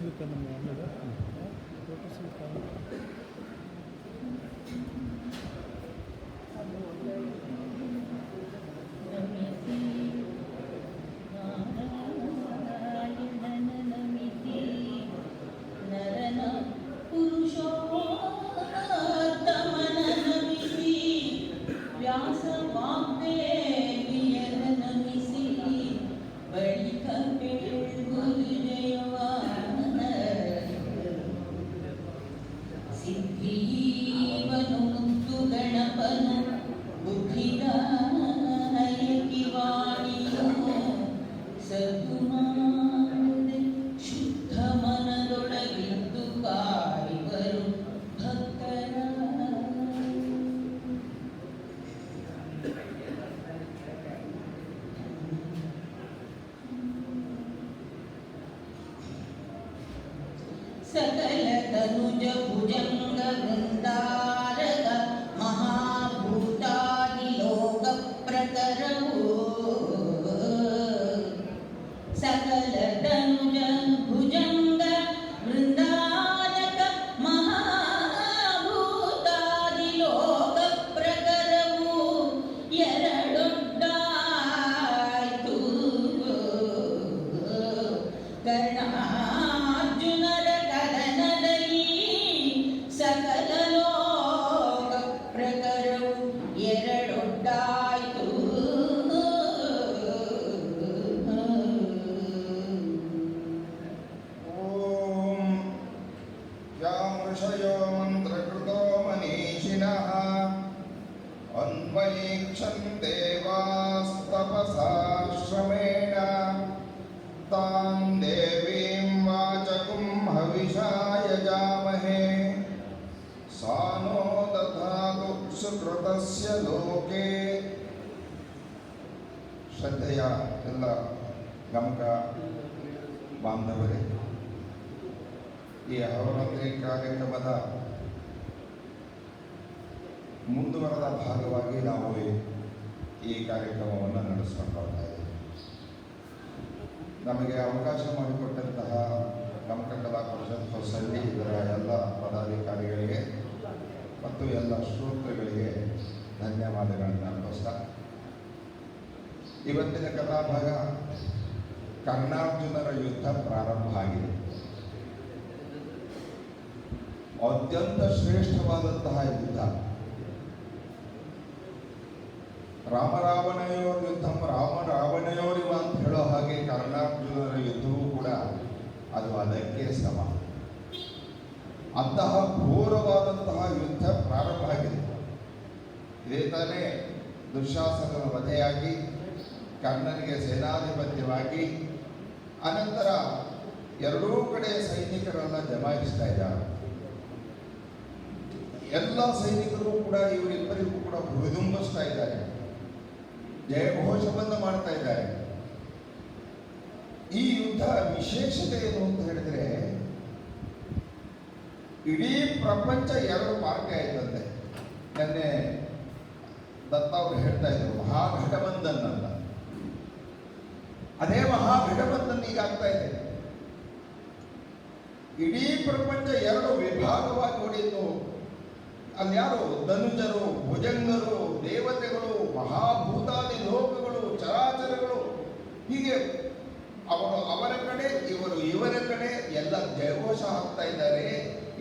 ಸಿಗುತ್ತೆ ನಮ್ಮ ಆಮೇಲೆ ಫೋಟೋ ಸಿಗುತ್ತೆ. सकल तनुज भुजंग वृंदारक महाभूतादिलोक प्रकरवो सकल तनुज भुजंग वृंदारक महाभूतादिलोक प्रकरवो ಎರಡೊಡ್ಡಾಯ್ತು ಕರ್ಣಾರ್ಜುನರ सकल लोक प्रकरवु ಎರಡೊಡ್ಡಾಯ್ತು ಓಂ ಯಾಂ ಋಷಯೋ ಮಂತ್ರಕೃತೋ ಮನೀಷಿಣಃ ಅನ್ವಯೀಕ್ಷಂತೆ ವಾಸ್ತಪಸಾಶ್ರಮೇಣ ತಾಂ ದೇವೀಂ ವಾಚಕುಂ ಹವಿಷಾಯ ಜಾಮಹೇ ಸಾನೋ ದಧಾತು ಸುಕೃತಸ್ಯ ಲೋಕೆ. ಶ್ರದ್ಧೆಯ ಎಲ್ಲ ಗಮಕ ಬಾಂಧವರೇ, ಈ ಅವರಾತ್ರಿ ಕಾರ್ಯಕ್ರಮದ ಮುಂದುವರೆದ ಭಾಗವಾಗಿ ನಾವು ಈ ಕಾರ್ಯಕ್ರಮವನ್ನು ನಡೆಸ್ಕೊಂಡು ಇದ್ದೇವೆ. ನಮಗೆ ಅವಕಾಶ ಮಾಡಿಕೊಟ್ಟಂತಹ ಗಮಕ ಕಲಾ ಪರಿಷತ್ ಹೊಸಳ್ಳಿ ಇದರ ಎಲ್ಲ ಪದಾಧಿಕಾರಿಗಳಿಗೆ ಮತ್ತು ಎಲ್ಲ ಶ್ರೋತೃಗಳಿಗೆ ಧನ್ಯವಾದಗಳನ್ನು ಅರ್ಪಿಸ್ತಾ, ಇವತ್ತಿನ ಕಥಾಭಾಗ ಕರ್ಣಾರ್ಜುನರ ಯುದ್ಧ ಪ್ರಾರಂಭ ಆಗಿದೆ. ಅತ್ಯಂತ ಶ್ರೇಷ್ಠವಾದಂತಹ ಯುದ್ಧ. ರಾಮರಾವಣಯೋರ್ ಯುದ್ಧಂ ರಾವಣಯೋರಿವ ಅಂತ ಹೇಳೋ ಹಾಗೆ ಕರ್ಣಾರ್ಜುನರ ಯುದ್ಧವೂ ಕೂಡ ಅದು ಅದಕ್ಕೆ ಸಮ. ಅಂತಹ ಘೋರವಾದಂತಹ ಯುದ್ಧ ಪ್ರಾರಂಭ ಆಗಿದೆ. ಇದೇ ತಾನೇ ದುಶ್ಯಾಸನನ ವಧೆಯಾಗಿ ಕರ್ಣನಿಗೆ ಸೇನಾಧಿಪತ್ಯವಾಗಿ ಅನಂತರ ಎರಡೂ ಕಡೆ ಸೈನಿಕರನ್ನ ಜಮಾಯಿಸ್ತಾ ಇದ್ದಾರೆ. ಎಲ್ಲ ಸೈನಿಕರು ಕೂಡ ಇವರಿಬ್ಬರಿಗೂ ಕೂಡ ಹುರಿದುಂಬಿಸ್ತಾ ಇದ್ದಾರೆ, ಜಯಘೋಷವನ್ನು ಮಾಡ್ತಾ ಇದ್ದಾರೆ. ಈ ಯುದ್ಧ ವಿಶೇಷತೆ ಏನು ಅಂತ ಹೇಳಿದ್ರೆ, ಇಡೀ ಪ್ರಪಂಚ ಎರಡು ಪಾರ್ಟಿ ಆಯ್ತಂತೆ. ನಿನ್ನೆ ದತ್ತ ಅವರು ಹೇಳ್ತಾ ಇದ್ರು ಮಹಾಘಟಬಂಧನ್ ಅಂತ. ಅದೇ ಮಹಾಘಟಬಂಧನ್ ಈಗ ಆಗ್ತಾ ಇದೆ. ಇಡೀ ಪ್ರಪಂಚ ಎರಡು ವಿಭಾಗವಾಗಿ ಹೊಡೆಯಿತು. ಅಲ್ಯಾರು ಧನುಜರು, ಭುಜಂಗರು, ದೇವತೆಗಳು, ಮಹಾಭೂತಾದಿ ಲೋಕಗಳು, ಚರಾಚರಗಳು, ಹೀಗೆ ಅವರು ಅವರ ಕಡೆ, ಇವರು ಇವರ ಕಡೆ ಎಲ್ಲ ಜಯಘೋಷ ಹಾಕ್ತಾ ಇದ್ದಾರೆ.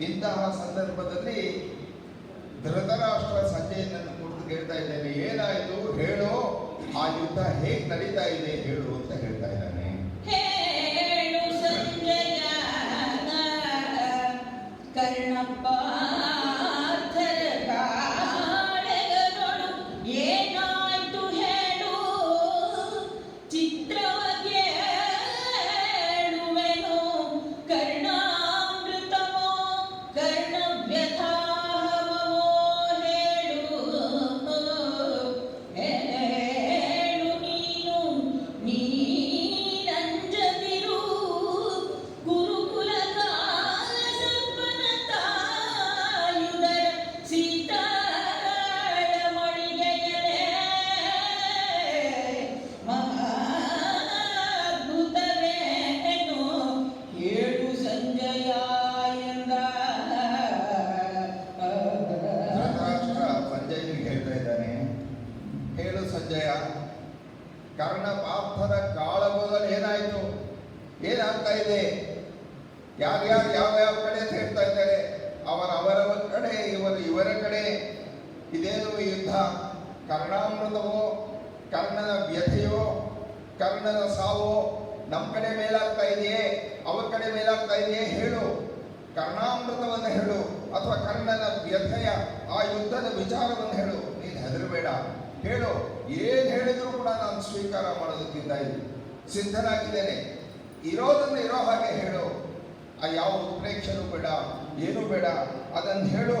ಇಂತಹ ಸಂದರ್ಭದಲ್ಲಿ ಧೃತರಾಷ್ಟ್ರ ಸಂಜಯನನ್ನು ಕುರಿತು ಕೇಳ್ತಾ ಇದ್ದೇನೆ, ಏನಾಯಿತು ಹೇಳೋ, ಆ ಯುದ್ಧ ಹೇಗೆ ನಡೀತಾ ಇದೆ ಹೇಳು ಅಂತ ಹೇಳ್ತಾ ಇದ್ದಾನೆ. ಹೇಳು ಸಂಜಯ ಕರ್ಣಪ್ಪ ಏನಾಯ್ತು ಹೇಳು, ಚಿತ್ರವಗೆ ಹೇಳುವೆನು, ಕರ್ಣಾಮೃತವೋ ಕರ್ಣವ್ಯಥಾವೋ ಹೇಳು, ಹೇಳು ನೀನು ಏನಾಗ್ತಾ ಇದೆ? ಯಾರ್ಯಾರು ಯಾವ ಕಡೆ ಅಂತ ಹೇಳ್ತಾ ಇದ್ದಾರೆ? ಅವರವರ ಕಡೆ, ಇವರ ಕಡೆ. ಇದೇನು ಯುದ್ಧ? ಕರ್ಣಾಮೃತವೋ, ಕರ್ಣನ ವ್ಯಥೆಯೋ, ಕರ್ಣನ ಸಾವೋ ನಮ್ಮ ಕಡೆ ಮೇಲಾಗ್ತಾ ಇದೆಯೇ, ಅವರ ಕಡೆ ಮೇಲಾಗ್ತಾ ಇದೆಯೇ? ಹೇಳು. ಕರ್ಣಾಮೃತವನ್ನು ಹೇಳು, ಅಥವಾ ಕರ್ಣನ ವ್ಯಥೆಯ ಆ ಯುದ್ಧದ ವಿಚಾರವನ್ನು ಹೇಳು. ನೀನು ಹೆದರಬೇಡ, ಹೇಳು. ಏನು ಹೇಳಿದ್ರು ಕೂಡ ನಾನು ಸ್ವೀಕಾರ ಮಾಡೋದಕ್ಕಿಂತ ಸಿದ್ಧನಾಗಿದ್ದೇನೆ. ಇರೋದನ್ನು ಇರೋ ಹಾಗೆ ಹೇಳು. ಆ ಯಾವ ಉತ್ಪ್ರೇಕ್ಷಣೂ ಬೇಡ, ಏನೂ ಬೇಡ, ಅದನ್ನು ಹೇಳು.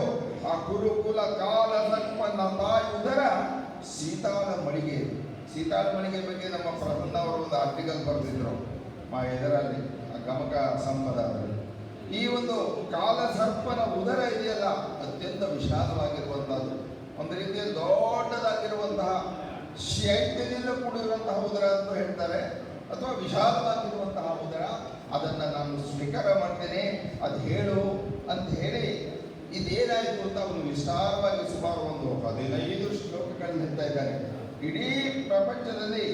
ಆ ಗುರುಕುಲ ಕಾಲ ಸರ್ಪನ ತಾಯುದರ ಸೀತಾಳ ಮಳಿಗೆ. ಸೀತಾಳ ಮಳಿಗೆ ಬಗ್ಗೆ ನಮ್ಮ ಪ್ರಸನ್ನ ಅವರು ಒಂದು ಆರ್ಟಿಕಲ್ ಬರೆದಿದ್ರು ಇದರಲ್ಲಿ, ಗಮಕ ಸಂಪದದಲ್ಲಿ. ಈ ಒಂದು ಕಾಲ ಸರ್ಪನ ಉದರ ಇದೆಯಲ್ಲ, ಅತ್ಯಂತ ವಿಶಾಲವಾಗಿರುವಂತಹದ್ದು, ಒಂದು ರೀತಿಯ ದೊಡ್ಡದಾಗಿರುವಂತಹ ಶೈತ್ಯದಿಂದ ಕೂಡಿರುವಂತಹ ಉದರ ಅಂತ ಹೇಳ್ತಾರೆ, ಅಥವಾ ವಿಶಾಲವಾಗಿರುವಂತಹ ಉದರ. ಅದನ್ನು ನಾನು ಸ್ವೀಕಾರ ಮಾಡ್ತೇನೆ, ಅದು ಹೇಳು ಅಂತ ಹೇಳಿ ಇದೇನಾಯಿತು ಅಂತ ಅವನು ವಿಸ್ತಾರವಾಗಿ ಸುಮಾರು ಒಂದು 15 ಶ್ಲೋಕಗಳನ್ನು ಹೇಳ್ತಾ ಇದ್ದಾನೆ. ಇಡೀ ಪ್ರಪಂಚದಲ್ಲಿ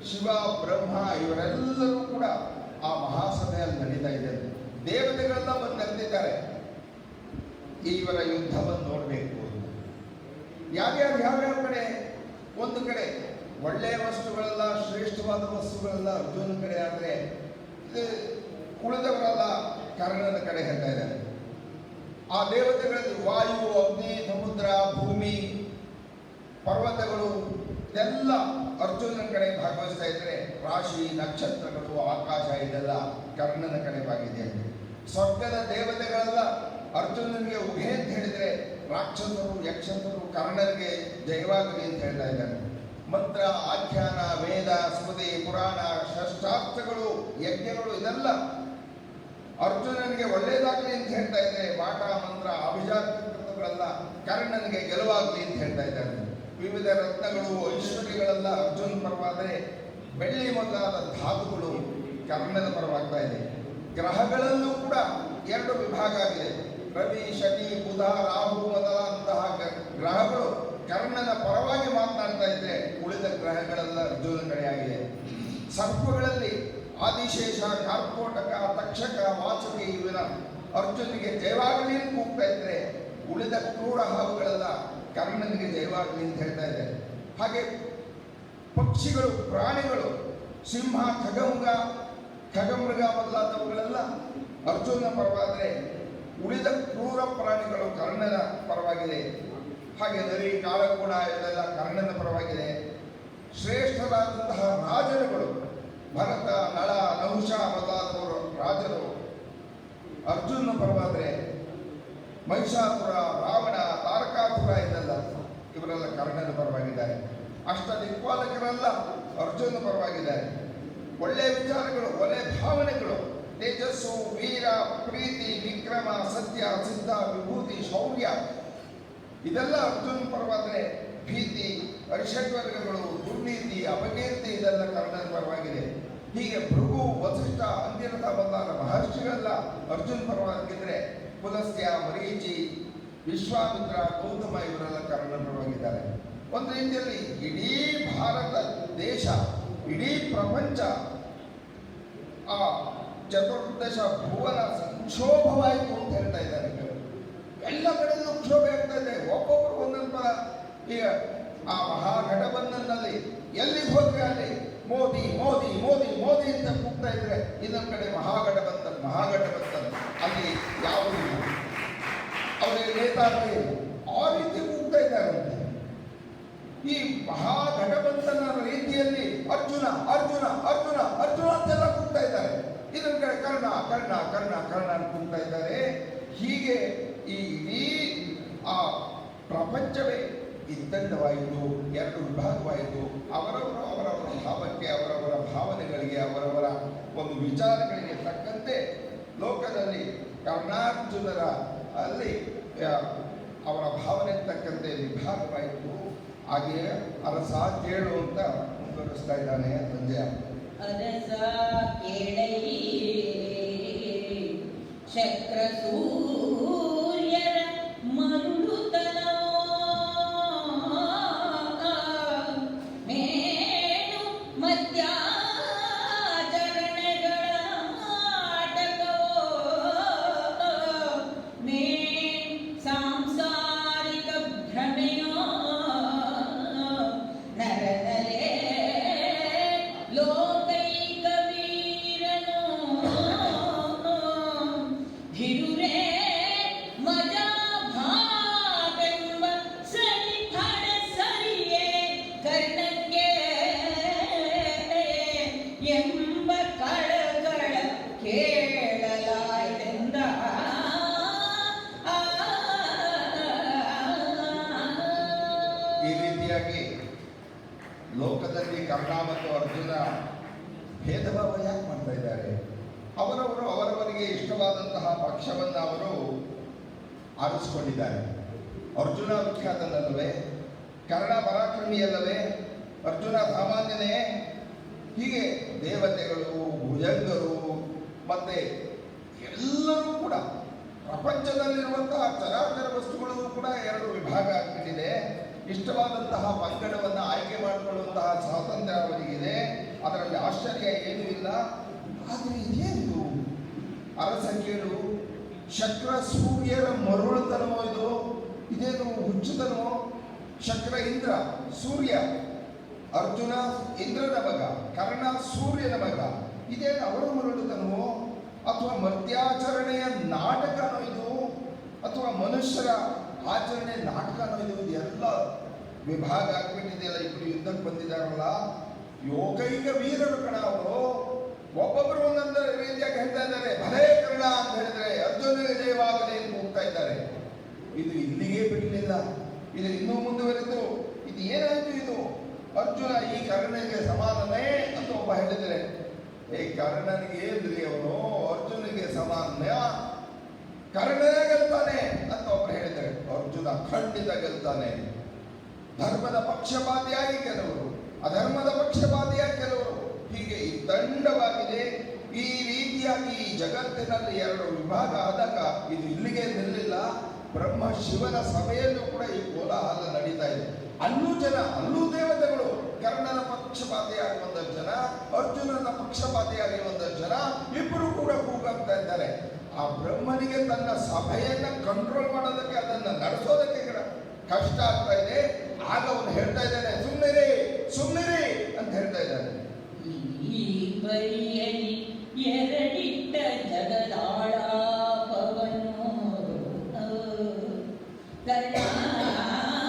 ಶಿವ, ಬ್ರಹ್ಮ ಇವರೆಲ್ಲರೂ ಕೂಡ ಆ ಮಹಾಸಭೆಯಲ್ಲಿ ನಡೀತಾ ಇದ್ದಾರೆ. ದೇವತೆಗಳೆಲ್ಲ ಬಂದು ನೆರೆದಿದ್ದಾರೆ ಇವರ ಯುದ್ಧವನ್ನು ನೋಡಬೇಕು. ಯಾವ್ಯಾವ ಕಡೆ? ಒಂದು ಕಡೆ ಒಳ್ಳೆಯ ವಸ್ತುಗಳೆಲ್ಲ, ಶ್ರೇಷ್ಠವಾದ ವಸ್ತುಗಳೆಲ್ಲ ಅರ್ಜುನ ಕಡೆ, ಆದರೆ ಉಳಿದವರೆಲ್ಲ ಕರ್ಣನ ಕಡೆ ಹೇಳ್ತಾ ಇದ್ದಾರೆ. ಆ ದೇವತೆಗಳಲ್ಲಿ ವಾಯು, ಅಗ್ನಿ, ಸಮುದ್ರ, ಭೂಮಿ, ಪರ್ವತಗಳು ಇದೆಲ್ಲ ಅರ್ಜುನನ ಕಡೆ ಭಾಗವಹಿಸ್ತಾ ಇದ್ದಾರೆ. ರಾಶಿ, ನಕ್ಷತ್ರಗಳು, ಆಕಾಶ ಇದೆಲ್ಲ ಕರ್ಣನ ಕಡೆ ಬಾಗಿದೆ. ಸ್ವರ್ಗದ ದೇವತೆಗಳೆಲ್ಲ ಅರ್ಜುನನಿಗೆ ಉಭೆ ಅಂತ ಹೇಳಿದರೆ, ರಾಕ್ಷಸರು, ಯಕ್ಷಸರು ಕರ್ಣನಿಗೆ ಜಯವಾಗಲಿ ಅಂತ ಹೇಳ್ತಾ ಇದ್ದಾರೆ. ಮಂತ್ರ, ಆಖ್ಯಾನ, ವೇದ, ಸ್ಮೃತಿ, ಪುರಾಣ, ಷಷ್ಠಾರ್ಥಗಳು, ಯಜ್ಞಗಳು ಇದೆಲ್ಲ ಅರ್ಜುನನಿಗೆ ಒಳ್ಳೇದಾಗಲಿ ಅಂತ ಹೇಳ್ತಾ ಇದ್ದಾರೆ. ಪಾಠ, ಮಂತ್ರ, ಅಭಿಜಾತಗಳೆಲ್ಲ ಕರ್ಣನಿಗೆ ಗೆಲುವಾಗಲಿ ಅಂತ ಹೇಳ್ತಾ ಇದ್ದಾರೆ. ವಿವಿಧ ರತ್ನಗಳು, ಐಶ್ವರ್ಯಗಳೆಲ್ಲ ಅರ್ಜುನ ಪರವಾದರೆ, ಬೆಳ್ಳಿ ಮೊದಲಾದ ಧಾತುಗಳು ಕರ್ಣನ ಪರವಾಗ್ತಾ ಇದೆ. ಗ್ರಹಗಳಲ್ಲೂ ಕೂಡ 2 ವಿಭಾಗ ಆಗಿದೆ. ರವಿ, ಶನಿ, ಬುಧ, ರಾಹು ಮೊದಲಾದಂತಹ ಗ್ರಹಗಳು ಕರ್ಣನ ಪರವಾಗಿ ಮಾತನಾಡ್ತಾ ಇದ್ರೆ, ಉಳಿದ ಗ್ರಹಗಳೆಲ್ಲ ಅರ್ಜುನ ಕಡೆಯಾಗಿದೆ. ಸರ್ಪಗಳಲ್ಲಿ ಆದಿಶೇಷ, ಕಾರ್ಕೋಟಕ, ತಕ್ಷಕ, ವಾಚುಕಿ ಇವನ ಅರ್ಜುನಿಗೆ ಜಯವಾಗಲಿ ಅಂತ ಕೂಗ್ತಾ ಇದ್ರೆ, ಉಳಿದ ಕ್ರೂರ ಹಾವುಗಳೆಲ್ಲ ಕರ್ಣನಿಗೆ ಜಯವಾಗಲಿ ಅಂತ ಹೇಳ್ತಾ ಇದೆ. ಹಾಗೆ ಪಕ್ಷಿಗಳು, ಪ್ರಾಣಿಗಳು, ಸಿಂಹ, ಖಗಮೃಗ ಮೊದಲಾದವುಗಳೆಲ್ಲ ಅರ್ಜುನ ಪರವಾದರೆ, ಉಳಿದ ಕ್ರೂರ ಪ್ರಾಣಿಗಳು ಕರ್ಣನ ಪರವಾಗಿದೆ. ಹಾಗೆ ನರಿ, ಕಾಳಗೂಡ ಇದೆಲ್ಲ ಕರ್ಣನ ಪರವಾಗಿದೆ. ಶ್ರೇಷ್ಠರಾದಂತಹ ರಾಜರುಗಳು, ಭರತ, ನಳ, ನಹುಷ ಮೊದಲಾದವರು ರಾಜರು ಅರ್ಜುನ ಪರವಾದರೆ, ಮಹಿಷಾಸುರ, ರಾವಣ, ತಾರಕಾಸುರ ಇದೆಲ್ಲ ಇವರೆಲ್ಲ ಕರ್ಣನ ಪರವಾಗಿದ್ದಾರೆ. ಅಷ್ಟ ದಿಕ್ಪಾಲಕರೆಲ್ಲ ಅರ್ಜುನ ಪರವಾಗಿದ್ದಾರೆ. ಒಳ್ಳೆಯ ವಿಚಾರಗಳು, ಒಳ್ಳೆಯ ಭಾವನೆಗಳು, ತೇಜಸ್ಸು, ವೀರ, ಪ್ರೀತಿ, ವಿಕ್ರಮ, ಸತ್ಯ, ಸಿದ್ಧ, ವಿಭೂತಿ, ಶೌರ್ಯ ಇದೆಲ್ಲ ಅರ್ಜುನ ಪರವಾದರೆ, ಭೀತಿ, ಅರಿಷಡ್ವರ್ಗಗಳು, ದುರ್ನೀತಿ, ಅಪಕೀರ್ತಿ ಇದೆಲ್ಲ ಕರ್ಣನ ಪರವಾಗಿದೆ. ಹೀಗೆ ಭೃಗು, ವಸಿಷ್ಠ, ಅಂಗಿರಥ ಮೊದಲಾದ ಮಹರ್ಷಿಗಳೆಲ್ಲ ಅರ್ಜುನ ಪರವಾಗಿದ್ದರೆ, ಪುಲಸ್ತ್ಯ, ಮರೀಚಿ, ವಿಶ್ವಾಮಿತ್ರ, ಗೌತಮ ಇವರೆಲ್ಲ ಕರ್ಣನ ಪರವಾಗಿದ್ದಾರೆ. ಒಂದು ರೀತಿಯಲ್ಲಿ ಇಡೀ ಭಾರತ ದೇಶ, ಇಡೀ ಪ್ರಪಂಚ ಆ ಚತುರ್ದಶ ಭುವನ ಸಂಕ್ಷೋಭವಾಯಿತು ಅಂತ ಹೇಳ್ತಾ ಇದ್ದಾರೆ. ಎಲ್ಲ ಕಡೆಯಲ್ಲೂ ಕ್ಷೋಭೆ ಆಗ್ತಾ ಇದೆ. ಒಬ್ಬೊಬ್ಬರು ಒಂದೊಂದು ಪರ. ಈಗ ಆ ಮಹಾಗಠಬಂಧನ್ನಲ್ಲಿ ಎಲ್ಲಿಗೆ ಹೋದ್ರೆ ಅಲ್ಲಿ ಮೋದಿ ಮೋದಿ ಮೋದಿ ಮೋದಿ ಅಂತ ಕೂಗ್ತಾ ಇದ್ರೆ, ಇನ್ನೊಂದು ಕಡೆ ಮಹಾಗಠಬಂಧನ್ ಅಲ್ಲಿ ಯಾವುದು ಅವರಿಗೆ ನೇತಾರರು ಆ ರೀತಿ ಕೂಗ್ತಾ ಇದ್ದಾರಂತೆ. ಈ ಮಹಾಗಠಬಂಧನ ರೀತಿಯಲ್ಲಿ ಅರ್ಜುನ ಅರ್ಜುನ ಅರ್ಜುನ ಅರ್ಜುನ ಅಂತೆಲ್ಲ ಕೂಗ್ತಾ ಇದ್ದಾರೆ. ಇನ್ನೊಂದು ಕಡೆ ಕರ್ಣ ಕರ್ಣ ಕರ್ಣ ಕರ್ಣ ಅಂತ ಕೂಗ್ತಾ ಇದ್ದಾರೆ. ಹೀಗೆ ಈ ಇಡೀ ಆ ಪ್ರಪಂಚವೇ ಇದ್ದಂಡವಾಯಿತು, 2 ವಿಭಾಗವಾಯಿತು. ಅವರವರ ಭಾವಕ್ಕೆ, ಅವರವರ ಭಾವನೆಗಳಿಗೆ, ಅವರವರ ಒಂದು ವಿಚಾರಗಳಿಗೆ ತಕ್ಕಂತೆ ಲೋಕದಲ್ಲಿ ಕರ್ಣಾರ್ಜುನರ ಅಲ್ಲಿ ಅವರ ಭಾವನೆಗೆ ತಕ್ಕಂತೆ ವಿಭಾಗವಾಯಿತು. ಹಾಗೆಯೇ ಅರಸ ಕೇಳು ಅಂತ ಮುಂದುವರಿಸ್ತಾ ಇದ್ದಾನೆ ಸಂಜಯ. ಅರಸ ಕೇಳೈ ಚಕ್ರ ಸೂರ್ಯರ ಮರುಳುತನೋ ಮೇಣು ಮಧ್ಯಾಚರಣೆಗಳ ಇಷ್ಟವಾದಂತಹ ಪಕ್ಷವನ್ನು ಅವರು ಆರಿಸಿಕೊಂಡಿದ್ದಾರೆ. ಅರ್ಜುನ ವಿಖ್ಯಾತನಲ್ಲವೇ? ಕರ್ಣ ಪರಾಕ್ರಮಿಯಲ್ಲವೇ? ಅರ್ಜುನ ಸಾಮಾನ್ಯನೇ? ಹೀಗೆ ದೇವತೆಗಳು, ಭುಜಂಗರು ಮತ್ತೆ ಎಲ್ಲರೂ ಕೂಡ ಪ್ರಪಂಚದಲ್ಲಿರುವಂತಹ ಚರಾಚರ ವಸ್ತುಗಳು ಕೂಡ ಎರಡು ವಿಭಾಗ ಆಗ್ಬಿಟ್ಟಿದೆ. ಇಷ್ಟವಾದಂತಹ ಪಂಗಡವನ್ನು ಆಯ್ಕೆ ಮಾಡಿಕೊಳ್ಳುವಂತಹ ಸ್ವಾತಂತ್ರ್ಯ ಅವರಿಗಿದೆ. ಅದರಲ್ಲಿ ಆಶ್ಚರ್ಯ ಏನೂ ಇಲ್ಲ. ಆದರೆ ಇದೇನು ಅರಸ ಕೇಳು, ಶಕ್ರ ಸೂರ್ಯರ ಮರುಳುತನವೋ ಇದು? ಇದೇನು ಹುಚ್ಚುತನವೋ? ಶಕ್ರ ಇಂದ್ರ, ಸೂರ್ಯ ಅರ್ಜುನ ಇಂದ್ರನ ಮಗ, ಕರ್ಣ ಸೂರ್ಯನ ಮಗ. ಇದೇನು ಅವರ ಮರುಳುತನವೋ ಅಥವಾ ಮರ್ತ್ಯಾಚರಣೆಯ ನಾಟಕನೋ ಇದು? ಅಥವಾ ಮನುಷ್ಯರ ಆಚರಣೆ ನಾಟಕನೋ ಇದು? ಇದೆಲ್ಲ ವಿಭಾಗ ಆಗ್ಬಿಟ್ಟಿದೆಯಲ್ಲ. ಇಬ್ಬರು ಯುದ್ಧಕ್ಕೆ ಬಂದಿದ್ದಾರಲ್ಲ, ಯೋಗೈಕ ವೀರರು ಕಣ ಅವರು. ಒಬ್ಬೊಬ್ಬರು ಒಂದೊಂದು ರೀತಿಯಾಗಿ ಹೇಳ್ತಾ ಇದ್ದಾರೆ. ಭಲೇ ಕರ್ಣ ಅಂತ ಹೇಳಿದ್ರೆ ಅರ್ಜುನಿಗೆ ಜಯವಾಗಲಿ ಅಂತ ಹೋಗ್ತಾ ಇದ್ದಾರೆ. ಇದು ಇಲ್ಲಿಗೆ ಬಿಡಲಿಲ್ಲ, ಇದು ಇನ್ನೂ ಮುಂದುವರೆದು ಇದು ಏನಾಯ್ತು? ಇದು ಅರ್ಜುನ ಈ ಕರ್ಣನಿಗೆ ಸಮಾನನೇ ಅಂತ ಒಬ್ಬ ಹೇಳಿದರೆ, ಕರ್ಣನಿಗೆ ಏನ್ರಿ ಅವನು ಅರ್ಜುನಿಗೆ ಸಮಾನ, ಕರ್ಣನೇ ಗೆಲ್ತಾನೆ ಅಂತ ಒಬ್ಬರು ಹೇಳಿದ್ದಾರೆ. ಅರ್ಜುನ ಖಂಡಿತ ಗೆಲ್ತಾನೆ. ಧರ್ಮದ ಪಕ್ಷಪಾತಿಯಾಗಿ ಕೆಲವರು, ಅಧರ್ಮದ ಪಕ್ಷಪಾತಿಯಾಗಿ ಕೆಲವರು, ಹೀಗೆ ಈ ದಂಡವಾಗಿದೆ. ಈ ರೀತಿಯಾಗಿ ಈ ಜಗತ್ತಿನಲ್ಲಿ ಎರಡು ವಿಭಾಗ ಆದಾಗ ಇದು ಇಲ್ಲಿಗೆ ನಿಲ್ಲಿಲ್ಲ. ಬ್ರಹ್ಮ ಶಿವನ ಸಭೆಯಲ್ಲೂ ಕೂಡ ಈ ಕೋಲಾಹಲ ನಡೀತಾ ಇದೆ. ಅಲ್ಲೂ ದೇವತೆಗಳು ಕರ್ಣನ ಪಕ್ಷಪಾತಿಯಾಗಿ ಒಂದಷ್ಟು ಜನ, ಅರ್ಜುನನ ಪಕ್ಷಪಾತಿಯಾಗಿ ಒಂದಷ್ಟು ಜನ, ಇಬ್ಬರು ಕೂಡ ಕೂಗಾಗ್ತಾ ಇದ್ದಾರೆ. ಆ ಬ್ರಹ್ಮನಿಗೆ ತನ್ನ ಸಭೆಯನ್ನ ಕಂಟ್ರೋಲ್ ಮಾಡೋದಕ್ಕೆ, ಅದನ್ನ ನಡೆಸೋದಕ್ಕೆ ಕಷ್ಟ ಆಗ್ತಾ ಇದೆ. ಆಗ ಅವನು ಹೇಳ್ತಾ ಇದ್ದಾನೆ, ಸುಮ್ಮನಿರಿ ಸುಮ್ಮನಿರಿ ಅಂತ ಹೇಳ್ತಾ ಇದ್ದಾನೆ. ಈ ಬರಿಯಲಿ ಎರಡಿಟ್ಟ ಜಗದಾಳಾಪವನು ಕರ್ಣಾರ್ಜುನರ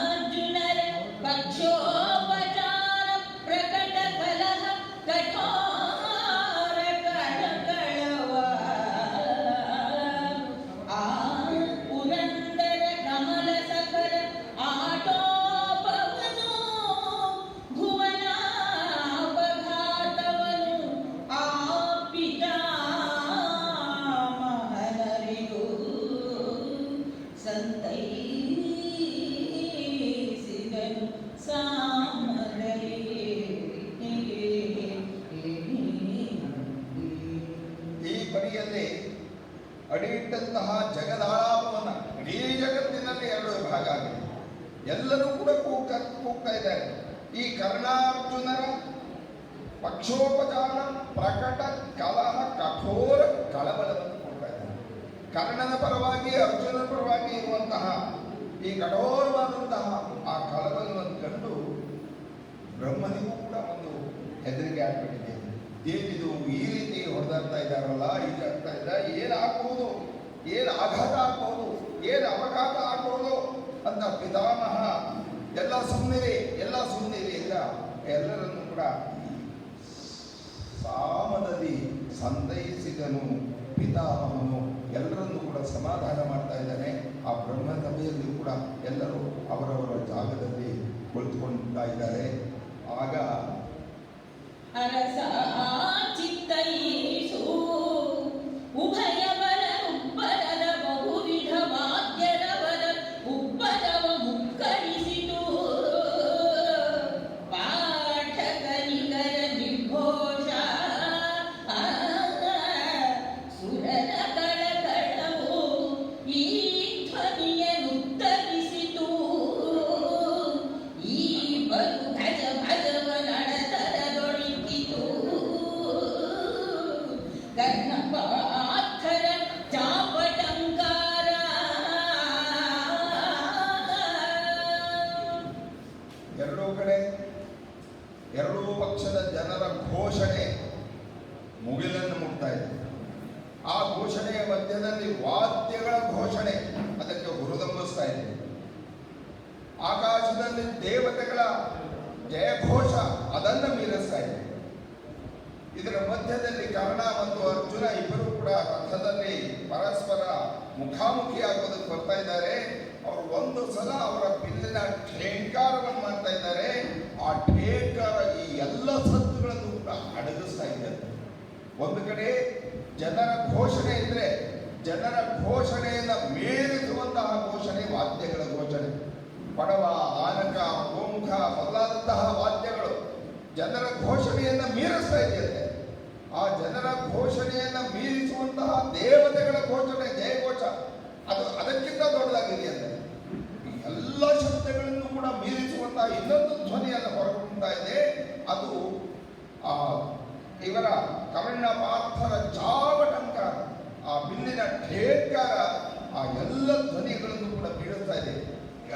ಪಕ್ಷೋಪಚಾರ ಪ್ರಕಟ ಕಲಹ ಕಠೋರ ಕಳಕಳವ ಆ ಪುರಂದರ ಕಮಲ ಸಕಲ ಆಟೋಪವನು ಭುವನಾಪಘಾತವನು ಆ ಪಿತಾಮಹನರಿಗೂ ಸಂತೈಸಿದನು ಸಾಮದಲ್ಲಿ. ಈ ಬರಿಯಲ್ಲಿ ಅಡಿಯಿಟ್ಟಂತಹ ಜಗದಾಳಾಪವನ್ನ ಇಡೀ ಜಗತ್ತಿನಲ್ಲಿ ಎರಡು ವಿಭಾಗ ಆಗಿದೆ. ಎಲ್ಲರೂ ಕೂಡ ಕೂಗ್ತಾ ಇದ್ದಾರೆ. ಈ ಕರ್ಣಾರ್ಜುನರ ಪಕ್ಷೋಪಚಾರ ಪ್ರಕಟ ಕಲಹ ಕಠೋರ ಕಳವಳವನ್ನು ಕೊಡ್ತಾ ಇದ್ದಾರೆ. ಕರ್ಣನ ಪರವಾಗಿ, ಅರ್ಜುನನ ಪರವಾಗಿ ಇರುವಂತಹ ಈ ಕಠೋರವಾದಂತಹ ಆ ಕಳವಳವನ್ನು ಕಂಡು ಬ್ರಹ್ಮನಿಗೂ ಕೂಡ ಒಂದು ಹೆದರಿಕೆ ಆಗ್ಬಿಟ್ಟಿದೆ. ಏನಿದು ಈ ರೀತಿ ಹೊಡೆದಾಡ್ತಾ ಇದ್ದಾರಲ್ಲ, ಇದಾಗ್ತಾ ಇದ್ದ, ಏನಾಗ್ಬಹುದು, ಏನು ಆಘಾತ ಆಗ್ಬಹುದು, ಏನು ಅಪಘಾತ ಆಗ್ಬಹುದು ಅಂತ ಪಿತಾಮಹ ಎಲ್ಲ ಸುಮ್ಮನಿರಿ ಇಲ್ಲ ಎಲ್ಲರನ್ನು ಕೂಡ ಸಾಮದಲ್ಲಿ ಸಂತೈಸಿದನು ಪಿತಾಮಹನು. ಎಲ್ಲರನ್ನು ಕೂಡ ಸಮಾಧಾನ ಮಾಡ್ತಾ ಇದ್ದಾನೆ. ಆ ಬ್ರಹ್ಮ ಸಭೆಯಲ್ಲಿ ಕೂಡ ಎಲ್ಲರೂ ಅವರವರ ಜಾಗದಲ್ಲಿ ಕುಳಿತುಕೊಳ್ತಾ ಇದ್ದಾರೆ. ಆಗ ಅರಸ ಚಿತ್ತೈಸು ಉಭಯ ಬಲ ಉಬ್ಬರದ ಬಹುವಿಧ ವಾದ್ಯದ ಬಲ ಉಬ್ಬರವ ಮುಕ್ಕಳಿಸಿತು ಪಾಠಕನಿಗರ ನಿರ್ಘೋಷ ಸುರನ ಕಳಕಳವು ಈ ಧ್ವನಿಯನ್ನುತ್ತರಿಸಿತು. ಈ ಬಲು ಭಜ ಭಜವ ನಡತರದೊಳಿತಿತು ಕರ್ಣಪಾರ್ಥರ ಚಾಪಟಂಕಾರ. ಎರಡೂ ಕಡೆ ಎರಡೂ ಪಕ್ಷದ ಜನರ ಘೋಷಣೆ ಮುಗಿಲನ್ನು ಮುಟ್ತಾ ಇದೆ. ಆ ಘೋಷಣೆಯ ಮಧ್ಯದಲ್ಲಿ ವಾದ್ಯಗಳ ಘೋಷಣೆ ಅದಕ್ಕೆ ಹುರಿದಂಬಿಸ್ತಾ ಇದೆ. ಆಕಾಶದಲ್ಲಿ ದೇವತೆಗಳ ಜಯಘೋಷ ಅದನ್ನು ಮೀರಿಸ್ತಾ ಇದೆ. ಇದರ ಮಧ್ಯದಲ್ಲಿ ಕರ್ಣ ಮತ್ತು ಅರ್ಜುನ ಇಬ್ಬರು ಕೂಡ ರಥದಲ್ಲಿ ಪರಸ್ಪರ ಮುಖಾಮುಖಿಯಾಗೋದಕ್ಕೆ ಬರ್ತಾ ಇದ್ದಾರೆ. ಅವರು ಒಂದು ಸಲ ಅವರ ಬಿಲ್ಲಿನ ಠೇಂಕಾರವನ್ನು ಮಾಡ್ತಾ ಇದ್ದಾರೆ. ಆ ಠೇಂಕಾರ ಈ ಎಲ್ಲ ಸತ್ತುಗಳನ್ನು ಕೂಡ ಅಡಗಿಸ್ತಾ ಇದ್ದಾರೆ. ಒಂದು ಕಡೆ ಜನರ ಘೋಷಣೆ ಇದ್ರೆ ಜನರ ಘೋಷಣೆಯನ್ನು ಮೀರಿಸುವಂತಹ ಘೋಷಣೆ ವಾದ್ಯಗಳ ಘೋಷಣೆ. ಪಡವ, ಆನಕ, ಗೋಮುಖ ಮೊದಲಾದಂತಹ ವಾದ್ಯಗಳು ಜನರ ಘೋಷಣೆಯನ್ನು ಮೀರಿಸ್ತಾ ಇದೆಯಂತೆ. ಆ ಜನರ ಘೋಷಣೆಯನ್ನು ಮೀರಿಸುವಂತಹ ದೇವತೆಗಳ ಘೋಷಣೆ, ಜಯಘೋಷ, ಅದಕ್ಕಿಂತ ದೊಡ್ಡದಾಗಿದೆಯಂತೆ. ಎಲ್ಲ ಶಬ್ದಗಳನ್ನು ಕೂಡ ಮೀರಿಸುವಂತಹ ಇನ್ನೊಂದು ಧ್ವನಿಯನ್ನು ಹೊರಗುಂತಾ ಇದೆ. ಅದು ಇವರ ಕಮಣ್ಣ ಪಾರ್ಥರ ಚಾವಟಂಕಾರ, ಆ ಬಿಲ್ಲಿನ ಠೇಕಾರ, ಆ ಎಲ್ಲ ಧ್ವನಿಗಳನ್ನು ಕೂಡ ಮೀರಿಸ್ತಾ ಇದೆ.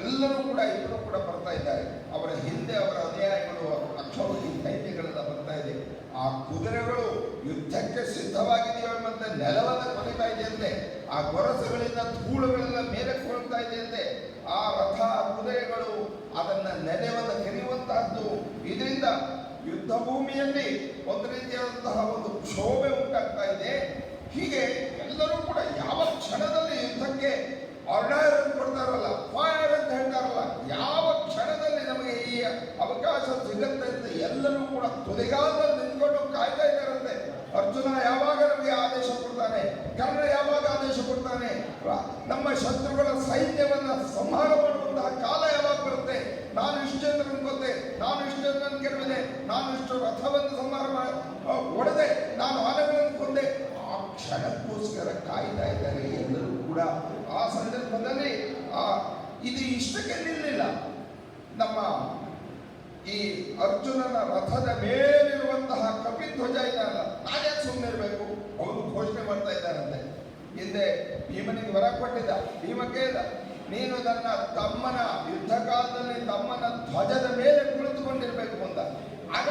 ಎಲ್ಲರೂ ಕೂಡ ಇಬ್ಬರು ಕೂಡ ಬರ್ತಾ ಇದ್ದಾರೆ. ಅವರ ಹಿಂದೆ ಅವರ ಅನುಯಾಯಿಗಳು, ಅಕ್ಷೌಹಿಣಿ ಸೈನ್ಯಗಳೆಲ್ಲ ಬರ್ತಾ ಇದೆ. ಆ ಕುದುರೆಗಳು ಯುದ್ಧಕ್ಕೆ ಸಿದ್ಧವಾಗಿದೆಯೋ ಎಂಬಂತೆ ನೆಲವನ್ನು ಕೊರಿತಾ ಇದೆಯಂತೆ. ಆ ಗೊರಸುಗಳಿಂದ ಧೂಳುಗಳೆಲ್ಲ ಮೇಲೆ ಕೊಳ್ತಾ ಇದೆಯಂತೆ. ಆ ರಥ, ಕುದುರೆಗಳು ಅದನ್ನ ನೆಲವನ್ನು ಕೆರೆಯುವಂತಹದ್ದು. ಇದರಿಂದ ಯುದ್ಧ ಭೂಮಿಯಲ್ಲಿ ಒಂದು ರೀತಿಯಾದಂತಹ ಒಂದು ಕ್ಷೋಭೆ ಉಂಟಾಗ್ತಾ ಇದೆ. ಹೀಗೆ ಎಲ್ಲರೂ ಕೂಡ ಯಾವ ಕ್ಷಣದಲ್ಲಿ ಯುದ್ಧಕ್ಕೆ ಆರ್ಡರ್ ಕೊಡ್ತಾರಲ್ಲ, ಫೈರ್ ಅಂತ ಹೇಳ್ತಾರಲ್ಲ, ಯಾವ ಕ್ಷಣದಲ್ಲಿ ನಮಗೆ ಈ ಅವಕಾಶ ಸಿಗುತ್ತೆ ಅಂತ ಎಲ್ಲರೂ ಕೂಡ ತುದಿಗಾಲದಲ್ಲಿ ನಿಂತ್ಕೊಂಡು ಕಾಯ್ತಾ ಇದ್ದಾರಂತೆ. ಅರ್ಜುನ ಯಾವಾಗ ನಮಗೆ ಆದೇಶ ಕೊಡ್ತಾನೆ, ಕರ್ಣ ಯಾವಾಗ ಆದೇಶ ಕೊಡ್ತಾನೆ, ನಮ್ಮ ಶತ್ರುಗಳ ಸೈನ್ಯವನ್ನ ಸಂಹಾರ ಮಾಡುವಂತಹ ಕಾಲ ಯಾವಾಗ ಬರುತ್ತೆ, ನಾನು ಇಷ್ಟು ಜನರನ್ನು ಕೊಂದೆ, ನಾನು ಇಷ್ಟು ಜನರನ್ನು ಗೆಲುವಿದೆ, ನಾನು ಇಷ್ಟು ರಥವನ್ನು ಸಂಹಾರ ಹೊಡೆದೆ, ನಾನು ಆನೆಗಳನ್ನು ಕೊಂದೆ, ಆ ಕ್ಷಣಕ್ಕೋಸ್ಕರ ಕಾಯ್ತಾ ಇದ್ದಾರೆ ಎಲ್ಲರೂ ಕೂಡ. ಆ ಸಂದರ್ಭದಲ್ಲಿ ಇದು ಇಷ್ಟಕ್ಕೆ ನಿಲ್ಲಿಲ್ಲ. ನಮ್ಮ ಈ ಅರ್ಜುನನ ರಥದ ಮೇಲಿರುವಂತಹ ಕಪಿಧ್ವಜ ಇದಲ್ಲ, ನಾನೇ ಸುಮ್ಮನೆ ಇರಬೇಕು, ಅವನು ಘೋಷಣೆ ಮಾಡ್ತಾ ಇದ್ದಾನಂತೆ. ಹಿಂದೆ ಭೀಮನಿಗೆ ವರ ಕೊಟ್ಟಿದ್ದ. ಭೀಮ ಕೇಳಿದ, ನೀನು ನನ್ನ ತಮ್ಮನ ಯುದ್ಧ ಕಾಲದಲ್ಲಿ ತಮ್ಮನ ಧ್ವಜದ ಮೇಲೆ ಕುಳಿತುಕೊಂಡಿರ್ಬೇಕು ಅಂತ. ಆಗ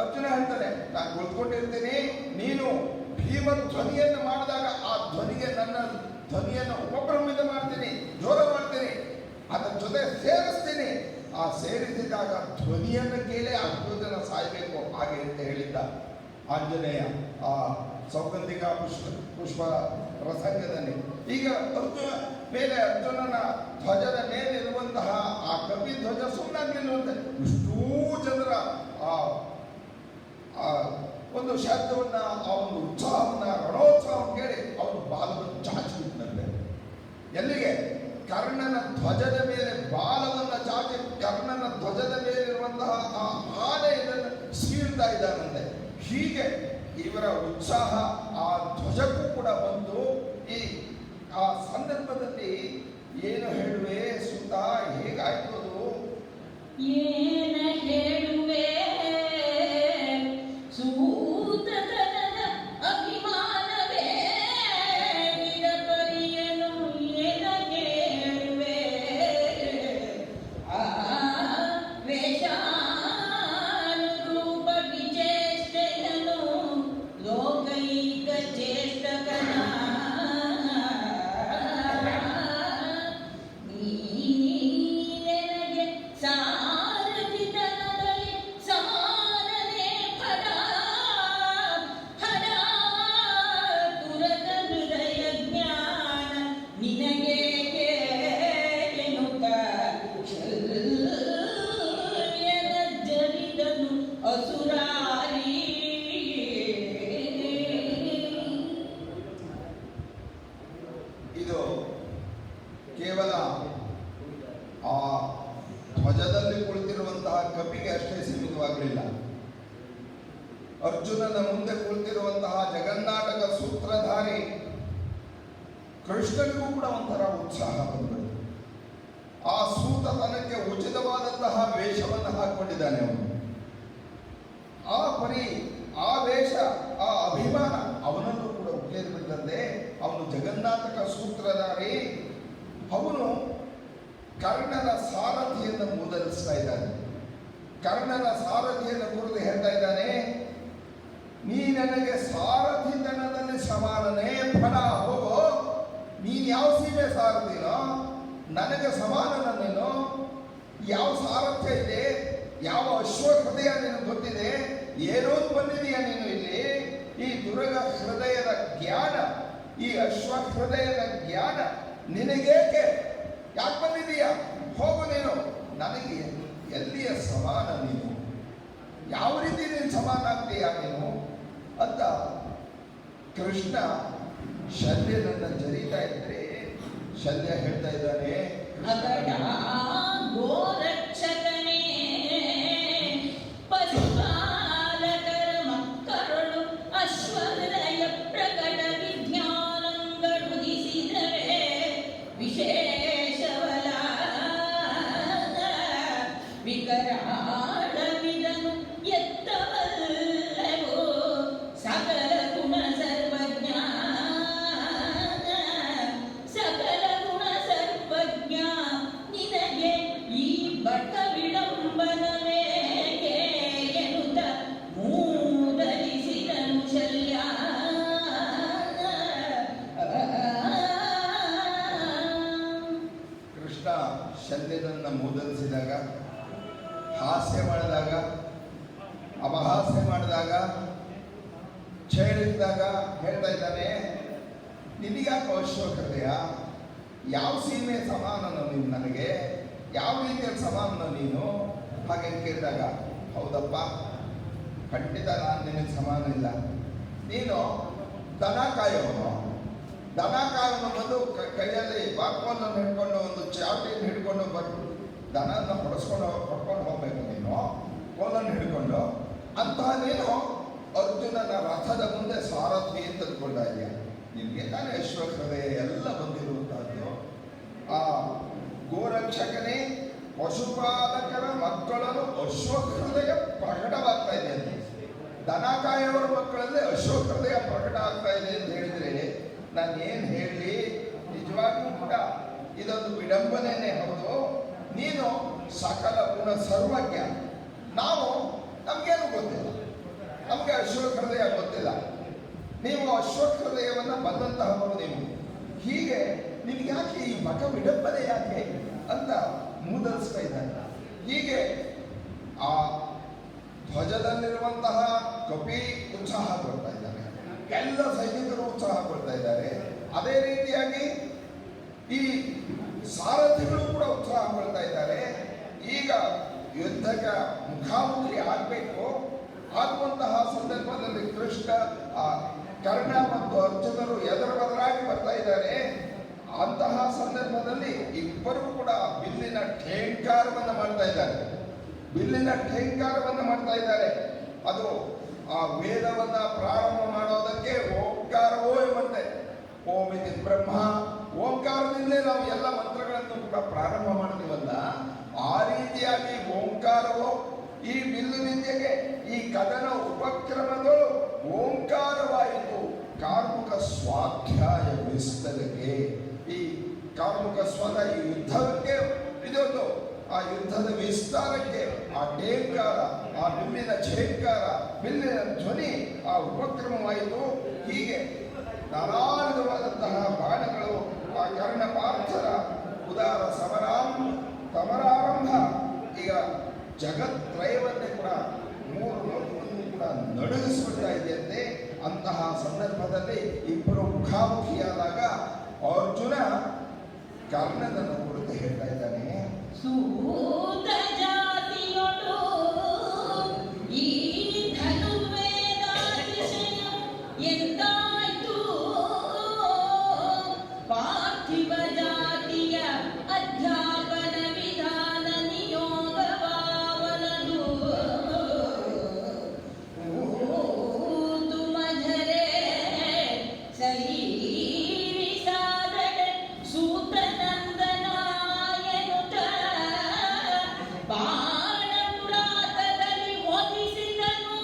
ಅರ್ಜುನ ಹೇಳ್ತಾನೆ, ನಾನು ಕುಳಿತುಕೊಂಡಿರ್ತೀನಿ, ನೀನು ಭೀಮ ಧ್ವನಿಯನ್ನು ಮಾಡಿದಾಗ ಆ ಧ್ವನಿಗೆ ನನ್ನ ಧ್ವನಿಯನ್ನು ಉಪಬ್ರಹ್ಮಿತ ಮಾಡ್ತೀನಿ, ಜೋರ ಮಾಡ್ತೀನಿ, ಅದರ ಜೊತೆ ಸೇರಿಸ್ತೀನಿ. ಆ ಸೇರಿಸಿದಾಗ ಧ್ವನಿಯನ್ನು ಕೇಳಿ ಆ ಜನ ಸಾಯಬೇಕು, ಹಾಗೆ ಅಂತ ಹೇಳಿದ್ದ ಆಂಜನೇಯ ಆ ಸೌಗಂಧಿಕ ಪುಷ್ಪ ಪ್ರಸಂಗದಲ್ಲಿ. ಈಗ ಅರ್ಜುನನ ಧ್ವಜದ ಮೇಲಿರುವಂತಹ ಆ ಕಪಿ ಧ್ವಜ ಸುಮ್ಮನಾಗಿ ನಿಲ್ಲುವಂತೆ ಇಷ್ಟೂ ಜನರ ಒಂದು ಶಬ್ದವನ್ನ, ಆ ಒಂದು ಉತ್ಸಾಹವನ್ನ, ರಣೋತ್ಸಾಹವನ್ನು ಕೇಳಿ ಅವನು ಬಾಲವನ್ನು ಚಾಚಿ ಬಿಟ್ಟಂತೆ. ಎಲ್ಲಿಗೆ? ಕರ್ಣನ ಧ್ವಜದ ಮೇಲೆ ಬಾಲವನ್ನು ಚಾಚಿ ಕರ್ಣನ ಧ್ವಜದ ಮೇಲಿರುವಂತಹ ಆ ಆನೆ ಇದನ್ನು ಸೀಳ್ತಾ ಇದ್ದಾನಂತೆ. ಹೀಗೆ ಇವರ ಉತ್ಸಾಹ ಆ ಧ್ವಜಕ್ಕೂ ಕೂಡ ಬಂದು ಆ ಸಂದರ್ಭದಲ್ಲಿ ಏನು ಹೇಳುವೆ ಸುತ, ಹೇಗಾಯ್ತು ಅದು? ಏನ ಹೇಳುವೆ ಸೂತತನದ ಅಭಿಮಾನವೇ ನಿರಪರಿಯನು, ಏನ ಹೇಳುವೆ ಆ ವೇಷಾನುರೂಪ ವಿಚೇಷ್ಟೆಯನು ಲೋಕೈಕ ಚೇಷ್ಟಕನ. ನೀನೆನಗೆ ಸಾರಥಿತನದಲ್ಲಿ ಸಮಾನನೇ ಫಲ ಹರ ತುರದ ಹೃದಯ ಜ್ಞಾನ ನಿನಗೇಕೆ ಎನ್ನುತ್ತ ಶಲ್ಯದ ಜರಿದನು ಅಸುರಾರಿ. ಇದು ಕೇವಲ ಆ ಧ್ವಜದಲ್ಲಿ ಕುಳಿತಿರುವಂತಹ ಕಪಿಗೆ ಅಷ್ಟೇ ಸೀಮಿತವಾಗಲಿಲ್ಲ. ಅರ್ಜುನನ ಮುಂದೆ ಕುಳಿತಿರುವಂತಹ ಜಗನ್ನಾಟಕ ಸೂತ್ರಧಾರಿ ಕೃಷ್ಣನಿಗೂ ಕೂಡ ಒಂಥರ ಉತ್ಸಾಹ ಬಂದರು. ಆ ಸೂತತನಕ್ಕೆ ಉಚಿತವಾದಂತಹ ವೇಷವನ್ನು ಹಾಕೊಂಡಿದ್ದಾನೆ ಅವನು. ಆ ವೇಷ, ಆ ಅಭಿಮಾನ ಅವನನ್ನು ಕೂಡ ಉಕ್ಕೇರಿಬಿಟ್ಟಂತೆ. ಅವನು ಜಗನ್ನಾಟಕ ಸೂತ್ರಧಾರಿ. ಅವನು ಕರ್ಣನ ಸಾರಥಿಯನ್ನು ಮೂದಲಿಸ್ತಾ ಇದ್ದಾನೆ. ಕರ್ಣನ ಸಾರಥಿಯನ್ನು ಕುರಿತು ಹೇಳ್ತಾ ಇದ್ದಾನೆ, ನೀ ನನಗೆ ಸಾರಥಿತನದಲ್ಲಿ ಸಮಾನನೇ ಫಲ. ಹೋಗೋ, ನೀನು ಯಾವ ಸೀಮೆ ಸಾರಥಿನೋ, ನನಗೆ ಸಮಾನನ ನೀನು. ಯಾವ ಸಾರಥ್ಯ ಇದೆ, ಯಾವ ಅಶ್ವಹೃದಯ ನಿನಗೆ ಗೊತ್ತಿದೆ, ಏನೋ ಬಂದಿದೆಯಾ ನೀನು ಇಲ್ಲಿ? ಈ ದುರ್ಗ ಹೃದಯದ ಜ್ಞಾನ, ಈ ಅಶ್ವಹೃದಯದ ಜ್ಞಾನ ನಿನಗೇಕೆ? ಯಾಕೆ ಬಂದಿದೀಯಾ? ಹೋಗು ನೀನು. ನನಗೆ ಎಲ್ಲಿಯ ಸಮಾನ ನೀನು? ಯಾವ ರೀತಿ ನೀನು ಸಮಾನ ಆಗ್ತೀಯಾ ನೀನು ಅಂತ ಕೃಷ್ಣ ಶಲ್ಯನನ್ನ ಜರಿತಾ ಇದ್ರೆ ಶಲ್ಯ ಹೇಳ್ತಾ ಇದ್ದಾನೆ, ಅಗಡ ಗೋರಕ್ಷಕನೇ ಪಶುಪಾಲಕರ ಮಕ್ಕಳು ಅಶ್ವಲಯ ಪ್ರಕಟ ವಿಜ್ಞಾನಂಗಳುದಿಸಿದರೆ ವಿಶೇಷವಲ ವಿಕರಾಳವಿದನು ಎತ್ತವಲ್ಲವೋ ಸಕಲ ಗುಣ ಸರ್ವಜ್ಞ ಸಕಲ ಗುಣ ಸರ್ವಜ್ಞ ನಿನಗೆ ಈ ಬಟ ವಿಡಂಬನವೇಗೆ ಎನ್ನುತ್ತ ಮೂದಲಿಸಿದನು ಶಲ್ಯ. ಕೃಷ್ಣ ಶಲ್ಯನನ್ನ ಮೂದಲಿಸಿದಾಗ, ಹಾಸ್ಯ ಮಾಡಿದಾಗ, ಅಪಹಾಸ್ಯ ಮಾಡಿದಾಗ, ಛೇಡಿಸಿದಾಗ ಹೇಳ್ತಾ ಇದ್ದಾನೆ, ನಿನಗ್ಯಾಕೆ ಅಶ್ವಕೃತೆಯ? ಯಾವ ಸೀಮೆ ಸಮಾನನು ನೀನು ನನಗೆ? ಯಾವ ರೀತಿಯಲ್ಲಿ ಸಮಾನನು ನೀನು? ಹಾಗೆ ಕೇಳಿದಾಗ, ಹೌದಪ್ಪ, ಖಂಡಿತ ನಾನು ನಿನಗೆ ಸಮಾನ ಇಲ್ಲ. ನೀನು ದನ ಕಾಯೋನು. ದನ ಕಾಯೋನು ಬಂದು ಕೈಯಲ್ಲಿ ಬಾಕ್ಮನ್ನು ಹಿಡ್ಕೊಂಡು ಒಂದು ಚಾವಟಿಯನ್ನು ಹಿಡ್ಕೊಂಡು ಬಂದು ದನನ ಹೊಡ್ಕೊಂಡು ಹೋಗ್ಬೇಕು ನೀನು, ಕೋಲನ್ನು ಹಿಡ್ಕೊಂಡು. ಅಂತಹ ನೀನು ಅರ್ಜುನನ ರಥದ ಮುಂದೆ ಸಾರಥಿ ಅಂತ ಅಂದ್ಕೊಳ್ತಾ ಇದೆಯಾ? ನಿಮಗೆ ತಾನೇ ಅಶ್ವಕೃತೆ ಎಲ್ಲ ಬಂದಿರುವಂತಹದ್ದು. ಆ ಗೋರಕ್ಷಕನೇ ಪಶುಪಾಲಕರ ಮಕ್ಕಳನ್ನು ಅಶ್ವಕೃತೆಯ ಪ್ರಕಟವಾಗ್ತಾ ಇದೆ ಅಂತ. ದನ ಕಾಯೋರ ಮಕ್ಕಳಲ್ಲಿ ಅಶ್ವಕೃತೆಯ ಪ್ರಕಟ ಆಗ್ತಾ ಇದೆ ಅಂತ ಹೇಳಿದ್ರೆ ನಾನು ಏನು ಹೇಳಲಿ? ನಿಜವಾಗಿಯೂ ಕೂಡ ಇದೊಂದು ವಿಡಂಬನೆಯೇ ಹೌದು. ನೀನು ಸಕಲ ಗುಣ ಸರ್ವಜ್ಞ. ನಾವು ನಮಗೇನು ಗೊತ್ತಿಲ್ಲ, ನಮಗೆ ಅಶ್ವಕೃತೆಯ ಗೊತ್ತಿಲ್ಲ. ನೀವು ಅಶ್ವಕೃತೆಯವನ್ನು ಬಂದಂತಹವರು ನೀವು. ಹೀಗೆ ನಿಮ್ಗೆ ಯಾಕೆ ಈ ಮಠ ವಿಡಂಬನೆ ಯಾಕೆ ಅಂತ ಮೂದಲಿಸ್ತಾ ಇದ್ದಾನೆ. ಹೀಗೆ ಆ ಧ್ವಜದಲ್ಲಿರುವಂತಹ ಕಪಿ ಉತ್ಸಾಹ ಕೊಡ್ತಾ ಇದ್ದಾನೆ, ಎಲ್ಲ ಸೈನಿಕರು ಉತ್ಸಾಹ ಕೊಡ್ತಾ ಇದ್ದಾರೆ. ಅದೇ ರೀತಿಯಾಗಿ ಈ ಸಾರಥಿಗಳು ಕೂಡ ಉತ್ಸಾಹ ಕೊಡ್ತಾ ಇದ್ದಾರೆ. ಈಗ ಯುದ್ಧಕ್ಕೆ ಮುಖಾಮುಖಿ ಆಗಬೇಕು. ಆಗುವಂತಹ ಸಂದರ್ಭದಲ್ಲಿ ಕೃಷ್ಣ, ಕರ್ಣ ಮತ್ತು ಅರ್ಜುನರು ಎದುರಾಗಿ ಬರ್ತಾ ಇದ್ದಾರೆ. ಅಂತಹ ಸಂದರ್ಭದಲ್ಲಿ ಇಬ್ಬರು ಕೂಡ ಬಿಲ್ಲಿನ ಠೇಂಕಾರವನ್ನು ಮಾಡ್ತಾ ಇದ್ದಾರೆ. ಅದು ಆ ವೇದವನ್ನ ಪ್ರಾರಂಭ ಮಾಡೋದಕ್ಕೆ ಓಂಕಾರವೋ ಎಂಬಂತೆ. ಓಂ ಇತಿ ಬ್ರಹ್ಮ, ಓಂಕಾರದಿಂದಲೇ ನಾವು ಎಲ್ಲ ಮಂತ್ರಗಳನ್ನು ಕೂಡ ಪ್ರಾರಂಭ ಮಾಡ್ತೀವಲ್ಲ, ಆ ರೀತಿಯಾಗಿ ಓಂಕಾರವೋ ಈ ಬಿಲ್ಲು ವಿದ್ಯೆಗೆ, ಈ ಕದನ ಉಪಕ್ರಮಗಳು ಓಂಕಾರವಾಯಿತು. ಕಾರ್ಮುಕ ಸ್ವಾಧ್ಯಾಯ ವಿಸ್ತರಿಗೆ, ಈ ಕಾರ್ಮುಕ ಸ್ವದ ಈ ಯುದ್ಧಕ್ಕೆ ಇದೊಂದು ಆ ಯುದ್ಧದ ವಿಸ್ತಾರಕ್ಕೆ ಆ ಢೇಂಕಾರ, ಆ ಬಿಲ್ಲಿನ ಛೇಂಕಾರ, ಬಿಲ್ಲಿನ ಧ್ವನಿ ಆ ಉಪಕ್ರಮವಾಯಿತು. ಹೀಗೆ ನಾನಾ ವಿಧವಾದಂತಹ ಬಾಣಗಳು ಆ ಕರ್ಣಪಾರ್ಥರ ಉದಾರ ಸಮರಾರಂಭ ಈಗ ಜಗತ್ರಯವನ್ನೇ ಕೂಡ ಮೂರು ಲೋಕವನ್ನು ಕೂಡ ನಡುಗಿಸಿಬಿಡ್ತಾ ಇದೆಯಂತೆ. ಅಂತಹ ಸಂದರ್ಭದಲ್ಲಿ ಇಬ್ಬರು ಮುಖಾಮುಖಿಯಾದಾಗ ಅರ್ಜುನ ಕರ್ಣನನ್ನು ಕುರಿತು ಹೇಳ್ತಾ ಇದ್ದಾನೆ, ಸೂತ ಜಾತಿಯೊಳು ಈ ಧನುರ್ವೇದಾತಿಶಯ ಎಂದಾಯ್ತು, ಪಾರ್ಥಿವ ಜಾತಿಯ ಅಧ್ಯಾಪನ ವಿಧಾನ ನಿಯೋಗವಾವನದು, ತುಮಧರೆ ಸಲೀರಿಸಾದಡೆ ಸೂತನಂದನಾಯನುತ ಬಾಣಪುರಾತದಲ್ಲಿ ಒದಿಸಿದನು,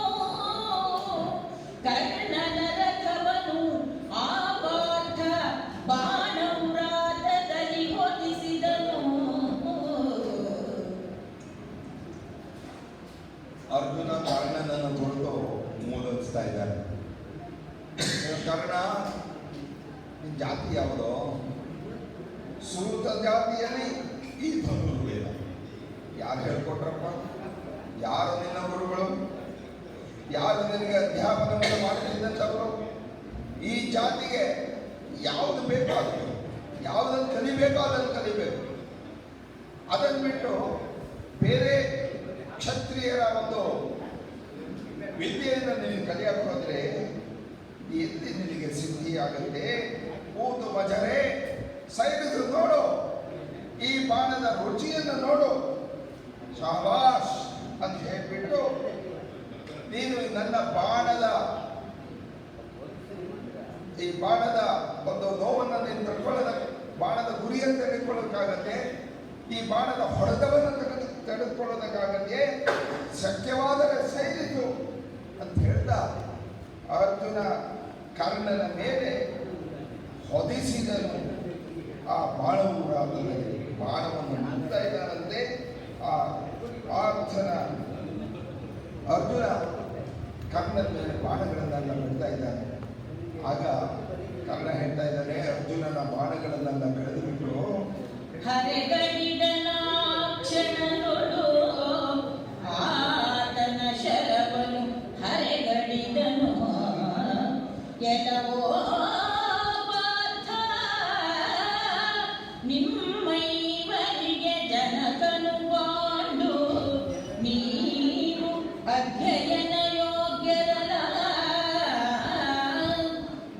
ಕರ್ಣನ ರಥವನು ಆ ಪಾರ್ಥ ಬಾಣಪುರಾತದಲ್ಲಿ ಒದಿಸಿದನು. ಅರ್ಜುನ ಕರ್ಣನನ್ನು ಕುರಿತು ಮೂದಲಿಸ್ತಾ ಇದ್ದಾನೆ. ಕರ್ಣ, ನಿನ್ನ ಜಾತಿ ಯಾವುದೋ? ಸೂತ ಜಾತಿಯಲ್ಲಿ ಈ ಧನುರ್ವೇದ ಯಾರು ಹೇಳ್ಕೊಟ್ರಪ್ಪ? ಯಾರು ನಿನ್ನ ಗುರುಗಳು? ಯಾರು ನಿನಗೆ ಅಧ್ಯಾಪನವನ್ನು ಮಾಡ್ತಿದ್ದಂಥವರು? ಈ ಜಾತಿಗೆ ಯಾವುದು ಬೇಕೋ ಅದು, ಯಾವುದನ್ನು ಕಲಿಬೇಕೋ ಅದನ್ನು ಕಲಿಬೇಕು. ಅದನ್ನು ಬಿಟ್ಟು ಬೇರೆ ಕ್ಷತ್ರಿಯರ ಒಂದು ವಿದ್ಯೆಯನ್ನು ನೀವು ಕಲಿಯಕ್ಕೆ ಹೋದರೆ ಎಲ್ಲಿ ನಿನಗೆ ಸಿದ್ಧಿ ಆಗುತ್ತೆ? ಕೂತು ಭಜರೆ ಸೈರಿಸು ನೋಡು, ಈ ಬಾಣದ ರುಚಿಯನ್ನು ನೋಡು, ಶಾಬಾಷ್ ಅಂತ ಹೇಳ್ಬಿಟ್ಟು ನೀನು ನನ್ನ ಈ ಬಾಣದ ಒಂದು ನೋವನ್ನು ನೀನು ತಡ್ಕೊಳ್ಳೋದ, ಬಾಣದ ಗುರಿಯನ್ನು ತೆಗೆದುಕೊಳ್ಳೋದಕ್ಕಾಗತ್ತೆ, ಈ ಬಾಣದ ಹೊಡೆತವನ್ನು ತೆಗೆದುಕೊಳ್ಳೋದಕ್ಕಾಗತ್ತೆ, ಶಕ್ಯವಾದರೆ ಸೈರಿಸು ಅಂತ ಹೇಳ್ದ ಅರ್ಜುನ ಕರ್ಣನ ಮೇಲೆ ಹೊದಿಸಿದನು. ಆ ಬಾಣವು ಬಾಣವನ್ನು ಮುಗ್ತಾ ಇದ್ದಾನಂತೆ. ಆ ಅರ್ಜುನ ಕರ್ಣನ ಮೇಲೆ ಬಾಣಗಳನ್ನೆಲ್ಲ ಬಿಡ್ತಾ ಇದ್ದಾನೆ. ಆಗ ಕರ್ಣ ಹೇಳ್ತಾ ಇದ್ದಾನೆ, ಅರ್ಜುನನ ಬಾಣಗಳನ್ನೆಲ್ಲ ಬೆಳೆದು ಬಿಟ್ಟು ಹರೆಗಡಿದನ ಕ್ಷಣದೊಳು ಆತನ ಶರವನು ಹರೆಗಡಿದನು. ಎಲವೋ ಪಾರ್ಥ, ನಿಮ್ಮೈವರಿಗೆ ಜನಕನು ಪಾಂಡು, ನೀವು ಅಧ್ಯಯನ ಯೋಗ್ಯರಲ.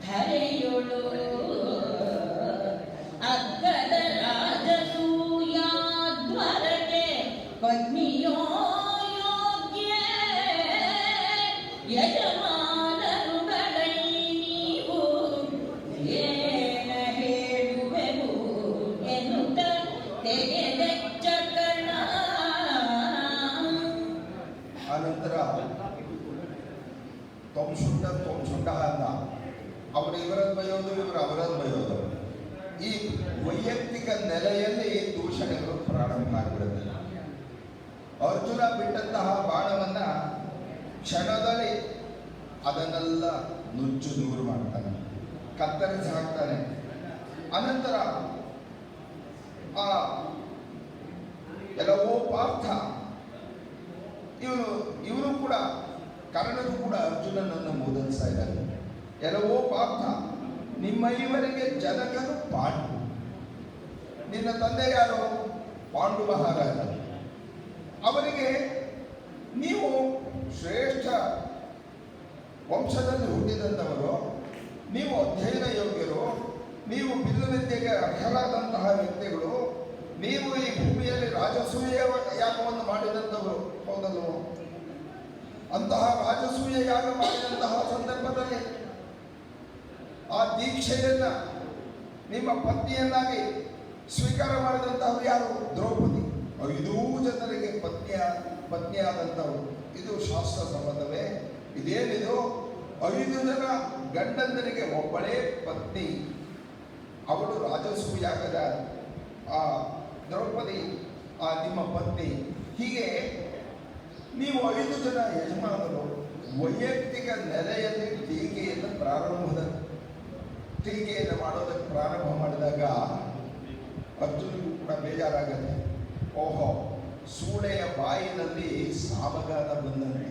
ಧರೆಯೊಳು ಅಗ್ಗದ ರಾಜಸೂಯಾಧ್ವರಕ್ಕೆ ಪತ್ನಿಯೋ ಯೋಗ್ಯ. ಯಜಮಾನರುಗಳೈ ನೀವು ಏನ ಹೇಳುವೆವು ಎನ್ನುತ್ತ ತೆಗೆದೆಚ್ಚ ಕರ್ಣ. ಆನಂತರ ತೊಂಸುಂಡ ಅಂದ. ಅವರು ಇವರನ್ನು ಬಯೋದು, ಇವರು ಅವರನ್ನು ಬಯೋದು. ಈ ವೈಯಕ್ತಿಕ ನೆಲೆಯಲ್ಲಿ ದೂಷಣೆಗಳು ಪ್ರಾರಂಭ ಆಗಿಬಿಡುತ್ತೆ. ಅರ್ಜುನ ಬಿಟ್ಟಂತಹ ಬಾಣವನ್ನ ಕ್ಷಣದಲ್ಲಿ ಅದನ್ನೆಲ್ಲ ನುಚ್ಚು ನೂರು ಮಾಡ್ತಾನೆ, ಕತ್ತರಿಸಿ ಹಾಕ್ತಾನೆ. ಅನಂತರ ಎಲ್ಲವೋ ಪಾರ್ಥ, ಇವನು ಕೂಡ ಕರ್ಣನು ಕೂಡ ಅರ್ಜುನನನ್ನು ಮೂದಲಿಸ್ತಾ ಇದ್ದಾನೆ. ಎಲ್ಲವೋ ಪಾರ್ಥ, ನಿಮ್ಮೈವರಿಗೆ ಜನಕನು ಪಾಂಡು. ನಿನ್ನ ತಂದೆ ಯಾರು? ಪಾಂಡು ಮಹಾರಾಜ. ಅವರಿಗೆ ನೀವು ಶ್ರೇಷ್ಠ ವಂಶದಲ್ಲಿ ಹುಟ್ಟಿದಂಥವರು, ನೀವು ಅಧ್ಯಯನ ಯೋಗ್ಯರು, ನೀವು ಬಿಲ್ಲು ವಿದ್ಯೆಗೆ ಅರ್ಹರಾದಂತಹ ವ್ಯಕ್ತಿಗಳು, ನೀವು ಈ ಭೂಮಿಯಲ್ಲಿ ರಾಜಸೂಯ ಯಾಗವನ್ನು ಮಾಡಿದಂಥವರು, ಹೌದಲ್ವೋ? ಅಂತಹ ರಾಜಸೂಯ ಯಾಗ ಮಾಡಿದಂತಹ ಸಂದರ್ಭದಲ್ಲಿ ಆ ದೀಕ್ಷೆಯನ್ನ ನಿಮ್ಮ ಪತ್ನಿಯನ್ನಾಗಿ ಸ್ವೀಕಾರ ಮಾಡಿದಂತಹವರು ಯಾರು? ದ್ರೌಪದಿ. 5 ಜನರಿಗೆ ಪತ್ನಿಯಾದಂಥವರು. ಇದು ಶಾಸ್ತ್ರ ಸಂಬಂಧವೇ? ಇದೇನಿದು? 5 ಜನ ಗಂಡಂದರಿಗೆ ಒಬ್ಬಳೇ ಪತ್ನಿ, ಅವಳು ರಾಜಸೂಯಾಗದ ಆ ದ್ರೌಪದಿ ನಿಮ್ಮ ಪತ್ನಿ. ಹೀಗೆ ನೀವು 5 ಜನ ಯಜಮಾನರು ವೈಯಕ್ತಿಕ ನೆಲೆಯಲ್ಲಿ ಟೀಕೆಯನ್ನು ಮಾಡೋದಕ್ಕೆ ಪ್ರಾರಂಭ ಮಾಡಿದಾಗ ಅರ್ಜುನಿಗೂ ಕೂಡ ಬೇಜಾರಾಗತ್ತೆ. ಓಹೋ, ಸೂಳೆಯ ಬಾಯಿನಲ್ಲಿ ಸಾಮಗಾನ ಬಂದಂತೆ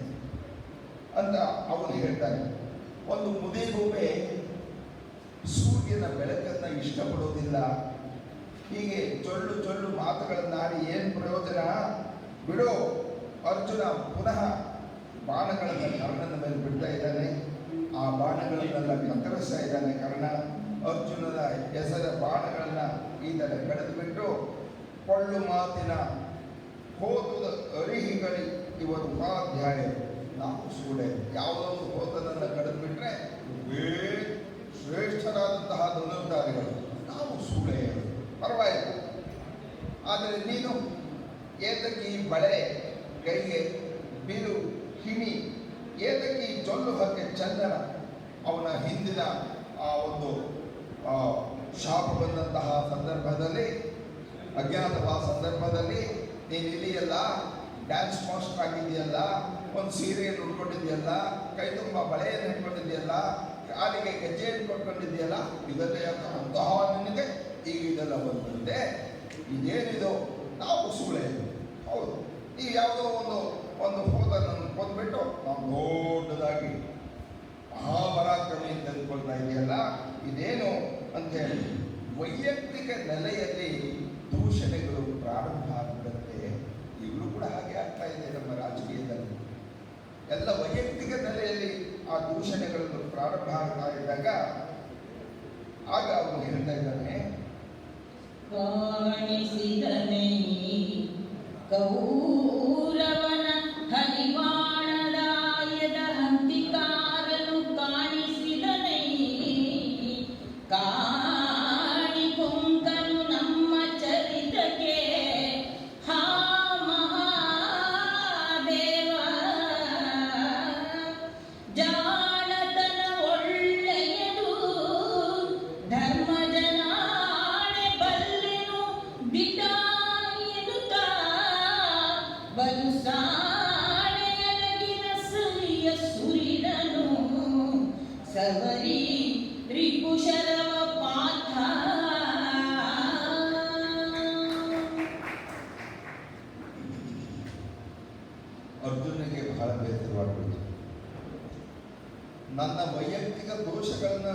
ಅಂತ ಅವನು ಹೇಳ್ತಾನೆ. ಒಂದು ಮುದಿಗೂಬೆ ಸೂರ್ಯನ ಬೆಳಕನ್ನು ಇಷ್ಟಪಡೋದಿಲ್ಲ. ಹೀಗೆ ಚೊಳ್ಳು ಮಾತುಗಳನ್ನಾಡಿ ಏನು ಪ್ರಯೋಜನ? ಬಿಡು. ಅರ್ಜುನ ಪುನಃ ಬಾಣಗಳನ್ನು ಕರ್ಣನ ಮೇಲೆ ಬಿಡ್ತಾ ಇದ್ದಾನೆ. ಆ ಬಾಣಗಳನ್ನೆಲ್ಲ ಕತ್ತರಿಸ್ತಾ ಇದ್ದಾನೆ ಕರ್ಣ. ಅರ್ಜುನನ ಹೆಸರ ಬಾಣಗಳನ್ನ ಈತನ ಕಳೆದು ಬಿಟ್ಟು, ಕೊಳ್ಳು ಮಾತಿನ ಹೋತದ ಅರಿಹಿಗಳಿ ಇವರು ಉಪಾಧ್ಯಾಯ, ನಾವು ಸೂಳೆ. ಯಾವುದೋ ಒಂದು ಹೋತನನ್ನು ಕಳೆದು ಬಿಟ್ರೆ ಶ್ರೇಷ್ಠರಾದಂತಹ ಧನುರ್ಧಾರಿಗಳು, ನಾವು ಸೂಳೆಯರು, ಪರವಾಗಿಲ್ಲ. ಆದರೆ ನೀನು ಏತಕ್ಕೆ ಈ ಬಳೆ ಕೈಗೆ ಬಿರು ಹಿಮಿ, ಏತಕ್ಕೆ ಈ ಜೊಲ್ಲು ಹಕ್ಕೆ ಚಂದನ? ಅವನ ಹಿಂದಿನ ಆ ಒಂದು ಶಾಪ ಬಂದಂತಹ ಸಂದರ್ಭದಲ್ಲಿ, ಅಜ್ಞಾತವಾದ ಸಂದರ್ಭದಲ್ಲಿ ನೀನು ಇದೆಯಲ್ಲ, ಡ್ಯಾನ್ಸ್ ಮಾಸ್ಟರ್ ಆಗಿದೆಯಲ್ಲ, ಒಂದು ಸೀರೆಯನ್ನು ಉಟ್ಕೊಂಡಿದೆಯಲ್ಲ, ಕೈ ತುಂಬ ಬಳೆಯನ್ನು ಇಟ್ಕೊಂಡಿದೆಯಲ್ಲ, ಕಾಲಿಗೆ ಗೆಜ್ಜೆಯನ್ನು ಕೊಟ್ಕೊಂಡಿದೆಯಲ್ಲ, ಇದೆಲ್ಲ ಅಂತಹ ನಿನಗೆ ಈಗ ಇದೆಲ್ಲ ಬಂದಿದೆ. ಇದೇನಿದು? ನಾವು ಸೂಳೆ. ಹೌದು, ನೀವು ಯಾವುದೋ ಒಂದು ಹೋದನ್ನು ಕೊಂದ್ಬಿಟ್ಟು ನಾವು ದೊಡ್ಡದಾಗಿ ಮಹಾಪರಾಕ್ರಮಿ ಅಂತ ಅಂದ್ಕೊಳ್ತಾ ಇದೆಯಲ್ಲ, ಇದೇನು ಅಂತೇಳಿ ವೈಯಕ್ತಿಕ ನೆಲೆಯಲ್ಲಿ ದೂಷಣೆಗಳು ಪ್ರಾರಂಭ ಆಗಿಬಿಡುತ್ತೆ. ಈಗಲೂ ಕೂಡ ಹಾಗೆ ಆಗ್ತಾ ಇದೆ ನಮ್ಮ ರಾಜಕೀಯದಲ್ಲಿ. ಎಲ್ಲ ವೈಯಕ್ತಿಕ ನೆಲೆಯಲ್ಲಿ ಆ ದೂಷಣೆಗಳನ್ನು ಪ್ರಾರಂಭ ಆಗ್ತಾ ಇದ್ದಾಗ ಆಗ ಅವನು ಕಾಣಿಸಿದನೈ ಕೌರವನ ಹರಿವಾಣದಾಯದ ಹಂತಿಕಾರನು ಕಾಣಿಸಿದನೈ ಕಾಣಿಕೊಂಕನು ನಮ್ಮ ಚರಿತಕ್ಕೆ ಹಾ ಮಹಾದೇವ ಜಾಣತನ ಒಳ್ಳೆಯದು ಧರ್ಮ ಜನಾಣೆ ಬಲ್ಲೆನು ಬಿಡ ಎನ್ನುತ್ತ ಬಲು ಸಾಣೆಯಲಗಿನ ಸರಿಯ ಸುರಿದನು ಸವರಿ ರಿಪುಶರವ ಪಾಥ ಅರ್ಜುನಿಗೆ ಬಹಳ ಬೇಸರವಾಗ್ಬಿಡ್ತು. ನನ್ನ ವೈಯಕ್ತಿಕ ದೋಷಗಳನ್ನ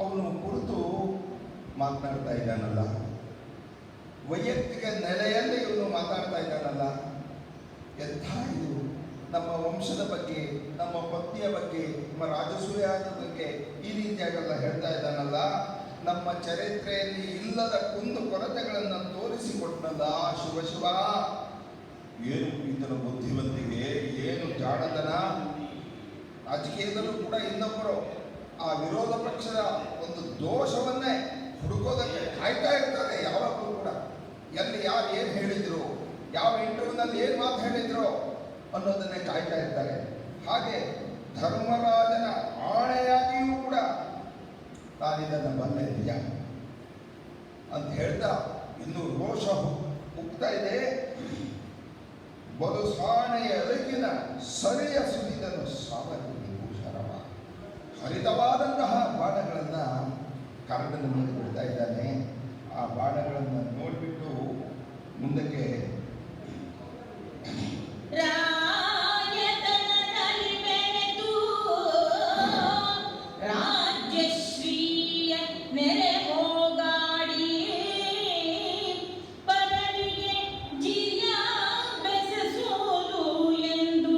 ಅವನು ಕುರಿತು ಮಾತನಾಡ್ತಾ ಇದ್ದಾನಲ್ಲ, ವೈಯಕ್ತಿಕ ನೆಲೆಯಲ್ಲಿ ಇವನು ಮಾತಾಡ್ತಾ ಇದ್ದಾನಲ್ಲ, ಎಂಥ ಇದು ನಮ್ಮ ವಂಶದ ಬಗ್ಗೆ, ನಮ್ಮ ಪತ್ನಿಯ ಬಗ್ಗೆ, ನಮ್ಮ ರಾಜಸೂಯದ ಬಗ್ಗೆ ಈ ರೀತಿಯಾಗೆಲ್ಲ ಹೇಳ್ತಾ ಇದ್ದಾನಲ್ಲ. ನಮ್ಮ ಚರಿತ್ರೆಯಲ್ಲಿ ಇಲ್ಲದ ಕುಂದು ಕೊರತೆಗಳನ್ನು ತೋರಿಸಿಕೊಟ್ಟನಲ್ಲ ಶಿವ ಶಿವ. ಏನು ಇದರ ಬುದ್ಧಿವಂತಿಗೆ, ಏನು ಜಾಣತನ. ರಾಜಕೀಯದಲ್ಲೂ ಕೂಡ ಇನ್ನೊಬ್ಬರು ಆ ವಿರೋಧ ಪಕ್ಷದ ಒಂದು ದೋಷವನ್ನೇ ಹುಡುಕೋದಕ್ಕೆ ಕಾಯ್ತಾ ಇರ್ತಾರೆ ಯಾವಾಗಲೂ ಕೂಡ. ಎಲ್ಲಿ ಯಾರು ಏನು ಹೇಳಿದ್ರು, ಯಾವ ಇಂಟರ್ವ್ಯೂನಲ್ಲಿ ಏನು ಮಾತು ಹೇಳಿದ್ರು ಅನ್ನೋದನ್ನೇ ಕಾಯ್ತಾ ಇರ್ತಾರೆ. ಹಾಗೆ ಧರ್ಮರಾಜನ ಆಣೆಯಾಗಿಯೂ ಕೂಡ ನಾನಿದನ್ನು ಬಲ್ಲೆ ನಿಜ ಅಂತ ಹೇಳ್ತಾ ಇನ್ನು ರೋಷ ಉಕ್ತಾ ಇದೆ. ಬಲು ಸಾಣೆಯ ಅರಗಿನ ಸರಿಯ ಸುರಿದನು ಸಾವರಿ ಭೂಷರವ. ಹರಿತವಾದಂತಹ ಬಾಣಗಳನ್ನು ಕರ್ಣನ ಮೇಲೆ ಬಿಡ್ತಾ ಇದ್ದಾನೆ. ಆ ಬಾಣಗಳನ್ನು ನೋಡಿಬಿಟ್ಟು ಮುಂದಕ್ಕೆ ರಾಯತನದಲ್ಲಿ ಬೆರೆತು ರಾಜ್ಯಶ್ರೀಯ ನೆರೆ ಹೋಗಾಡಿ ಪರರಿಗೆ ಜೀಯ ಬೆಸಸೋದು ಎಂದು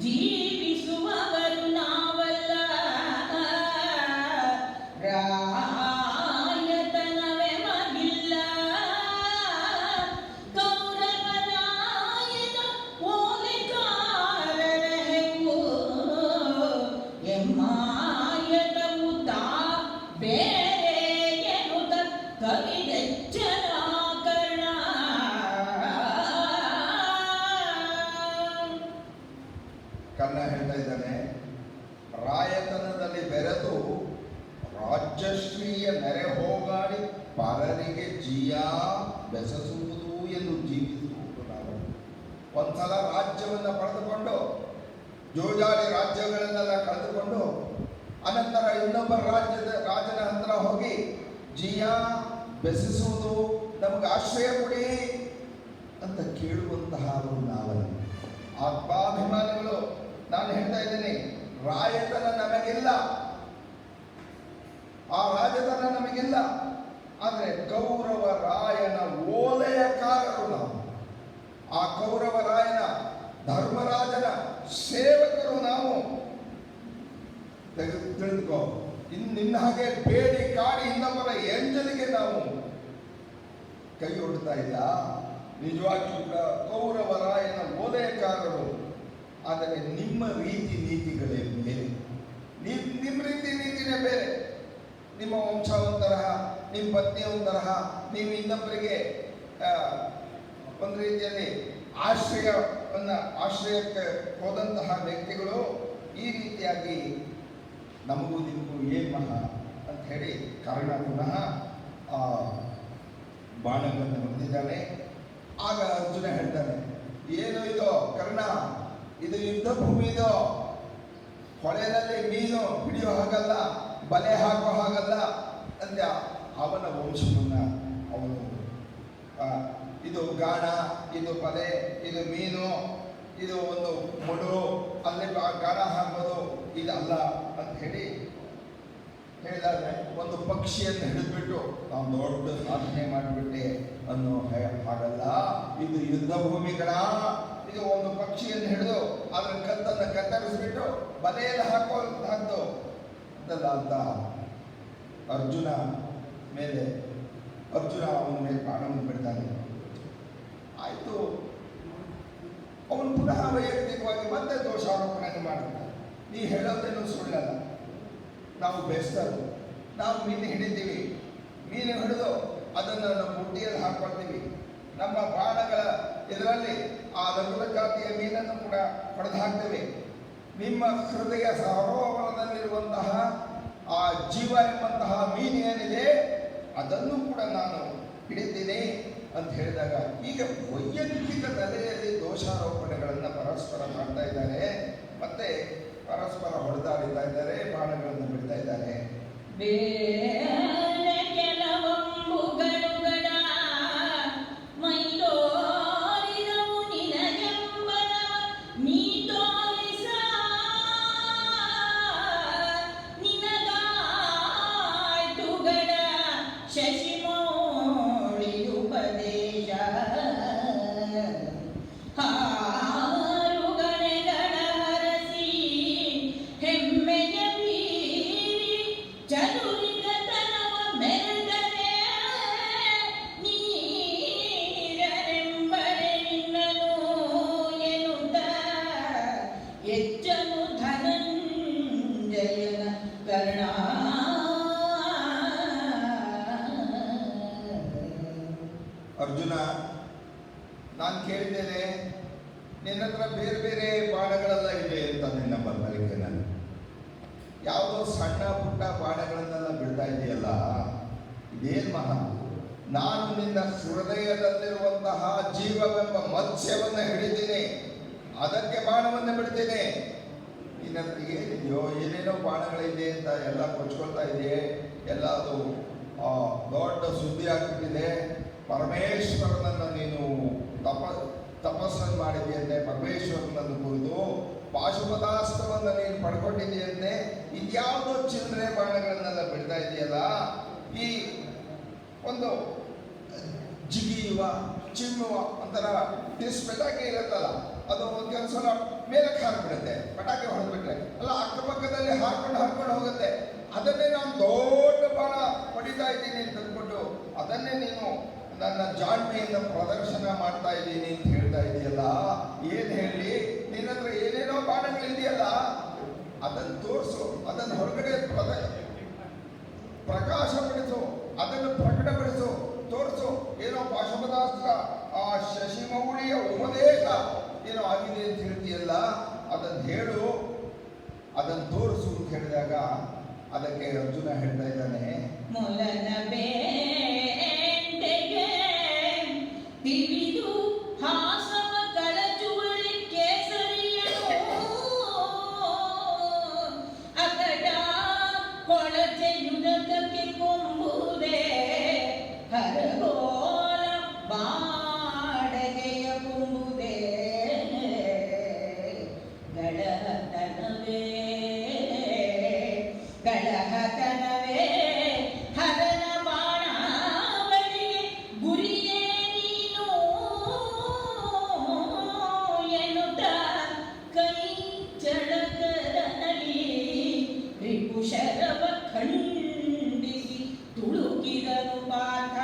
ಜೀವಿಸುವವರು ನಾವಲ್ಲ. ರಾಯತನವೇ ಮಗಿಲ್ಲ ಕೌರವರಾಯನ ಓಲೆಗಾರರ ಹೆಂಗು ಎಮ್ಮಾಯತವು ತಾ ಬೇರೆ ಎನ್ನುತ್ತ ಕವಿದೆಚ್ಚನ ಕರ್ಣ. ಕರ್ಣ ಹೇಳ್ತಾ ಇದ್ದಾನೆ, ರಾಯತನದಲ್ಲಿ ಬೆರೆತು ರಾಜ್ಯಶ್ರೀಯ ನೆರೆ ಹೋಗಾಡಿ ಪರರಿಗೆ ಜೀಯ ಬೆಸಸುವುದು ಎಂದು ಜೀವಿಸುವುದು ನಾವು. ಒಂದ್ಸಲ ರಾಜ್ಯವನ್ನು ಪಡೆದುಕೊಂಡು ಜೋಜಾಡಿ ರಾಜ್ಯಗಳನ್ನೆಲ್ಲ ಕಳೆದುಕೊಂಡು ಅನಂತರ ಇನ್ನೊಬ್ಬ ರಾಜನ ಹತ್ರ ಹೋಗಿ ಜೀಯ ಬೆಸಸುವುದು, ನಮಗೆ ಆಶ್ರಯ ಕೊಡಿ ಅಂತ ಕೇಳುವಂತಹವರು ನಾವಲ್ಲ. ಆತ್ಮಾಭಿಮಾನಿಗಳು. ನಾನು ಹೇಳ್ತಾ ಇದ್ದೀನಿ, ರಾಯತನ ನಮಗಿಲ್ಲ, ಆ ರಾಜತನ ನಮಗಿಲ್ಲ. ಆದರೆ ಕೌರವ ರಾಯನ ಓಲೆಯಕಾರರು ನಾವು. ಆ ಕೌರವ ರಾಯನ ಧರ್ಮರಾಜನ ಸೇವಕರು ನಾವು. ತಿಳಿದುಕೋ, ನಿನ್ನ ಹಾಗೆ ಬೇಡಿ ಕಾಡಿ ಇನ್ನೊಬ್ಬರ ಎಂಜಲಿಗೆ ನಾವು ಕೈ ಹೊಡ್ತಾ ಇಲ್ಲ. ನಿಜವಾಗಿಯೂ ಕೌರವರಾಯನ ಓಲೆಯಕಾರರು. ಆದರೆ ನಿಮ್ಮ ರೀತಿ ನೀತಿಗಳೇ ಬೇರೆ. ನಿಮ್ಮ ರೀತಿ ನೀತಿನೇ ಬೇರೆ. ನಿಮ್ಮ ವಂಶ ಒಂತರಹ, ನಿಮ್ಮ ಪತ್ನಿ ಒಂತರಹ, ನೀವು ಇನ್ನೊಬ್ಬರಿಗೆ ಒಂದು ರೀತಿಯಲ್ಲಿ ಆಶ್ರಯಕ್ಕೆ ಹೋದಂತಹ ವ್ಯಕ್ತಿಗಳು. ಈ ರೀತಿಯಾಗಿ ನಮಗೂ ನಿಮಗೂ ಏನು ಮಹಾ ಅಂತ ಹೇಳಿ ಕರ್ಣ ಪುನಃ ಬಾಣಗಳನ್ನು ಹೊಂದಿದ್ದಾನೆ. ಆಗ ಅರ್ಜುನ ಹೇಳ್ತಾನೆ, ಏನು ಇದು ಕರ್ಣ, ಇದು ಯುದ್ಧ ಭೂಮಿ, ಇದು ಹೊಳೆಯಲ್ಲಿ ಮೀನು ಹಿಡಿಯೋ ಹಾಗಲ್ಲ, ಬಲೆ ಹಾಕೋ ಹಾಗಲ್ಲ ಅಂತ ಅವನ ವಂಶವನ್ನು ಅವನು ಇದು ಗಾಣ, ಇದು ಬಲೆ, ಇದು ಮೀನು, ಇದು ಒಂದು ಮುಡು, ಅಲ್ಲಿ ಗಾಣ ಹಾಕೋದು ಇದಲ್ಲ ಅಂತ ಹೇಳಿ ಹೇಳಿದಾಗ, ಒಂದು ಪಕ್ಷಿಯನ್ನು ಹಿಡಿದ್ಬಿಟ್ಟು ನಾವು ದೊಡ್ಡ ಸಾಧನೆ ಮಾಡಿಬಿಟ್ಟೆ ಅನ್ನೋ ಹಾಗಲ್ಲ. ಇದು ಯುದ್ಧ ಭೂಮಿಗಳ, ಇದು ಒಂದು ಪಕ್ಷಿಯನ್ನು ಹಿಡಿದು ಅದರ ಕತ್ತನ್ನು ಕತ್ತರಿಸ್ಬಿಟ್ಟು ಬಲೆಯಲ್ಲಿ ಹಾಕುವಂತಹದ್ದು ಅಂತಲ್ಲ ಅಂತ ಅರ್ಜುನ ಅವನ ಮೇಲೆ ಬಾಣವನ್ನು ಬಿಡ್ತಾನೆ. ಆಯಿತು. ಅವನು ಪುನಃ ವೈಯಕ್ತಿಕವಾಗಿ ಮತ್ತೆ ದೋಷಾರೋಪಣೆ ಮಾಡ್ತಾನೆ. ನೀ ಹೇಳೋದೇನು ಸುಳ್ಳಲ್ಲ, ನಾವು ಬೆಸ್ತರು, ನಾವು ಮೀನು ಹಿಡಿತೀವಿ, ಮೀನು ಹಿಡಿದು ಅದನ್ನು ನಮ್ಮ ಬುಟ್ಟಿಯಲ್ಲಿ ಹಾಕ್ಕೊಳ್ತೀವಿ, ನಮ್ಮ ಬಾಣಗಳ ಇದರಲ್ಲಿ ಆ ಲಘುಲ ಜಾತಿಯ ಮೀನನ್ನು ಕೂಡ ಹೊಡೆದು ಹಾಕ್ತೇವೆ. ನಿಮ್ಮ ಹೃದಯ ಸರೋವರದಲ್ಲಿರುವಂತಹ ಆ ಜೀವ ಎಂಬಂತಹ ಮೀನು ಏನಿದೆ ಅದನ್ನು ಕೂಡ ನಾನು ಹಿಡಿತೀನಿ ಅಂತ ಹೇಳಿದಾಗ, ಈಗ ವೈಯಕ್ತಿಕ ನೆಲೆಯಲ್ಲಿ ದೋಷಾರೋಪಣೆಗಳನ್ನು ಪರಸ್ಪರ ಮಾಡ್ತಾ ಇದ್ದಾರೆ, ಮತ್ತೆ ಪರಸ್ಪರ ಹೊಡೆದಾಡಿತಾ ಇದ್ದಾರೆ, ಬಾಣಗಳನ್ನು ಬಿಡ್ತಾ ಇದ್ದಾರೆ. ಬೇರೆ ಕೆಲವೊಂಬುಗಳುಗಳ ಮೈತೋರಿದವು ನಿನಗೆಂಬನವ ನೀ ತೋರಿಸ ನಿನಗಾಯ್ತುಗಳ ಶಶಿಮೌಳಿಯುಪದೇಶ ಹಾರುಗಣೆಗಳ ಹರಸಿ ಹೆಮ್ಮೆಯ ಬೀರಿ ಚದುರಿಗತನವ ಮೆರೆದರೆ ನೀರನೆಂಬರೆ ನಿನ್ನನು ಎನ್ನುತ್ತ ಎಚ್ಚನು ಧನಂಜಯನ ಕರ್ಣ. ಅರ್ಜುನ, ನಾನು ಕೇಳಿದ್ದೇನೆ ನಿನ್ನ ಹತ್ರ ಬೇರೆ ಬೇರೆ ಬಾಣಗಳೆಲ್ಲ ಇದೆ ಅಂತ ನಿನ್ನ ಬರಲಿಕ್ಕೆ ನಾನು ಯಾವುದೋ ಸಣ್ಣ ಪುಟ್ಟ ಬಾಣಗಳನ್ನೆಲ್ಲ ಬಿಡ್ತಾ ಇದೆಯಲ್ಲ, ಇದೇನು ಮಹಾ? ನಾನು ನಿನ್ನ ಹೃದಯದಲ್ಲಿರುವಂತಹ ಜೀವವೆಂಬ ಮತ್ಸ್ಯವನ್ನು ಹಿಡಿತೀನಿ, ಅದಕ್ಕೆ ಬಾಣವನ್ನು ಬಿಡ್ತೀನಿ. ನಿನ್ನ ಹತ್ರ ಏನಿದೆಯೋ ಏನೇನೋ ಬಾಣಗಳಿದೆ ಅಂತ ಎಲ್ಲ ಕೊಚ್ಕೊಳ್ತಾ ಇದೆಯೇ, ಎಲ್ಲ ಅದು ದೊಡ್ಡ ಸುದ್ದಿ ಆಗ್ಬಿಟ್ಟಿದೆ. ಪರಮೇಶ್ವರನನ್ನು ನೀನು ತಪಸ್ಸನ್ನು ಮಾಡಿದೆಯಂತೆ, ಪರಮೇಶ್ವರನನ್ನು ಕುರಿತು ಪಾಶುಪತಾಸ್ತ್ರವನ್ನು ನೀನು ಪಡ್ಕೊಂಡಿದೆಯಂತೆ. ಇದ್ಯಾವುದೋ ಚಿಲ್ಲರೆ ಬಾಣಗಳನ್ನೆಲ್ಲ ಬಿಡ್ತಾ ಇದೆಯಲ್ಲ, ಈ ಒಂದು ಜಿಗಿಯುವ ಚಿಮ್ಮುವ ಒಂಥರ ಟಿಸ್ ಪಟಾಕಿ ಇರುತ್ತಲ್ಲ, ಅದು ಕೆಲವು ಸಲ ಮೇಲಕ್ಕೆ ಹಾಕ್ಬಿಡುತ್ತೆ, ಪಟಾಕಿ ಹೊಡೆದ್ಬಿಟ್ರೆ ಅಲ್ಲ ಅಕ್ಕಪಕ್ಕದಲ್ಲಿ ಹಾಕೊಂಡು ಹೋಗುತ್ತೆ. ಅದನ್ನೇ ನಾನು ದೊಡ್ಡ ಬಾಣ ಹೊಡಿತಾ ಇದ್ದೀನಿ ಅಂತ ಅಂದ್ಬಿಟ್ಟು ಅದನ್ನೇ ನೀನು ನನ್ನ ಜಾಣ್ಮೆಯಿಂದ ಪ್ರದರ್ಶನ ಮಾಡ್ತಾ ಇದ್ದೀನಿ ಅಂತ ಹೇಳ್ತಾ ಇದೆಯಲ್ಲ, ಏನು ಹೇಳಿ? ನಿನ್ನ ಹತ್ರ ಏನೇನೋ ಬಾಣಗಳಿದೆಯಲ್ಲ ಅದನ್ನು ತೋರಿಸು, ಅದನ್ನು ಹೊರಗಡೆ ಪ್ರಕಾಶಪಡಿಸು, ಅದನ್ನು ಪ್ರಕಟಪಡಿಸು, ತೋರಿಸು. ಏನೋ ಪಾಶುಪತಾಸ್ತ್ರ ಆ ಶಶಿಮೌಳಿಯ ಉಪದೇಶ ಏನೋ ಆಗಿದೆ ಅಂತ ಹೇಳ್ತೀಯಲ್ಲ, ಅದನ್ನು ಹೇಳು, ಅದನ್ನು ತೋರಿಸು ಅಂತ ಹೇಳಿದಾಗ ಅದಕ್ಕೆ ಅರ್ಜುನ ಹೇಳ್ತಾ ಇದ್ದಾನೆ, ಮೊಲನ ಬೇಟೆಗೆ ತಿವಿದು ಹಾಸವ ಕಳಚುವಳಿ ಕೇಸರಿಯನು ಅಕಟ ಕೊಳಚೆಯುದಕ್ಕೆ ಕೊಂಬುದೇ ಹರಗೋಲ ಬಾಡಗೆಯ ಕೊಂಬುದೇ ಗಳಹತನವೇ ಹರನ ಬಾಣಗಳಿಗೆ ಗುರಿಯೇ ನೀನು ಎನ್ನುತ್ತ ಕೈ ಚಳಕರನಲಿ ರಿಪುಶರವ ಖಂಡಿಸಿ ತುಳುಕಿದನು ಪಾಠ.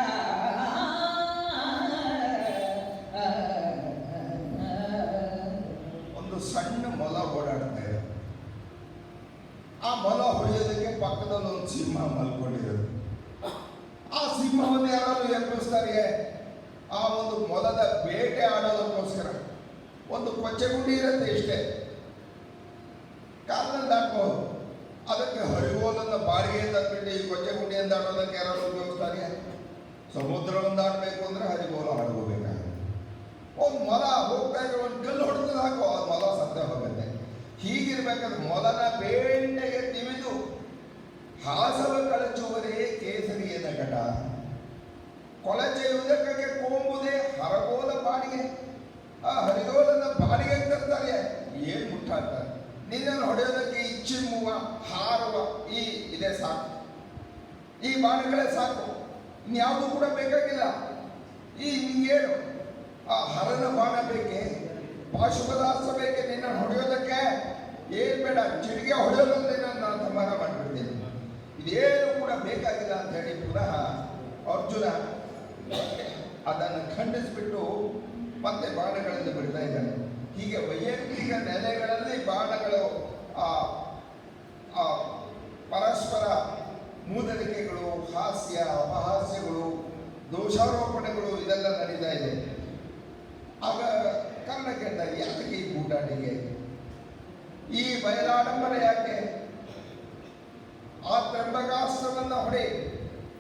ಒಂದು ಸಣ್ಣ ಮೊಲ ಓಡಾಡ್ತಾ ಇದೆ, ಆ ಮೊಲ ಹೊಡೆಯೋದಕ್ಕೆ ಪಕ್ಕದಲ್ಲಿ ಒಂದು ಸಿಂಹ ಮಲ್ಕೊಂಡಿರೋದು. ಆ ಸಿಂಹವನ್ನು ಯಾರಾದ್ರೂ ಎಬ್ಬಿಸ್ತಾರೆ, ಆ ಒಂದು ಮೊಲದ ಬೇಟೆ ಆಡೋದಕ್ಕೋಸ್ಕರ ಒಂದು ಕೊಚ್ಚೆಗುಂಡಿ ಇರುತ್ತೆ, ಇಷ್ಟೇ ಕಾಲದಲ್ಲಿ ದಾಟಬಹುದು. ಅದಕ್ಕೆ ಹರಿಗೋಲನ್ನು ಬಾಡಿಗೆ ತಂದ್ಬಿಟ್ಟು ಈ ಕೊಚ್ಚೆಗುಂಡಿಯನ್ನು ದಾಟೋದಕ್ಕೆ ಯಾರಾದ್ರೂ ಉಪಯೋಗಿಸ್ತಾರೆ? ಸಮುದ್ರವನ್ನು ದಾಟಬೇಕು ಅಂದ್ರೆ ಹರಿಗೋಲ ಹಡಗೋಬೇಕಾಗುತ್ತೆ. ಒಂದು ಮೊಲ ಹೋಗ್ತಾ ಇದ್ರೆ ಒಂದು ಕಲ್ಲು ಹೊಡೆದು ಹಾಕೋ, ಅದು ಮೊಲ ಸತ್ತೇ ಹೋಗುತ್ತೆ. ಹೀಗಿರ್ಬೇಕಾದ್ರೆ ಮೊಲನ ಬೇಟೆಗೆ ತಿವಿದು ಹಾಸವ ಕಳಚುವರೇ ಕೇಸರಿಯ ನಗಟ, ಕೊಳಚೆಯುವುದಕ್ಕೆ ಕೊಂಬುದೇ ಹರಗೋಲ ಬಾಡಿಗೆ. ಆ ಹರಿಗೋಲನ ಬಾಡಿಗೆ ತರ್ತಾರೆ, ಏನ್ ಮುಟ್ಟಾಡ್ತಾರೆ. ನಿನ್ನನ್ನು ಹೊಡೆಯೋದಕ್ಕೆ ಈ ಚಿಮ್ಮುವ ಹಾರುವ ಇದೇ ಸಾಕು, ಈ ಬಾಣಗಳೇ ಸಾಕು, ಇನ್ಯಾವುದು ಕೂಡ ಬೇಕಾಗಿಲ್ಲ. ಈ ನಿಂಗೇನು ಆ ಹರನ ಬಾಣ ಬೇಕೆ, ಪಾಶುಪದಾಸ್ತ್ರ ಬೇಕೆ ನಿನ್ನನ್ನು ಹೊಡೆಯೋದಕ್ಕೆ? ಏನ್ ಬೇಡ, ಚಿಟಿಗೆ ಹೊಡೆಯೋದ್ರಲ್ಲಿ ನಾನು ಸಮಾನ ಮಾಡಿಬಿಡ್ತೀನಿ, ಇದೇನು ಕೂಡ ಬೇಕಾಗಿಲ್ಲ ಅಂತ ಹೇಳಿ ಪುನಃ ಅರ್ಜುನ ಅದನ್ನು ಖಂಡಿಸ್ಬಿಟ್ಟು ಮತ್ತೆ ಬಾಣಗಳನ್ನು ಬಿಡ್ತಾ ಇದ್ದಾನೆ. ಹೀಗೆ ವೈಯಕ್ತಿಕ ನೆಲೆಗಳಲ್ಲಿ ಬಾಣಗಳು ಆ ಆ ಪರಸ್ಪರ ಮೂದಲಿಕೆಗಳು, ಹಾಸ್ಯ ಅಪಹಾಸ್ಯಗಳು, ದೋಷಾರೋಪಣೆಗಳು ಇದೆಲ್ಲ ನಡೀತಾ ಇದೆ. ಆಗ ಕರ್ಣ ಕೇಳ್ದ, ಯಾಕೆ ಈ ಗೂಟಾಟಿಗೆ, ಈ ಬಯಲಾಡಂಬರ ಯಾಕೆ? ಆ ತ್ರಂಬಕಾಸ್ತ್ರವನ್ನು ಹೊಡೆ,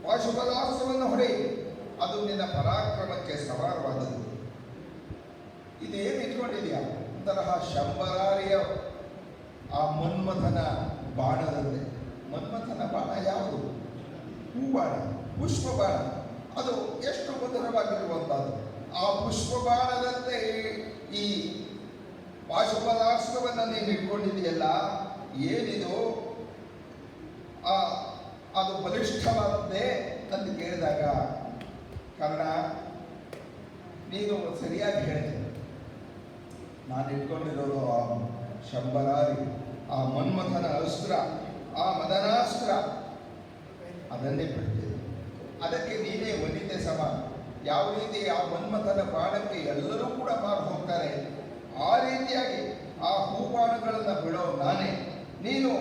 ಪಾಶುಪದಾಸ್ತ್ರವನ್ನು ಹೊಡೆ, ಅದು ನಿನ್ನ ಪರಾಕ್ರಮಕ್ಕೆ ಸವಾರವಾದದ್ದು. ಇದೇನು ಇಟ್ಕೊಂಡಿದೆಯಾ? ತರಹ ಶಂಬರಾರಿಯ ಆ ಮನ್ಮಥನ ಬಾಣದಂತೆ. ಮನ್ಮಥನ ಬಾಣ ಯಾವುದು? ಹೂಬಾಣ, ಪುಷ್ಪ ಬಾಣ. ಅದು ಎಷ್ಟು ಮಧುರವಾಗಿರುವಂಥದ್ದು. ಆ ಪುಷ್ಪ ಬಾಣದಂತೆ ಈ ಪಾಶುಪದಾಸ್ತ್ರವನ್ನು ನೀನು ಇಟ್ಕೊಂಡಿದೆಯಲ್ಲ, ಏನಿದು? ಅದು ಬಲಿಷ್ಠವಾದದ್ದೇ ಅಂತ ಕೇಳಿದಾಗ, ಕರ್ಣ ನೀನು ಸರಿಯಾಗಿ ಹೇಳಿದೆ. ನಾನು ಇಟ್ಕೊಂಡಿರೋದು ಆ ಶಂಬರಾರಿ, ಆ ಮನ್ಮಥನ ಅಸ್ತ್ರ, ಆ ಮದನಾಸ್ತ್ರ, ಅದನ್ನೇ ಬಿಡ್ತೇನೆ. ಅದಕ್ಕೆ ನೀನೇ ವನಿತೆ ಸಮ. ಯಾವ ರೀತಿ ಆ ಮನ್ಮಥನ ಬಾಣಕ್ಕೆ ಎಲ್ಲರೂ ಕೂಡ ಮಾರು ಹೋಗ್ತಾರೆ, ಆ ರೀತಿಯಾಗಿ ಆ ಹೂಬಾಣಗಳನ್ನು ಬಿಡೋ ನಾನೇ, ನೀನು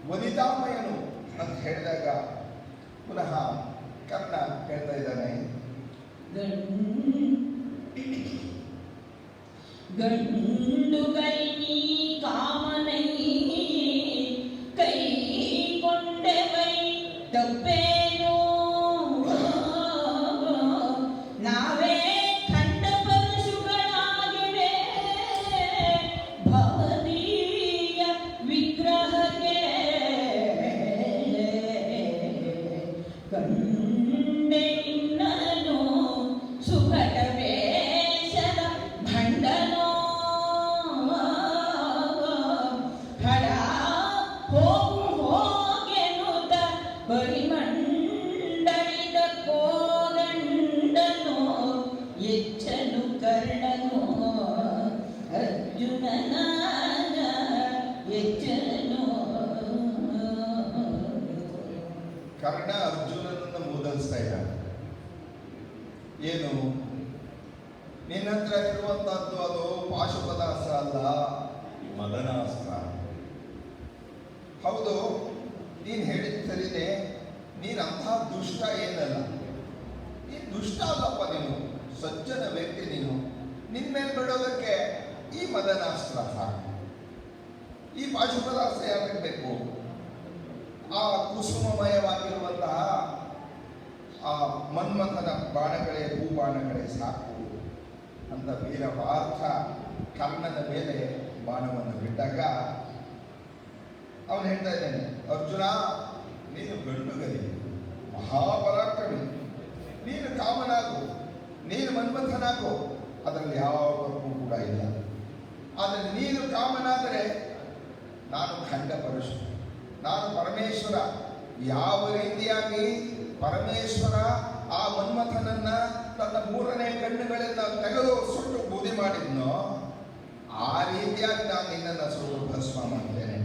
ವನಿತಾಮಯನು ಅಂತ ಹೇಳಿದಾಗ ಪುನಃ ಕರ್ಣ ಹೇಳ್ತಾ ಇದ್ದಾನೆ, ಗಂಡುಗೈ ಕಾಮನೈ ಕೈ ಕೊಂಡೆವೈ ತಪ್ಪೇನೋ, ನಾವೇ ಖಂಡ ಪರಶುಗಳಾಗಿವೆ ಭವನೀಯ ವಿಗ್ರಹಕ್ಕೆ ಕಂಡೆ ನಿನ್ನನು ಸುಘಟ ವೇಷದ ಭಂಡನೋ, ಹಡ ಹೋಗು ಹೋಗೆನುತ ಪರಿಮಂಡಳಿದ ಕೋದಂಡನು, ಎಚ್ಚನು ಕರ್ಣನು ಅರ್ಜುನನ ಎಚ್ಚನು. ಕರ್ಣ ಅರ್ಜುನನನ್ನು ಮೂದಲಿಸ್ತಾ ಇದ್ದಾನೆ. ಏನು? ನಿನ್ನ ಹತ್ರ ಇರುವಂತಹದ್ದು ಅದು ಪಾಶುಪದಾಸ್ತ್ರ ಅಲ್ಲ, ಮದನಾಸ್ತ್ರ. ಹೌದು, ನೀನು ಹೇಳಿದ ಸರಿನೇ. ನೀನು ಅಂತಹ ದುಷ್ಟ ಏನಲ್ಲ, ನೀನು ದುಷ್ಟ ಅಲ್ಲಪ್ಪ, ನೀನು ಸಜ್ಜನ ವ್ಯಕ್ತಿ. ನೀನು ನಿನ್ನ ಮೇಲೆ ಬಿಡೋದಕ್ಕೆ ಈ ಮದನಾಸ್ತ್ರ ಸಾಕು. ಈ ಪಾಶುಪದಾಸ್ತ್ರ ಯಾಕೆ ಬೇಕು? ಆ ಕುಸುಮಮಯವಾಗಿರುವಂತಹ ಆ ಮನ್ಮಥನ ಬಾಣಗಳೇ, ಹೂಬಾಣಗಳೇ ಸಾಕು ಅಂತ ವೀರಪಾರ್ಥ ಕರ್ಣನ ಮೇಲೆ ಬಾಣವನ್ನು ಬಿಟ್ಟಾಗ ಅವನು ಹೇಳ್ತಾ ಇದ್ದಾನೆ, ಅರ್ಜುನ ನೀನು ಗಂಡುಗಲಿ, ಮಹಾಪರಾಕ್ರಮಿ, ನೀನು ಕಾಮನಾಗು, ನೀನು ಮನ್ಮಥನಾಗು, ಅದರಲ್ಲಿ ಯಾವ ತಪ್ಪು ಕೂಡ ಇಲ್ಲ. ಆದರೆ ನೀನು ಕಾಮನಾದರೆ ನಾನು ಖಂಡ ಪರಶು, ನಾನು ಪರಮೇಶ್ವರ. ಯಾವ ರೀತಿಯಾಗಿ ಪರಮೇಶ್ವರ ಆ ಮನ್ಮಥನನ್ನ ತನ್ನ ಮೂರನೇ ಕಣ್ಣುಗಳಿಂದ ತೆಗೆದು ಸುಟ್ಟು ಬೂದಿ ಮಾಡಿದ್ನೋ, ಆ ರೀತಿಯಾಗಿ ನಾನು ನಿನ್ನನ್ನು ಸುಟ್ಟು ಭಸ್ಮ ಮಾಡ್ತೇನೆ.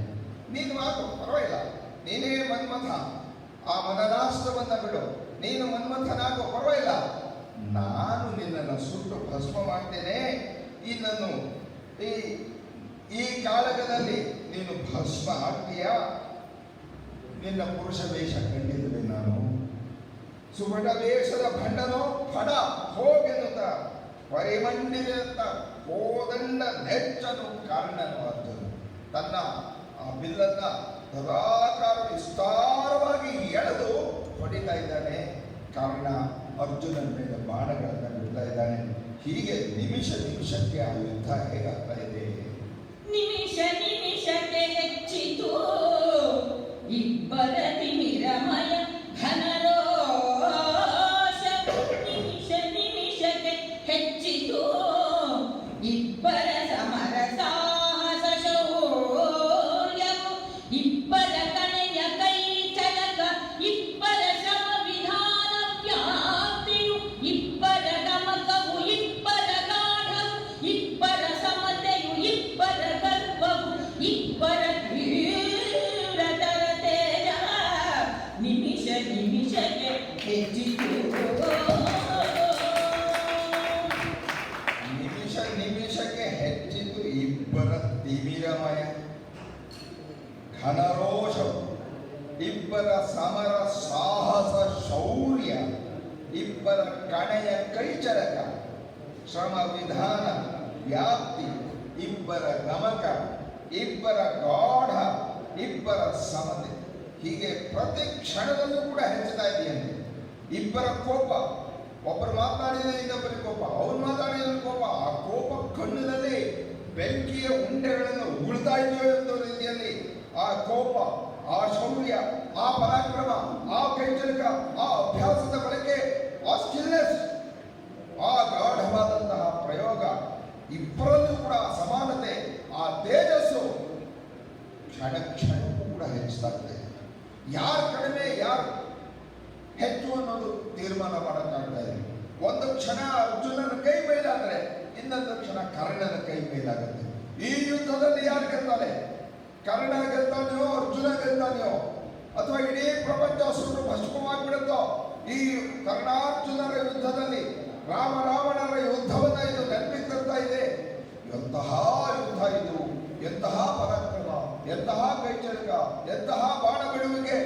ನೀನು ಮಾತು ಪರವಾಗಿಲ್ಲ, ನೀನೇ ಮನ್ಮಥ, ಆ ಮನನಾಸ್ತ್ರವನ್ನು ಬಿಡು, ನೀನು ಮನ್ಮಥನಾಗೋ, ಪರವಾಗಿಲ್ಲ, ನಾನು ನಿನ್ನನ್ನು ಸುಟ್ಟು ಭಸ್ಮ ಮಾಡ್ತೇನೆ. ಇನ್ನನ್ನು ಈ ಕಾಳಗದಲ್ಲಿ ನೀನು ಭಸ್ಮ ಆಗ್ತೀಯಾ? ನಿನ್ನ ಪುರುಷ ವೇಷ ಕಂಡಿದ್ದೆ ನಾನು. ಸುಭಟ ವೇಷದ ಭಂಡನೋ ಫಡ ಹೋಗೆನ್ನುತ್ತ ಪರಿಮಂಡಿತ ಕೋದಂಡ ನೆಚ್ಚನು ಕಾರಣನು ಅರ್ಜುನ. ತನ್ನ ಆ ಬಿಲ್ಲನ್ನ ಸದಾಕಾರ ವಿಸ್ತಾರವಾಗಿ ಎಳೆದು ಹೊಡಿತಾ ಇದ್ದಾನೆ. ಕಾರಣ ಅರ್ಜುನನ ಮೇಲೆ ಬಾಣಗಳನ್ನು ಬಿಡ್ತಾ ಇದ್ದಾನೆ. ಹೀಗೆ ನಿಮಿಷ ನಿಮಿಷಕ್ಕೆ ಆ ಯುದ್ಧ ಹೇಗಾಗ್ತಾ ಇದೆ? ನಿಮಿಷ ನಿಮಿಷಕ್ಕೆ ಹೆಚ್ಚಿತು ಇಬ್ಬರ ತಿಮಿರಮಯ ಘನರೋಷ. ನಿಮಿಷ ನಿಮಿಷಕ್ಕೆ ಹೆಚ್ಚಿತು ಇಬ್ಬರ ಸಮರ ಸಾಹಸ ಶೌರ್ಯವು, ಇಬ್ಬರ ಕಣೆಯ ಕೈ ಚಳಕ, ಇಬ್ಬರ ಶ್ರಮ ವಿಧಾನ ವ್ಯಾಪ್ತಿಯು, ಇಬ್ಬರ ಗಮಕವು, ಇಬ್ಬರ ಗಾಢವು, ಇಬ್ಬರ ಸಮತೆಯು, ಇಬ್ಬರ ಗರ್ವವು, ಇಬ್ಬರ ತೀವ್ರತರ ತೇಜ. ನಿಮಿಷ ನಿಮಿಷಕ್ಕೆ ಹೆಚ್ಚಿತು ಘನರೋಷವು, ಇಬ್ಬರ ಸಮರ ಸಾಹಸ ಶೌರ್ಯ, ಇಬ್ಬರ ಕಣೆಯ ಕೈಚರಕ, ಶ್ರಮ ವಿಧಾನ ವ್ಯಾಪ್ತಿ, ಇಬ್ಬರ ಗಮಕ, ಇಬ್ಬರ ಗಾಢ, ಇಬ್ಬರ ಸಮತೆ. ಹೀಗೆ ಪ್ರತಿ ಕ್ಷಣದಲ್ಲೂ ಕೂಡ ಹೆಚ್ಚುತ್ತಾ ಇದೆಯಂತೆ. ಇಬ್ಬರ ಕೋಪ, ಒಬ್ಬರು ಮಾತನಾಡಿದ ಇನ್ನೊಬ್ಬರಿಗೆ ಕೋಪ, ಅವ್ರು ಮಾತಾಡಿದ ಕೋಪ, ಆ ಕೋಪ ಕಣ್ಣಿನಲ್ಲಿ ಬೆಂಕಿಯ ಉಂಡೆಗಳನ್ನು ಉಗುಳ್ತಾ ಇದೆಯೋ ಎಂಬ ರೀತಿಯಲ್ಲಿ ಆ ಕೋಪ, ಆ ಶೌರ್ಯ, ಆ ಪರಾಕ್ರಮ, ಆ ಕೈಚಳಕ, ಆ ಅಭ್ಯಾಸದ ಬಳಕೆ, ಆ ಸ್ಕಿಲ್ನೆಸ್, ಆ ಗಾಢವಾದಂತಹ ಪ್ರಯೋಗ, ಇಬ್ಬರಲ್ಲೂ ಕೂಡ ಸಮಾನತೆ, ಆ ತೇಜಸ್ಸು ಕ್ಷಣ ಕ್ಷಣಕ್ಕೂ ಕೂಡ ಹೆಚ್ಚುತ್ತಾ ಇದೆ. ಯಾರು ಕಡಿಮೆ ಯಾರು ಹೆಚ್ಚು ಅನ್ನೋದು ತೀರ್ಮಾನ ಮಾಡೋಕ್ಕಾಗ್ತಾ ಇದೆ. ಒಂದು ಕ್ಷಣ ಅರ್ಜುನನ ಕೈ ಮೇಲಾದರೆ ಇನ್ನೊಂದು ಕ್ಷಣ ಕರ್ಣನ ಕೈ ಮೇಲಾಗುತ್ತೆ. ಈ ಯುದ್ಧದಲ್ಲಿ ಯಾರು ಗೆಲ್ತಾರೆ? ಕರ್ಣ ಗೆಲ್ತಾನೆಯೋ, ಅರ್ಜುನ ಗೆಲ್ತಾನೆಯೋ, ಅಥವಾ ಇಡೀ ಪ್ರಪಂಚ ಸುಟ್ಟು ಭಸ್ಮವಾಗಿಬಿಡುತ್ತೋ? ಈ ಕರ್ಣಾರ್ಜುನರ ಯುದ್ಧದಲ್ಲಿ ರಾಮ ರಾವಣರ ಯುದ್ಧವನ್ನ ಇದು ನೆನಪಿಗೆ ತರ್ತಾ ಇದೆ. ಎಂತಹ ಯುದ್ಧ ಇದು, ಎಂತಹ ಪರಾಕ್ರಮ, ಎಂತಹ ಕೈಚಳಕ, ಎಂತಹ ಬಾಣ ಬಿಡುವಿಕೆ,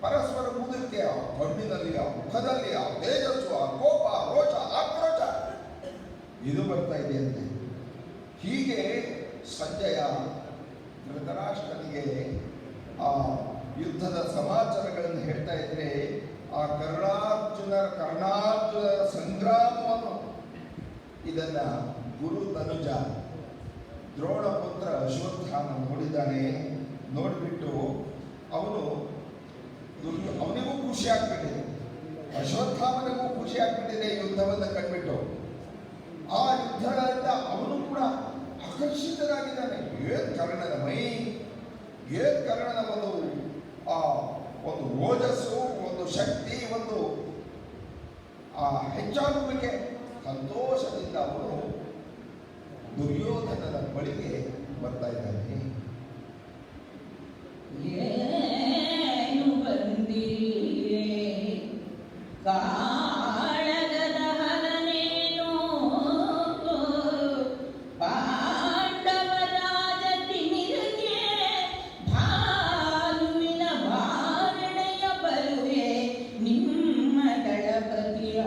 ಪರಸ್ಪರ ಮುದುಕೆ, ಆ ಕಣ್ಣಿನಲ್ಲಿ, ಆ ಮುಖದಲ್ಲಿ, ಆ ತೇಜಸ್ಸು, ಆ ಕೋಪ, ರೋಷ, ಆಕ್ರೋಶ ಇದು ಬರ್ತಾ ಇದೆ ಅಂತೆ. ಹೀಗೆ ಸಂಜಯ ಧೃತರಾಷ್ಟ್ರನಿಗೆ ಆ ಯುದ್ಧದ ಸಮಾಚಾರಗಳನ್ನು ಹೇಳ್ತಾ ಇದ್ರೆ, ಆ ಕರ್ಣಾರ್ಜುನ ಸಂಗ್ರಾಮವನ್ನು ಇದನ್ನ ಗುರು ತನುಜ ದ್ರೋಣಪುತ್ರ ಅಶ್ವತ್ಥಾಮ ನೋಡಿದ್ದಾನೆ. ನೋಡಿಬಿಟ್ಟು ಅವನಿಗೂ ಖುಷಿ ಆಗ್ಬಿಟ್ಟಿದೆ, ಅಶ್ವತ್ಥಾಮನಿಗೂ ಖುಷಿ ಆಗ್ಬಿಟ್ಟಿದೆ ಯುದ್ಧವನ್ನು ಕಂಡ್ಬಿಟ್ಟು. ಆ ಯುದ್ಧಗಳಿಂದ ಅವನು ಕೂಡ ಆಕರ್ಷಿತನಾಗಿದ್ದಾನೆ. ಏನ್ ಕರ್ಣನ ಮೈ, ಏನ್ ಕರ್ಣನ ಒಂದು ಓಜಸ್ಸು, ಒಂದು ಶಕ್ತಿ, ಒಂದು ಹೆಚ್ಚಾಗುವಿಕೆ. ಸಂತೋಷದಿಂದ ಅವನು ದುರ್ಯೋಧನನ ಬಳಿಗೆ ಬರ್ತಾ ಇದ್ದಾನೆ. ಏನು ಬಂದಿರಿ ಕಾಳಗದ ಹರನೇನೋ ಪಾಂಡವರಾಜ ತಿಮಿರಗೆ ಭಾನುವಿನ ಬಾರಣೆಯ ಬರುವೆ ನಿಮ್ಮ ದಳಪತಿಯ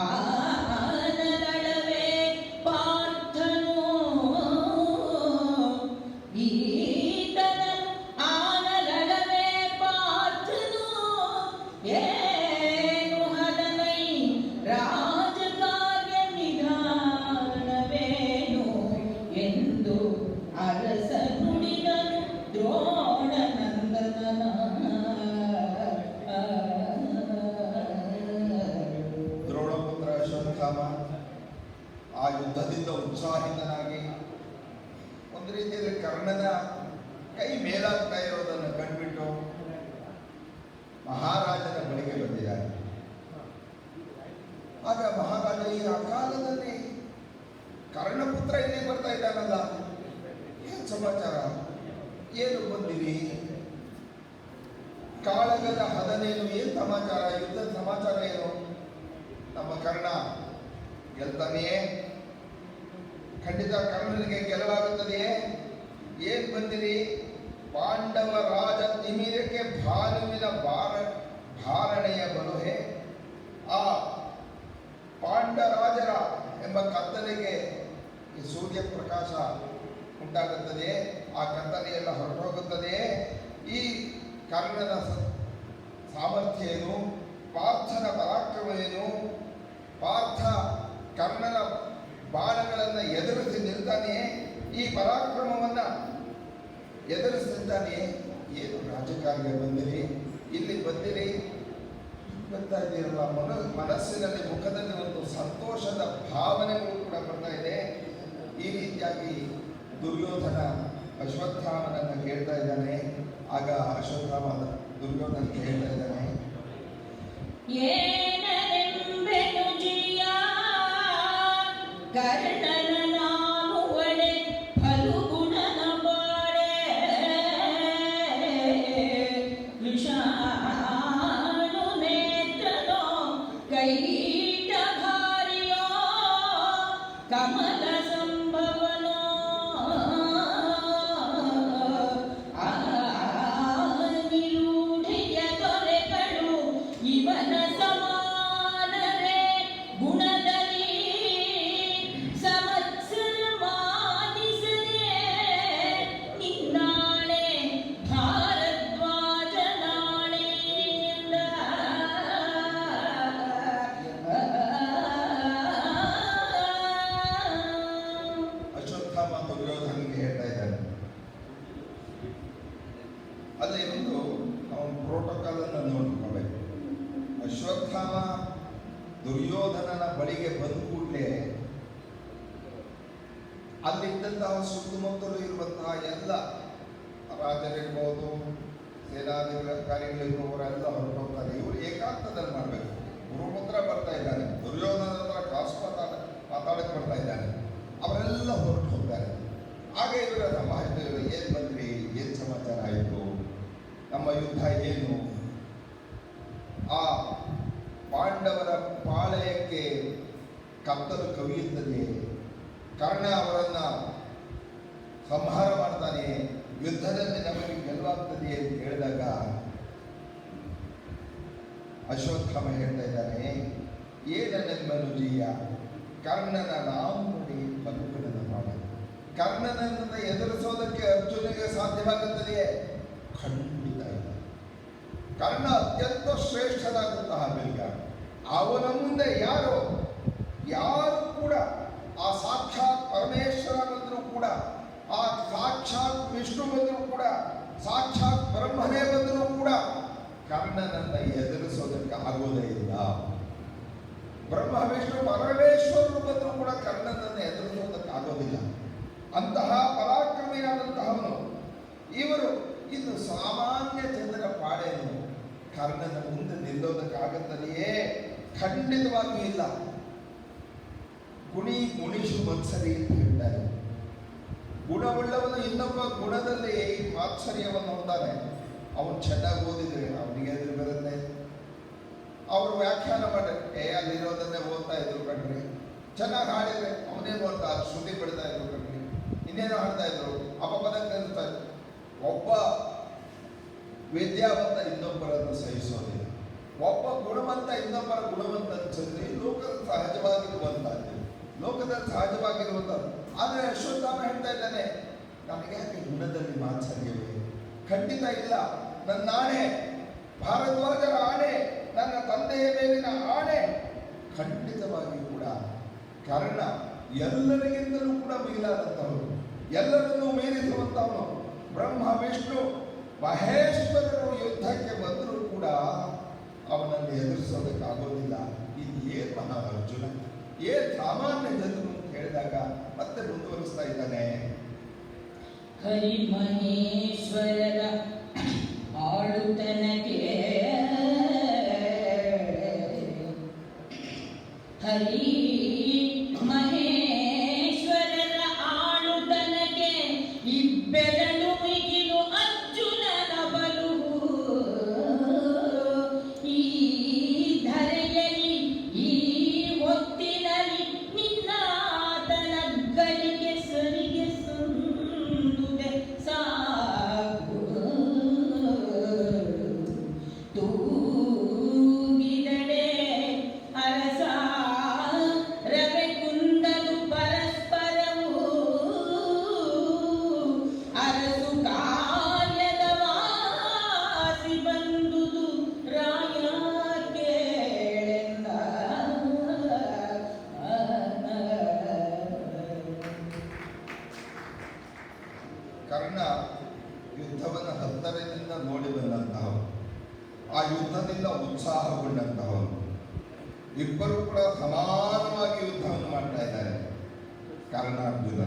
ಆನಲಳವೆ ಪಾರ್ಥನು ಈತನನು ಆನಲಳವೆ ಪಾರ್ಥನು ಏನು ಹದನೈ ರಾಜಕಾರ್ಯ ನಿಧಾನವೇನು ಎಂದು ಅರಸ ನುಡಿದನು ದ್ರೋಣನಂದನ. ದ್ರೋಣಪುತ್ರ ಅಶ್ವತ್ಥಾಮ ಆ ಯುದ್ಧದಿಂದ ಉತ್ಸಾಹಿತನಾಗಿ ಒಂದು ರೀತಿಯಲ್ಲಿ ಕರ್ಣನ ಕೈ ಮೇಲಾಗ್ತಾ ಇರೋದನ್ನು ಕಂಡುಬಿಟ್ಟು ಮಹಾರಾಜನ ಬಳಿಗೆ ಬಂದಿದ್ದಾನೆ. ಆಗ ಮಹಾರಾಜ ಈ ಅಕಾಲದಲ್ಲಿ ಕರ್ಣಪುತ್ರ ಇಲ್ಲಿ ಬರ್ತಾ ಇದ್ದಾನಲ್ಲ, ಏನ್ ಸಮಾಚಾರ, ಏನು ಬಂದಿರಿ, ಕಾಳಗದ ಹದನೇನು, ಏನ್ ಸಮಾಚಾರ, ಯುದ್ಧದ ಸಮಾಚಾರ ಏನು? ನಮ್ಮ ಕರ್ಣ ಗೆಲ್ತಾನೆಯೇ? ಖಂಡಿತ ಕರ್ಣನಿಗೆ ಗೆಲ್ಲಲಾಗುತ್ತದೆಯೇ? ಏನ್ ಬಂದಿರಿ? ಪಾಂಡವ ರಾಜ ತಿಮಿರಕ್ಕೆ ಭಾನುವಿನ ಭಾರಣೆಯ ಬರುವೆ, ಆ ಪಾಂಡರಾಜರ ಎಂಬ ಕತ್ತಲೆಗೆ ಈ ಸೂರ್ಯ ಪ್ರಕಾಶ ಉಂಟಾಗುತ್ತದೆ, ಆ ಕತ್ತಲೆಯೆಲ್ಲ ಹೊರಟೋಗುತ್ತದೆ. ಈ ಕರ್ಣನ ಸಾಮರ್ಥ್ಯ ಏನು, ಪಾರ್ಥನ ಪರಾಕ್ರಮ ಏನು, ಪಾರ್ಥ ಕರ್ಣನ ಬಾಣಗಳನ್ನು ಎದುರಿಸಿ ನಿಲ್ತಾನೆ, ಈ ಪರಾಕ್ರಮವನ್ನ ಎದುರಿಸಿದ್ದಾನೆ. ಏನು ರಾಜಕಾರ್ಯ ಬಂದಿರಿ, ಇಲ್ಲಿ ಬಂದಿರಿ, ಬರ್ತಾ ಇದ್ದೀರಲ್ಲ, ಮನಸ್ಸಿನಲ್ಲಿ ಮುಖದಲ್ಲಿ ಒಂದು ಸಂತೋಷದ ಭಾವನೆಗಳು ಕೂಡ ಬರ್ತಾ ಇದೆ. ಈ ರೀತಿಯಾಗಿ ದುರ್ಯೋಧನ ಅಶ್ವತ್ಥಾಮನನ್ನು ಕೇಳ್ತಾ ಇದ್ದಾನೆ. ಆಗ ಅಶ್ವತ್ಥಾಮ ದುರ್ಯೋಧನ ಕೇಳ್ತಾ ಇದ್ದಾನೆ, ಏನರೆಂಬೆನು ಜಿಯ ಕರ್ಣನ ನಾನು ಒಡೆ ಫಲುಗುಣನ ಬಾಳೆ ವಿಷಾಣು ನೇತ್ರನೋ ಕೈಟಧಾರಿಯೋ ಕಮಲ ಸಂಭವನೋ ದುರ್ಯೋಧನನ ಬಳಿಗೆ ಬಂದ ಕೂಡಲೇ ಅಲ್ಲಿದ್ದಂತಹ ಸುತ್ತಮುತ್ತಲು ಇರುವಂತಹ ಎಲ್ಲ ರಾಜರಿರ್ಬೋದು, ಸೇನಾಧಿಕಾರಿಗಳಿರುವವರೆಲ್ಲ ಹೊರಟೋಗ್ತಾರೆ. ಇವರು ಏಕಾಂತದಲ್ಲಿ ಮಾಡಬೇಕು. ಗುರುಪುತ್ರ ಬರ್ತಾ ಇದ್ದಾನೆ, ದುರ್ಯೋಧನ ಹತ್ರ ಕಾಸು ಮಾತಾಡಕ್ಕೆ ಬರ್ತಾ ಇದ್ದಾನೆ. ಅವರೆಲ್ಲ ಹೊರಟು ಹೋಗ್ತಾರೆ. ಆಗ ಇವರ ಸಮಾಜದವರು ಏನು ಬಂದ್ರಿ, ಏನು ಸಮಾಚಾರ ಆಯಿತು, ನಮ್ಮ ಯುದ್ಧ ಏನು, ಆ ಪಾಂಡವರ ಪಾಳಯಕ್ಕೆ ಕತ್ತಲು ಕವಿಯುತ್ತದೆ, ಕರ್ಣ ಅವರನ್ನ ಸಂಹಾರ ಮಾಡ್ತಾನೆ, ಯುದ್ಧದಲ್ಲಿ ನಮಗೆ ಗೆಲುವಾಗ್ತದೆ ಅಂತ ಹೇಳಿದಾಗ ಅಶ್ವತ್ಥಾಮ ಹೇಳ್ತಾ ಇದ್ದಾನೆ, ಏನನ್ನುಜಿಯ ಕರ್ಣನ ನಾವು ನೋಡಿ ಪಲುಕುಲನ ಮಾಡ. ಕರ್ಣನನ್ನು ಎದುರಿಸೋದಕ್ಕೆ ಅರ್ಜುನಿಗೆ ಸಾಧ್ಯವಾಗುತ್ತದೆಯೇ? ಖಂಡಿತ ಇಲ್ಲ. ಕರ್ಣ ಅತ್ಯಂತ ಶ್ರೇಷ್ಠನಾದಂತಹ ಬಿಲ್ಗ. ಅವನ ಮುಂದೆ ಯಾರು ಕೂಡ, ಆ ಸಾಕ್ಷಾತ್ ಪರಮೇಶ್ವರ ಬಂದರೂ ಕೂಡ, ಆ ಸಾಕ್ಷಾತ್ ವಿಷ್ಣು ಬಂದರೂ ಕೂಡ, ಸಾಕ್ಷಾತ್ ಬ್ರಹ್ಮನೇ ಬಂದರೂ ಕೂಡ ಕರ್ಣನನ್ನ ಎದುರಿಸೋದಕ್ಕೆ ಆಗೋದೇ ಇಲ್ಲ. ಬ್ರಹ್ಮ ವಿಷ್ಣು ಪರಮೇಶ್ವರರು ಬಂದರೂ ಕೂಡ ಕರ್ಣನನ್ನು ಎದುರಿಸೋದಕ್ಕೆ ಆಗೋದಿಲ್ಲ. ಅಂತಹ ಪರಾಕ್ರಮಿಯಾದಂತಹವನು ಇವರು. ಇದು ಸಾಮಾನ್ಯ ಜನರ ಪಾಡೇನು ಕರ್ಣನ ಮುಂದೆ ನಿಲ್ಲೋದಕ್ಕಾಗುತ್ತದೆಯೇ? ಖಂಡಿತವಾಗಿಯೂ ಇಲ್ಲ. ಗುಣಿಷು ಮತ್ಸರಿ ಅಂತ ಹೇಳ್ತಾರೆ. ಗುಣವುಳ್ಳವನು ಇನ್ನೊಬ್ಬ ಗುಣದಲ್ಲಿ ಮಾತ್ಸರ್ಯವನ್ನು ಹೊಂದಾನೆ. ಅವನು ಚೆನ್ನಾಗಿ ಓದಿದ್ರೆ ಅವನಿಗೆ ಎದುರು ಬರುತ್ತೆ. ಅವರು ವ್ಯಾಖ್ಯಾನ ಮಾಡಿದ್ರೆ ಅಲ್ಲಿರೋದನ್ನೇ ಓದ್ತಾ ಇದ್ರು ಕಣ್ರಿ. ಚೆನ್ನಾಗಿ ಹಾಡಿದ್ರೆ ಅವನೇನು ಓದ್ತಾ ಶ್ರುತಿ ಬಿಡ್ತಾ ಇದ್ರು ಕಣ್ರಿ. ಇನ್ನೇನು ಹಾಡ್ತಾ ಇದ್ರು, ಅಪಪದ ಕಲಿಸ್ತಾ ಇದ್ರು. ಒಬ್ಬ ವಿದ್ಯಾವಂತ ಇನ್ನೊಬ್ಬರನ್ನು ಸಹಿಸೋದಿಲ್ಲ. ಒಬ್ಬ ಗುಣವಂತ ಇನ್ನೊಬ್ಬರ ಗುಣವಂತ ಅನ್ಸಿದ್ರೆ ಲೋಕದ ಸಹಜವಾಗಿರುವಂತಹದ್ದು, ಲೋಕದಲ್ಲಿ ಸಹಜವಾಗಿರುವಂಥದ್ದು. ಆದರೆ ಅಶ್ವತ್ಥಾಮ ಹೇಳ್ತಾ ಇದ್ದಾನೆ, ನನಗೆ ಯಾಕೆ ಗುಣದಲ್ಲಿ ಮಾತ್ಸರ್ಯವೇ? ಖಂಡಿತ ಇಲ್ಲ. ನನ್ನ ಆಣೆ, ಭಾರದ್ವಾಜರ ಆಣೆ, ನನ್ನ ತಂದೆಯ ಮೇಲಿನ ಆಣೆ, ಖಂಡಿತವಾಗಿಯೂ ಕೂಡ ಕರ್ಣ ಎಲ್ಲರಿಗಿಂತಲೂ ಕೂಡ ಮಿಗಿಲಾದಂಥವನು, ಎಲ್ಲರನ್ನೂ ಮೀರಿಸುವಂಥವನು. ಬ್ರಹ್ಮ ವಿಷ್ಣು ಮಹೇಶ್ವರರು ಯುದ್ಧಕ್ಕೆ ಬಂದರೂ ಕೂಡ ಅವನನ್ನು ಎದುರಿಸೋದಕ್ಕಾಗೋದಿಲ್ಲ. ಇದು ಏನು ಮಹಾ ಅರ್ಜುನ, ಏನು ಸಾಮಾನ್ಯ ಜನರು ಅಂತ ಹೇಳಿದಾಗ ಮತ್ತೆ ಮುಂದುವರಿಸ್ತಾ ಇದ್ದಾನೆ. ಹರಿಮಹೇಶ್ವರರ ಆಳುತನಕ್ಕೆ ಹರಿ ಮಹೇಶ್ವರರ ಆಳುತನಕ್ಕೆ ಇಬ್ಬೆರಳು ಮಿಗಿಲು ಅರ್ಜುನನ ಬಲುವು. ಈ ಧರೆಯಲ್ಲಿ ಈ ಹೊತ್ತಿನಲ್ಲಿ ನಿನ್ನಾತನಗಳಿಗೆ ಸರಿಗೆ ಸಂದುದೆ ಸಾಕು. ತೂಗಿದಡೆ ಅರಸ ರವೆ ಕುಂದಲು ಪರಸ್ಪರವು ಅರಸು ಕಾರ್ಯದ ವಾಸಿ ಬಂದುದು ರಾಯ ಕೇಳೆಂದ. ಕರ್ಣ ಯುದ್ಧವನ್ನು ಹತ್ತರದಿಂದ ನೋಡಿ ಬಂದಂತಹವನು, ಆ ಯುದ್ಧದಿಂದ ಉತ್ಸಾಹಗೊಂಡಂತಹವನು. ಇಬ್ಬರು ಕೂಡ ಸಮಾನವಾಗಿ ಯುದ್ಧವನ್ನು ಮಾಡ್ತಾ ಇದ್ದಾರೆ. ಕರ್ಣ ಅರ್ಜುನ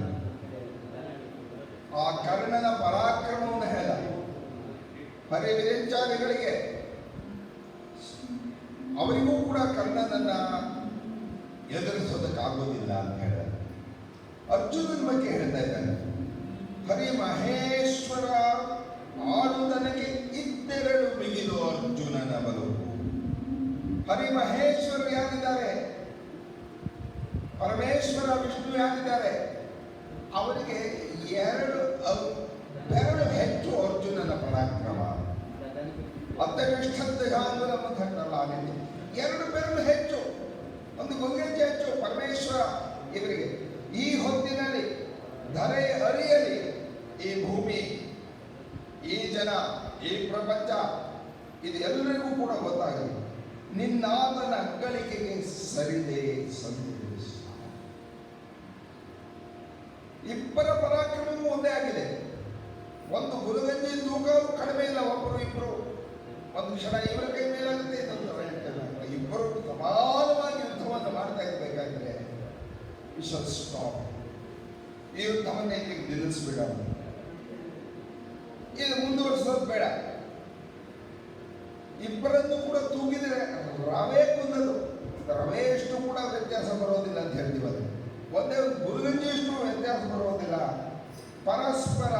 ಆ ಕರ್ಣನ ಪರಾಕ್ರಮವನ್ನು ಹೇಳ ಪರಿವಿರಿಂಚಾದಿಗಳಿಗೆ, ಅವರಿಗೂ ಕೂಡ ಕರ್ಣನನ್ನ ಎದುರಿಸೋದಕ್ಕಾಗೋದಿಲ್ಲ ಅಂತ ಹೇಳಿದ. ಅರ್ಜುನನ ಬಗ್ಗೆ ಹೇಳ್ತಾ ಇದ್ದಾನೆ, ಹರಿ ಮಹೇಶ್ವರ ಆಳುವುದಕ್ಕೆ ಇಬ್ಬೆರಳು ಮಿಗಿಲು ಅರ್ಜುನನ ಬಲವು. ಹರಿ ಮಹೇಶ್ವರರು ಯಾರಿದ್ದಾರೆ, ಪರಮೇಶ್ವರ ವಿಷ್ಣು ಯಾರಿದ್ದಾರೆ, ಅವರಿಗೆ ಬೆರಳು ಹೆಚ್ಚು ಅರ್ಜುನನ ಪರಾಕ್ರಮ. ಅತ್ಯನಿಷ್ಠದ್ದು ನಮ್ಮ ಘಟ್ಟಲಾಗಿದೆ. 2 ಬೆರಳು ಹೆಚ್ಚು, ಒಂದು ಗೊಂಗೆಜ್ಜೆ ಹೆಚ್ಚು ಪರಮೇಶ್ವರ ಇವರಿಗೆ. ಈ ಹೊತ್ತಿನಲ್ಲಿ ಧರೆ ಅರಿಯಲಿ, ಈ ಭೂಮಿ, ಈ ಜನ, ಈ ಪ್ರಪಂಚ, ಇದು ಎಲ್ಲರಿಗೂ ಕೂಡ ಗೊತ್ತಾಗಲಿ. ನಿನ್ನಾತನ ಅಗ್ಗಳಿಕೆಗೆ ಸರಿದೆ ಸಂದೇಶ. ಇಬ್ಬರ ಪರಾಕ್ರಮವೂ ಒಂದೇ ಆಗಿದೆ. ಒಂದು ಗುರುಗಂಜಿ ತೂಕ ಕಡಿಮೆ ಇಲ್ಲ. ಒಬ್ಬರು ಇಬ್ಬರು ಒಂದು ಕ್ಷಣ ಇವರ ಕೈ ಮೇಲಾಗುತ್ತೆ, ಇನ್ನೊಂದು ಇಬ್ಬರು ಸಮಾನವಾಗಿ ವಿ ಶಲ್ ಸ್ಟಾಪ್. ಈ ಯುದ್ಧವನ್ನು ಇಲ್ಲಿಗೆ ನಿಲ್ಲಿಸ್ಬೇಡ, ಇದು ಮುಂದುವರಿಸೋದು ಬೇಡ. ಇಬ್ಬರನ್ನು ಕೂಡ ತೂಗಿದ್ರೆ ರವೆ ಕುಂದದು, ರವೆಯಷ್ಟು ಕೂಡ ವ್ಯತ್ಯಾಸ ಬರೋದಿಲ್ಲ ಅಂತ ಹೇಳ್ತೀವಿ. ಅದು ಒಂದೇ ಒಂದು ಗುರುಗಂಜಿಯಷ್ಟು ವ್ಯತ್ಯಾಸ ಬರೋದಿಲ್ಲ. ಪರಸ್ಪರ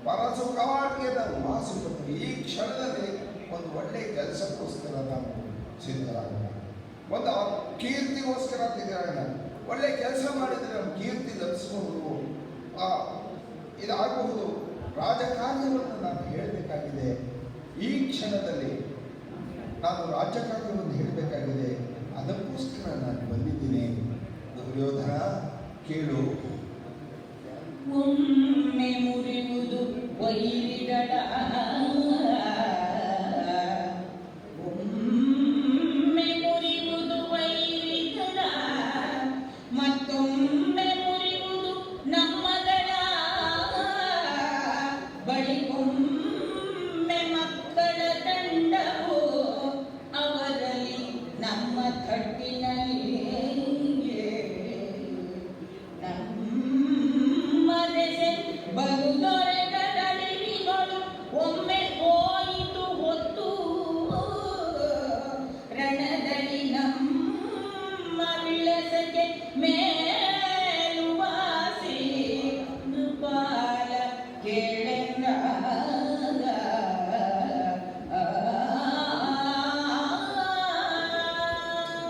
ಪರಸುಖವಾಗ್ಯದ ವಾಸುಪತ್ತು. ಈ ಕ್ಷಣದಲ್ಲಿ ಒಂದು ಒಳ್ಳೆಯ ಕೆಲಸಕ್ಕೋಸ್ಕರ ನಾವು ಸಿದ್ಧರಾಗೋಣ, ಒಂದು ಕೀರ್ತಿಗೋಸ್ಕರ ಸಿದ್ಧರಾಗೋಣ. ಒಳ್ಳೆ ಕೆಲಸ ಮಾಡಿದರೆ ನಾವು ಕೀರ್ತಿ ಲಭಿಸಬಹುದು, ಇದಾಗಬಹುದು. ರಾಜಕಾರ್ಯವನ್ನು ನಾನು ಹೇಳಬೇಕಾಗಿದೆ. ಈ ಕ್ಷಣದಲ್ಲಿ ನಾನು ರಾಜಕಾರ್ಯವನ್ನು ಹೇಳಬೇಕಾಗಿದೆ. ಅದಕ್ಕೋಸ್ಕರ ನಾನು ಬಂದಿದ್ದೀನಿ. ದುರ್ಯೋಧನ ಕೇಳು. ಒಮ್ಮೆ ಮುರಿಯುವುದು ವೈರಿಗಳ, ಒಮ್ಮೆ ಮುರಿಯುವುದು ವೈರಿಗಳ, ಮತ್ತೊಮ್ಮೆ ಮುರಿಯುವುದು ನಮ್ಮಗಳ, ಬಳಿಗೊಮ್ಮೆ ಮಕ್ಕಳ ತಂಡವು ಅವರಲ್ಲಿ ನಮ್ಮ ತಟ್ಟಿನಲ್ಲಿ ಬರುದೊರೆಗಳಿಗಳು ಒಮ್ಮೆ ಹೋಯಿತು ಹೊತ್ತು, ರಣದಲ್ಲಿ ನಮ್ಮ ವಿಳಸಕ್ಕೆ ಮೇಲುವಾಸಿ ನೃಪಾಲ ಕೇಳೆಂದ.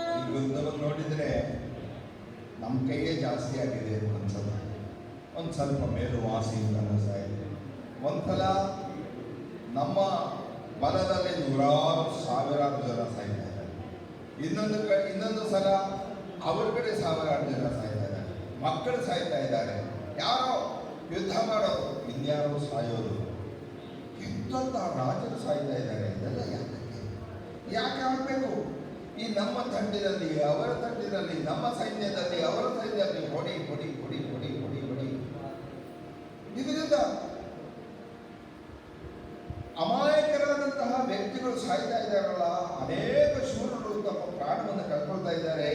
ಈ ಯುದ್ಧವನ್ನು ನೋಡಿದರೆ ನಮ್ಮ ಕೈಯೇ ಜಾಸ್ತಿ ಆಗಿದೆ ಅಂತ ಅನ್ಸಲ್ಲ. ಒಂದು ಸ್ವಲ್ಪ ಮೇಲು ವಾಸಿ ಅನ್ನಿಸ್ತಾ ಇದೆ. ಒಂದ್ಸಲ ನಮ್ಮ ಬಲದಲ್ಲಿ ನೂರಾರು ಸಾವಿರಾರು ಜನ ಸಾಯ್ತಾ ಇದ್ದಾರೆ, ಇನ್ನೊಂದು ಸಲ ಅವ್ರ ಕಡೆ ಸಾವಿರಾರು ಜನ ಸಾಯ್ತಾ ಇದ್ದಾರೆ, ಮಕ್ಕಳು ಸಾಯ್ತಾ ಇದ್ದಾರೆ. ಯಾರೋ ಯುದ್ಧ ಮಾಡೋದು, ಇನ್ಯಾರೋ ಸಾಯೋದು, ಎಂತ ರಾಜರು ಸಾಯ್ತಾ ಇದ್ದಾರೆ. ಇದೆಲ್ಲ ಯಾಕೆ ಆಗಬೇಕು? ಈ ನಮ್ಮ ತಂಡದಲ್ಲಿ ಅವರ ತಂಡದಲ್ಲಿ, ನಮ್ಮ ಸೈನ್ಯದಲ್ಲಿ ಅವರ ಸೈನ್ಯದಲ್ಲಿ ಹೊಡಿ ಹೊಡಿ ಹೊಡಿ ಹೊಡಿ ಹೊಡಿ ಹೊಡಿ. ಇದರಿಂದ ಅಮಾಯಕರಾದಂತಹ ವ್ಯಕ್ತಿಗಳು ಸಾಯ್ತಾ ಇದ್ದಾರಲ್ಲ, ಅನೇಕ ಶೂರರು ತಮ್ಮ ಪ್ರಾಣವನ್ನು ಕಳ್ಕೊಳ್ತಾ ಇದ್ದಾರೆ.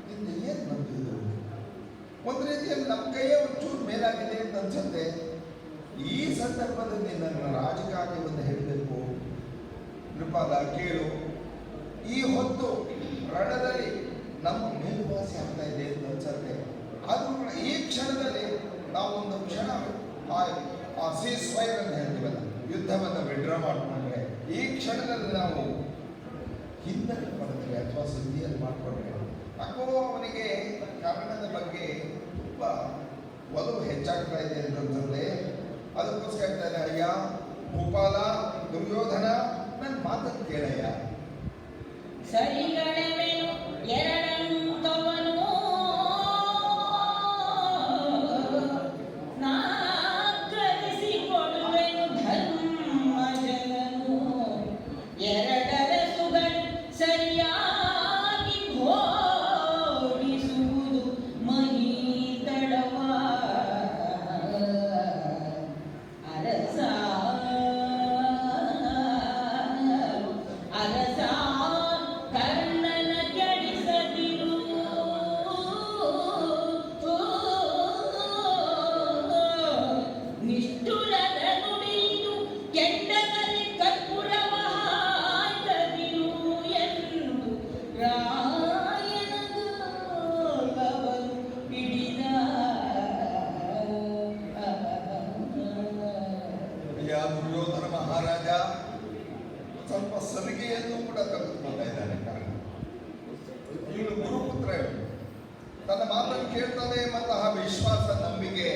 ಇದರಿಂದ ಏನು ಬಂದಿದ್ದು? ಒಂದು ರೀತಿಯಲ್ಲಿ ನಮ್ಮ ಕೈಯೇ ಒಂಚೂರು ಮೇಲಾಗಿದೆ ಅಂತ ಅನ್ಸುತ್ತೆ. ಈ ಸಂದರ್ಭದಲ್ಲಿ ನನ್ನ ರಾಜಕಾರ್ಯವನ್ನು ಹೇಳಬೇಕು. ನೃಪಾಲ ಕೇಳು. ಈ ಹೊತ್ತು ರಣದಲ್ಲಿ ನಮ್ಮ ಮೇಲುವಾಸಿ ಆಗ್ತಾ ಇದೆ ಅಂತ ಅನ್ಸುತ್ತೆ. ಆದರೂ ಕೂಡ ಈ ಕ್ಷಣದಲ್ಲಿ ನಾವು ಒಂದು ಕ್ಷಣ ಆ ಸೀಸ್ ಫೈರ್ ಅಂತ ಹೇಳ್ತೀವಲ್ಲ, ಯುದ್ಧವನ್ನು ವಿಡ್ರಾ ಮಾಡಿಕೊಂಡ್ರೆ, ಈ ಕ್ಷಣದಲ್ಲಿ ನಾವು ಹಿನ್ನಡೆ ಪಡೆದ್ರೆ ಅಥವಾ ಸುದ್ದಿಯಲ್ಲಿ ಮಾಡಿಕೊಂಡ್ರೆ, ಯಾಕೋ ಅವನಿಗೆ ಕಾರಣದ ಬಗ್ಗೆ ತುಂಬ ಒಲವು ಹೆಚ್ಚಾಗ್ತಾ ಇದೆ ಅಂತ ಅನ್ಸುತ್ತೆ. ಅದಕ್ಕೋಸ್ಕರ ಹೇಳ್ತಾನೆ, ಅಯ್ಯ ಭೂಪಾಲ, ದುರ್ಯೋಧನ, ನನ್ನ ಮಾತನ್ನು ಕೇಳಯ್ಯ. ಸರಿಗಳೆವೆನು ಎರಡಂತವನು, ನಾ ಕಲಿಸಿಕೊಡುವೆನು ಧರ್ಮಜನನು. ಎರಡರಸುಗಳು ಸರಿಯಾಗಿ ಓಡಿಸುವುದು ಮಹೀತಳವ. ಅರಸ ಅರಸ ಕರ್ಣನ ಕೆಡಿಸದಿರು. ನಿಷ್ಠುರದ ನುಡಿದು ಕೆಂಡದಲ್ಲಿ ಕರ್ಪೂರವ ಹಾಕದಿರು ಎಂದು ರಾಯನ ಗಾಲವನ್ನು ಹಿಡಿದ. ಅಯ್ಯ ದುರ್ಯೋಧನ ಮಹಾರಾಜ ಸ್ವಲ್ಪ ಸಲಿಗೆಯನ್ನು ಕೂಡ ತೆಗೆದುಕೊಳ್ತಾ ಇದ್ದಾನೆ. ಕಾರಣ ಇವನು ಗುರುಪುತ್ರ, ತನ್ನ ಮಾತನ್ನು ಕೇಳ್ತಾನೆ ಎಂಬಂತಹ ವಿಶ್ವಾಸ, ನಂಬಿಕೆ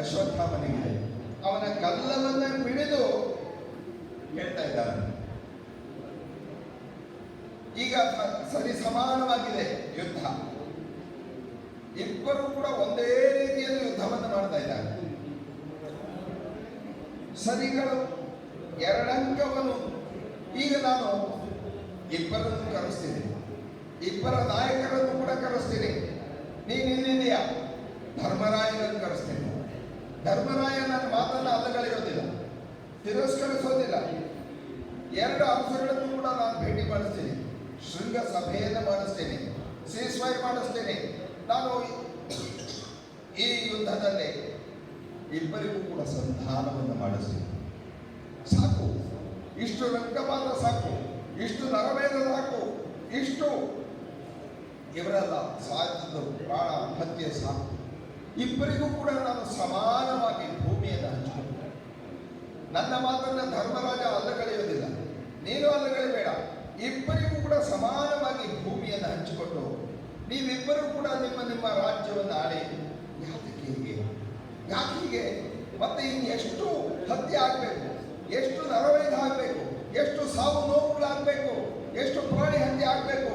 ಅಶ್ವತ್ಥಾಮನಿಗೆ. ಅವನ ಕಲ್ಲವನ್ನ ಪಿಡಿದು ಹೇಳ್ತಾ ಇದ್ದಾನೆ. ಈಗ ಸರಿ ಸಮಾನವಾಗಿದೆ ಯುದ್ಧ. ಇಬ್ಬರು ಕೂಡ ಒಂದೇ ರೀತಿಯಲ್ಲಿ ಯುದ್ಧವನ್ನು ಮಾಡ್ತಾ ಇದ್ದಾರೆ. ಸರಿಗಳು ಎರಡಂಕವನ್ನು. ಈಗ ನಾನು ಇಬ್ಬರನ್ನು ಕರೆಸ್ತೀನಿ, ಇಬ್ಬರ ನಾಯಕರನ್ನು ಕೂಡ ಕರೆಸ್ತೀನಿ. ನೀನು ಇಲ್ಲಿದೆಯಾ? ಧರ್ಮರಾಯನನ್ನು ಕರೆಸ್ತೀನಿ. ಧರ್ಮರಾಯ ನನ್ನ ಮಾತನ್ನು ಅಲ್ಲಗಳೆಯೋದಿಲ್ಲ, ತಿರಸ್ಕರಿಸೋದಿಲ್ಲ. ಎರಡು ಅಂಶಗಳನ್ನು ಕೂಡ ನಾನು ಭೇಟಿ ಮಾಡಿಸ್ತೀನಿ, ಶೃಂಗ ಸಭೆಯನ್ನು ಮಾಡಿಸ್ತೀನಿ. ಸೀಸ್ಫೈರ್ ಮಾಡಿಸ್ತೇನೆ, ನಾನು ಈ ಯುದ್ಧದಲ್ಲಿ ಇಬ್ಬರಿಗೂ ಕೂಡ ಸಂಧಾನವನ್ನು ಮಾಡಿಸ್ತೀನಿ. ಸಾಕು, ಇಷ್ಟು ರಕ್ತಪಾತ ಸಾಕು, ಇಷ್ಟು ನರಮೇಧ ಸಾಕು, ಇಷ್ಟು ಇವರೆಲ್ಲ ಸಾಧ್ಯದ ಪ್ರಾಣ ಹತ್ಯೆ ಸಾಕು. ಇಬ್ಬರಿಗೂ ಕೂಡ ನಾನು ಸಮಾನವಾಗಿ ಭೂಮಿಯನ್ನು ಹಂಚಿಕೊಂಡು, ನನ್ನ ಮಾತನ್ನು ಧರ್ಮರಾಜ ಅಲ್ಲಗಳೆಯುವುದಿಲ್ಲ, ನೀನು ಅಲ್ಲಗಳೆಯಬೇಡ, ಇಬ್ಬರಿಗೂ ಕೂಡ ಸಮಾನವಾಗಿ ಭೂಮಿಯನ್ನು ಹಂಚಿಕೊಂಡು ನೀವಿಬ್ಬರು ಕೂಡ ನಿಮ್ಮ ನಿಮ್ಮ ರಾಜ್ಯವನ್ನು ಆಳಿ. ಯಾಕೆ ಹೀಗೆ? ಮತ್ತೆ ಇನ್ನು ಎಷ್ಟು ಹತ್ಯೆ ಆಗಬೇಕು, ಎಷ್ಟು ನರಮೇಧ ಆಗಬೇಕು, ಎಷ್ಟು ಸಾವು ನೋವುಗಳಾಗಬೇಕು, ಎಷ್ಟು ಪ್ರಾಣಿ ಹತ್ಯೆ ಆಗಬೇಕು?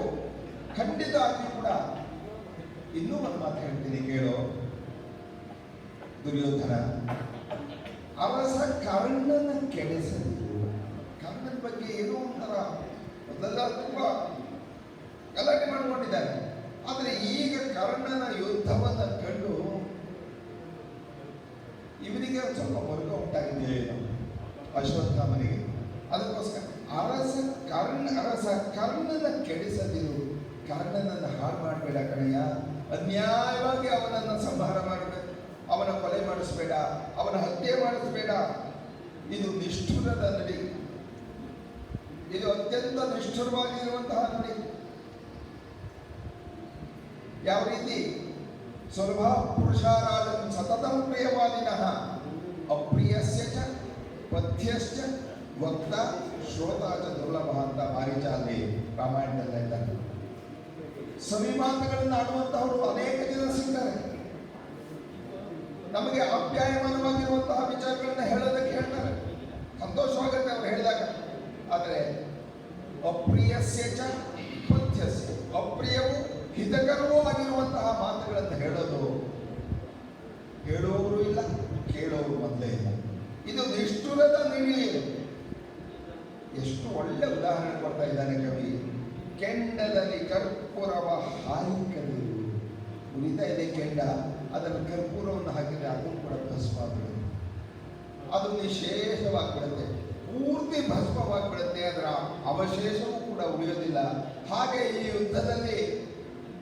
ಖಂಡಿತ ಆಗಿ ಕೂಡ ಇನ್ನೂ ಒಂದು ಮಾತು ಹೇಳ್ತೀನಿ ಕೇಳೋ ದುರ್ಯೋಧನ. ಅರಸ ಕರ್ಣನ ಕೆಡಿಸಲಿಲ್ಲ. ಕರ್ಣನ ಬಗ್ಗೆ ಏನೋ ಒಂಥರ ಮೊದಲೆಲ್ಲ ತುಂಬಾ ಗಲಾಟೆ ಮಾಡಿಕೊಂಡಿದ್ದಾರೆ. ಆದರೆ ಈಗ ಕರ್ಣನ ಯುದ್ಧವನ್ನು ಕಂಡು ಇವನಿಗೆ ಒಂದು ಸ್ವಲ್ಪ ವರ್ಗ ಉಂಟಾಗಿದೆಯೇನೋ ಅಶ್ವತ್ಥಾಮನಿಗೆ. ಅದಕ್ಕೋಸ್ಕರ ಅರಸ ಕರ್ಣನ ಕೆಡಿಸದಿರು, ಕರ್ಣನನ್ನು ಹಾಳು ಮಾಡಬೇಡ ಕಣಯ್ಯ, ಅನ್ಯಾಯವಾಗಿ ಅವನನ್ನು ಸಂಹಾರ ಮಾಡಬೇಕು, ಅವನ ಕೊಲೆ ಮಾಡಿಸ್ಬೇಡ, ಅವನ ಹತ್ಯೆ ಮಾಡಿಸ್ಬೇಡ. ಇದು ನಿಷ್ಠುರದ ನಡಿ, ಇದು ಅತ್ಯಂತ ನಿಷ್ಠುರವಾಗಿರುವಂತಹ ನಡಿ. ಯಾವ ರೀತಿ ಸುಲಭ ಪುರುಷಾರಾಜಂ ಸತತಂ ಪ್ರಿಯವಾದಿನಃ ಅಪ್ರಿಯಸ್ಯ ಚ ಪಥ್ಯಶ್ಚ ವಕ್ತ ಶ್ರೋತ ಚ ದುರ್ಲಭ ಅಂತ ಮಾರೀಚ ಅಲ್ಲಿ ರಾಮಾಯಣದಲ್ಲ ಇದ್ದಾರೆ. ಸವಿ ಮಾತುಗಳನ್ನು ಆಡುವಂತಹವರು ಅನೇಕ ಜನ ಸಿಗ್ತಾರೆ. ನಮಗೆ ಆಪ್ಯಾಯಮಾನವಾಗಿರುವಂತಹ ವಿಚಾರಗಳನ್ನ ಹೇಳೋದಕ್ಕೆ ಹೇಳ್ತಾರೆ, ಸಂತೋಷವಾಗುತ್ತೆ ಅವರು ಹೇಳಿದಾಗ. ಆದರೆ ಅಪ್ರಿಯಸ್ಯ ಚ ಪಥ್ಯಸ್ಯ, ಅಪ್ರಿಯವೂ ಹಿತಕರವೂ ಆಗಿರುವಂತಹ ಮಾತುಗಳನ್ನು ಹೇಳುವವರು ಇಲ್ಲ, ಕೇಳೋರು ಮೊದಲೇ ಇಲ್ಲ. ಇದು ನಿಷ್ಠುರದ ನಿಮಿಲಿ. ಎಷ್ಟು ಒಳ್ಳೆ ಉದಾಹರಣೆ ಕೊಡ್ತಾ ಇದ್ದಾನೆ ಕವಿ. ಕೆಂಡದಲ್ಲಿ ಕರ್ಪೂರವ ಹಾಯಿಕಲಿರು, ಉಳಿತಾ ಇದೆ ಕೆಂಡ, ಅದನ್ನು ಕರ್ಪೂರವನ್ನು ಹಾಕಿದರೆ ಅದು ಕೂಡ ಭಸ್ಮವಾಗ್ಬಿಡುತ್ತೆ, ಅದು ನಿಶೇಷವಾಗಿಬಿಡುತ್ತೆ, ಪೂರ್ತಿ ಭಸ್ಮವಾಗಿಬಿಡುತ್ತೆ, ಅದರ ಅವಶೇಷವೂ ಕೂಡ ಉಳಿಯೋದಿಲ್ಲ. ಹಾಗೆ ಈ